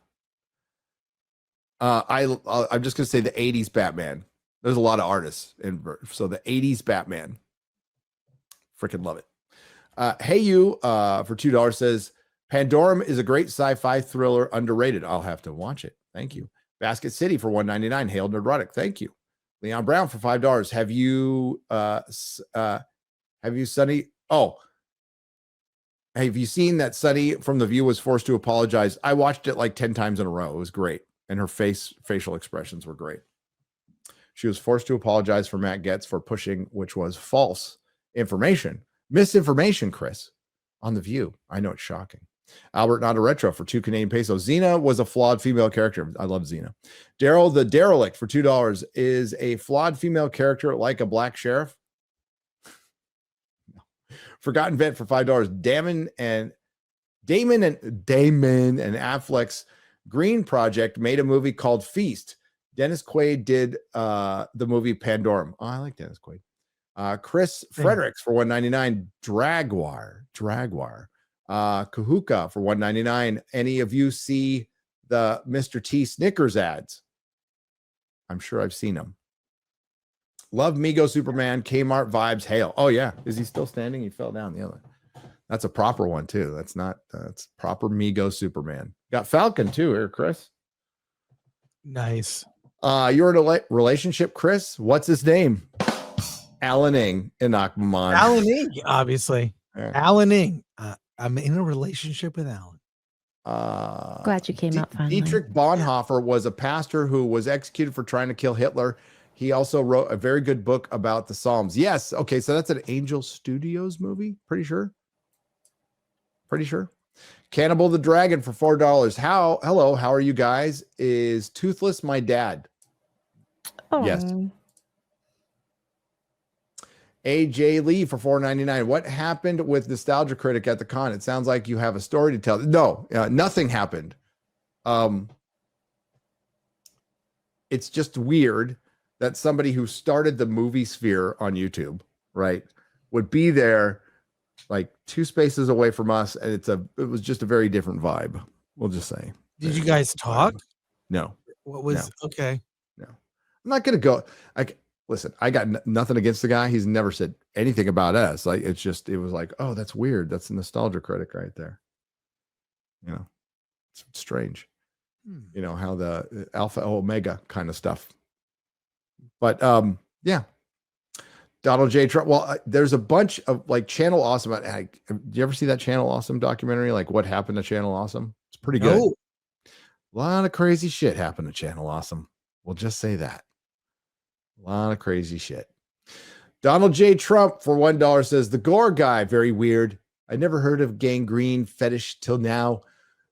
I'm just gonna say the 80s Batman. There's a lot of artists in, so the 80s Batman. Freaking love it. Hey you for $2 says Pandorum is a great sci-fi thriller, underrated. I'll have to watch it. Thank you. Basket City for $1.99. Hail Nerdrotic. Thank you. Leon Brown for $5. Have you Sunny? Oh, have you seen that Sunny from The View was forced to apologize? I watched it like 10 times in a row. It was great. And her facial expressions were great. She was forced to apologize for Matt Getz for pushing, which was false information, misinformation, Chris, on The View. I know it's shocking. Albert Not a Retro for 2 Canadian pesos. Xena was a flawed female character. I love Xena. Daryl the Derelict for $2 is a flawed female character like a black sheriff. Forgotten Vet for $5. Damon and Affleck's Green Project made a movie called Feast. Dennis Quaid did the movie Pandorum. Oh, I like Dennis Quaid. Chris Fredericks for $1.99. Jaguar. Kahuka for $1.99. Any of you see the Mr. T Snickers ads? I'm sure I've seen them. Love Mego Superman. Kmart vibes. Hail. Oh yeah, is he still standing? He fell down the other. That's a proper one too. That's not. That's proper Mego Superman. Got Falcon too here, Chris. Nice. You're in a relationship, Chris. What's his name? Alan Ing in Akmaman. Alan Ing, obviously. Yeah. Alan Ing. I'm in a relationship with Alan. Glad you came out finally. Dietrich Bonhoeffer was a pastor who was executed for trying to kill Hitler. He also wrote a very good book about the Psalms. Yes. Okay. So that's an Angel Studios movie. Pretty sure. Cannibal the Dragon for $4. Hello. How are you guys? Is Toothless my dad? Oh. Yes. AJ Lee for $4.99. What happened with Nostalgia Critic at the con? It sounds like you have a story to tell. No, nothing happened. It's just weird that somebody who started the movie sphere on YouTube, right, would be there like 2 spaces away from us, and it was just a very different vibe. We'll just say. Did you guys talk? No. What was No. okay? No, I'm not gonna go. Listen, I got nothing against the guy. He's never said anything about us. Like it was like, oh, that's weird. That's a Nostalgia Critic right there. You know, it's strange. You know how the Alpha Omega kind of stuff. But yeah, Donald J. Trump. Well, there's a bunch of like Channel Awesome. Do you ever see that Channel Awesome documentary? Like what happened to Channel Awesome? It's pretty good. No. A lot of crazy shit happened to Channel Awesome. We'll just say that. A lot of crazy shit. Donald J. Trump for $1 says the Gore guy, very weird. I never heard of gangrene fetish till now.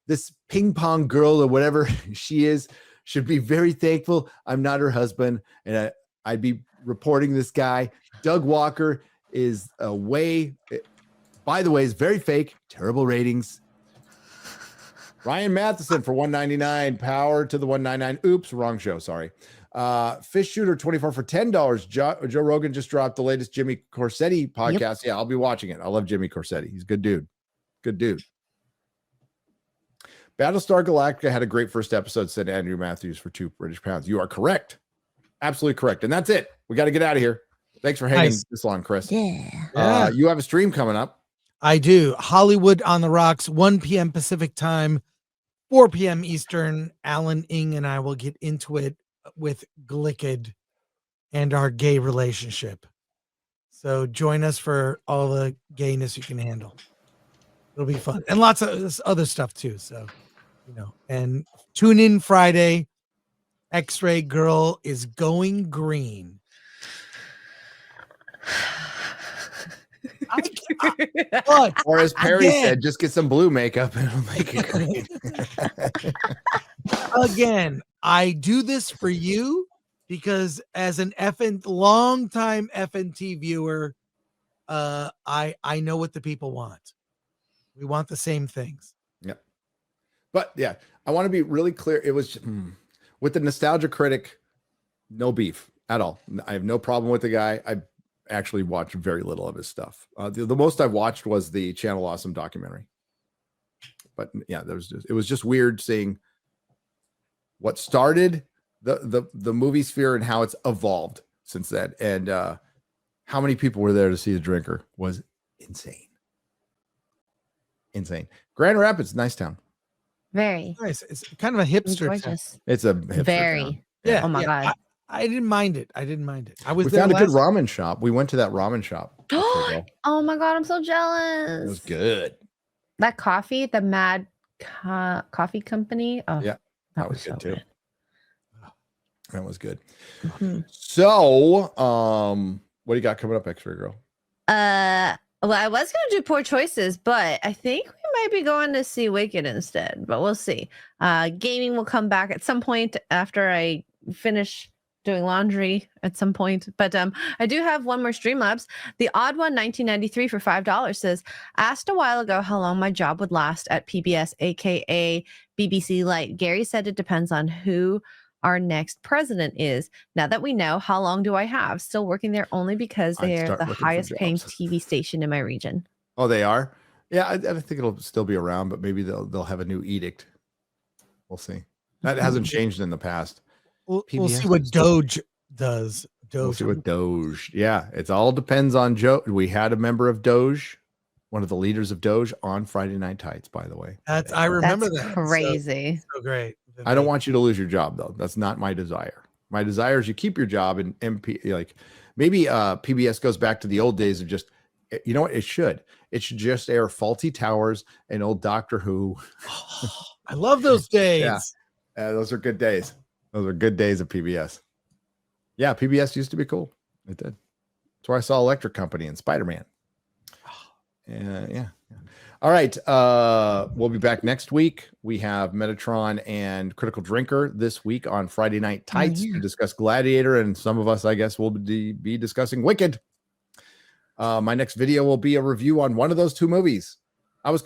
This ping pong girl or whatever she is should be very thankful I'm not her husband, and I'd be reporting this guy. Doug Walker is by the way, is very fake. Terrible ratings. Ryan Matheson for $1.99. Power to the $1.99. Oops, wrong show. Sorry. Fish Shooter 24 for $10. Joe Rogan just dropped the latest Jimmy Corsetti podcast. Yep. Yeah, I'll be watching it. I love Jimmy Corsetti. He's a good dude. Good dude. Battlestar Galactica had a great first episode, said Andrew Matthews for £2 You are correct. Absolutely correct. And that's it. We got to get out of here. Thanks for hanging this long, Chris. Yeah. You have a stream coming up. I do. Hollywood on the Rocks, 1 p.m. Pacific time, 4 p.m. Eastern. Alan Ing and I will get into it with Glicked and our gay relationship. So join us for all the gayness you can handle. It'll be fun. And lots of other stuff too. So, and tune in Friday. X-Ray Girl is going green. Or as Perry said, just get some blue makeup and it'll make it green. Again, I do this for you because as an longtime FNT viewer, I know what the people want. We want the same things. Yep. But yeah, I want to be really clear. It was with the Nostalgia Critic, no beef at all. I have no problem with the guy. actually watched very little of his stuff. The most I've watched was the Channel Awesome documentary. But yeah, it was just weird seeing what started the movie sphere and how it's evolved since then. And how many people were there to see The Drinker was insane. Insane. Grand Rapids, nice town. Very nice. It's kind of a hipster gorgeous. town. It's a hipster Very. town. Yeah. Oh my God. I didn't mind it. I didn't mind it. We found a good ramen shop. We went to that ramen shop. Oh my God, I'm so jealous. It was good. That coffee, the Mad Coffee Company. Oh, yeah, that was so good too. good. That was good. Mm-hmm. So, what do you got coming up, X-Ray Girl? Well, I was going to do Poor Choices, but I think we might be going to see Wicked instead, but we'll see. Gaming will come back at some point after I finish doing laundry at some point. But I do have one more Streamlabs. The Odd One 1993 for $5 says, asked a while ago how long my job would last at PBS, aka BBC Light. Gary said it depends on who our next president is. Now that we know, how long do I have? Still working there only because they are the highest paying TV station in my region. Oh, they are? Yeah, I think it'll still be around, but maybe they'll have a new edict. We'll see. That hasn't changed in the past. We'll see what Doge does. We'll see what Doge. Yeah, it all depends on Joe. We had a member of Doge, one of the leaders of Doge, on Friday Night Tights, by the way. I remember That's that. crazy. So great. I don't want you to lose your job, though. That's not my desire. My desire is you keep your job, and MP, like maybe PBS goes back to the old days of just, you know what? It should just air Faulty Towers and old Doctor Who. I love those days. Yeah, those are good days. Those are good days of PBS. Yeah, PBS used to be cool. It did. That's where I saw Electric Company and Spider-Man. Yeah. All right. We'll be back next week. We have Metatron and Critical Drinker this week on Friday Night Tights to discuss Gladiator, and some of us, I guess, will be discussing Wicked. My next video will be a review on one of those two movies. I was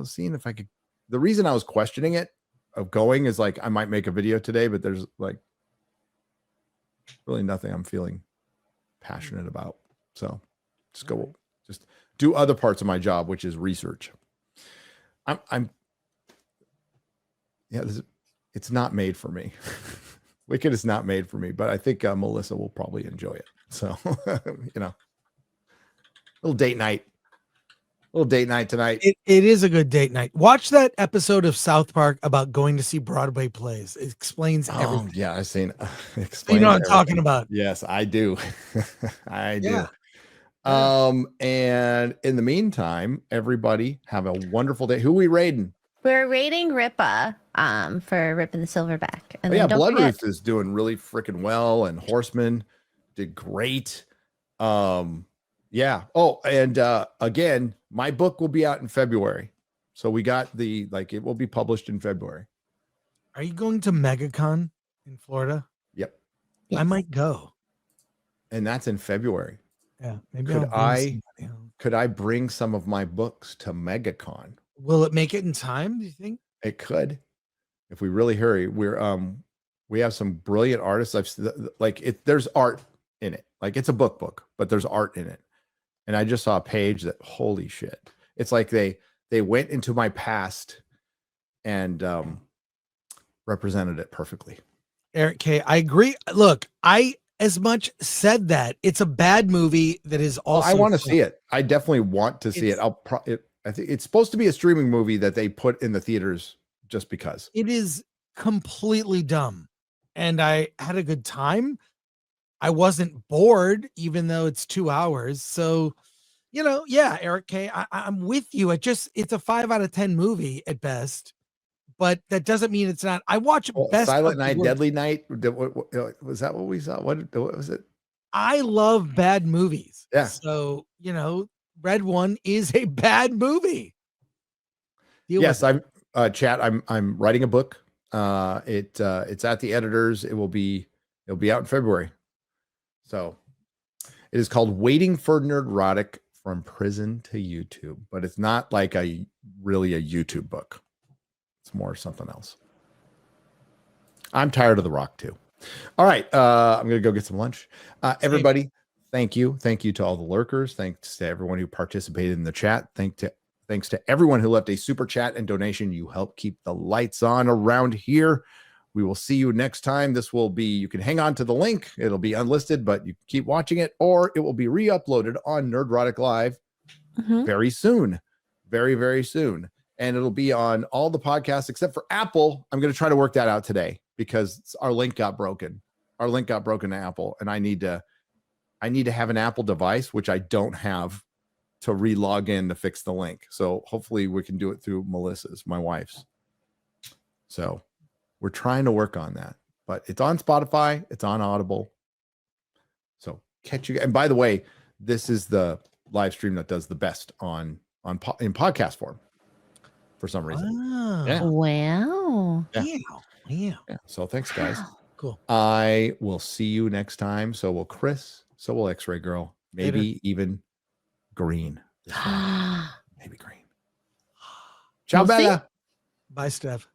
seeing if I could. The reason I was questioning it of going is like I might make a video today, but there's like really nothing I'm feeling passionate about. So just do other parts of my job, which is research. It's not made for me. Wicked is not made for me, but I think Melissa will probably enjoy it. So, little date night tonight. It is a good date night. Watch that episode of South Park about going to see Broadway plays. It explains everything. Yeah, I've seen. You know what I'm talking about. Yes, I do. I do. Yeah. And in the meantime, everybody have a wonderful day. Who are we raiding? We're rating Rippa for Ripping the Silverback. And Yeah, Bloodruth is doing really freaking well, and Horseman did great. Yeah. Oh, and again, my book will be out in February. So we got it will be published in February. Are you going to MegaCon in Florida? Yep. I might go. And that's in February. Yeah. Maybe could I bring some of my books to MegaCon? Will it make it in time, do you think? It could. If we really hurry. We have some brilliant artists. There's art in it. Like it's a book, but there's art in it. And I just saw a page that, holy shit. It's like they went into my past and represented it perfectly. Eric K, I agree. Look, I as much said that it's a bad movie that is also. I want to see it. I definitely want to see it. I think it's supposed to be a streaming movie that they put in the theaters just because. It is completely dumb, and I had a good time. I wasn't bored, even though it's 2 hours. So, yeah, Eric K, I'm with you. It's a 5 out of 10 movie at best, but that doesn't mean it's not. I watch best Silent Night, Deadly Night. Was that what we saw? What was it? I love bad movies. Yeah. So, Red One is a bad movie. Yes, I'm chat. I'm writing a book. It's at the editors. It'll be out in February. So it is called Waiting for Nerdrotic from Prison to YouTube, but it's not like really a YouTube book. It's more something else. I'm tired of The Rock too. All right. I'm going to go get some lunch. Everybody, Thank you to all the lurkers. Thanks to everyone who participated in the chat. Thanks to everyone who left a super chat and donation. You help keep the lights on around here. We will see you next time. This will be, you can hang on to the link. It'll be unlisted, but you can keep watching it, or it will be re-uploaded on Nerdrotic Live very soon. Very, very soon. And it'll be on all the podcasts except for Apple. I'm going to try to work that out today because our link got broken. Our link got broken to Apple, and I need to have an Apple device, which I don't have, to re-log in to fix the link. So hopefully we can do it through Melissa's, my wife's. So we're trying to work on that, but it's on Spotify. It's on Audible. So catch you. And by the way, this is the live stream that does the best in podcast form for some reason. Wow. Yeah. Wow. Yeah. So thanks, guys. Cool. I will see you next time. So will Chris. So will X-Ray Girl. Maybe even Green. Maybe Green. Ciao, We'll see. Bella. Bye, Steph.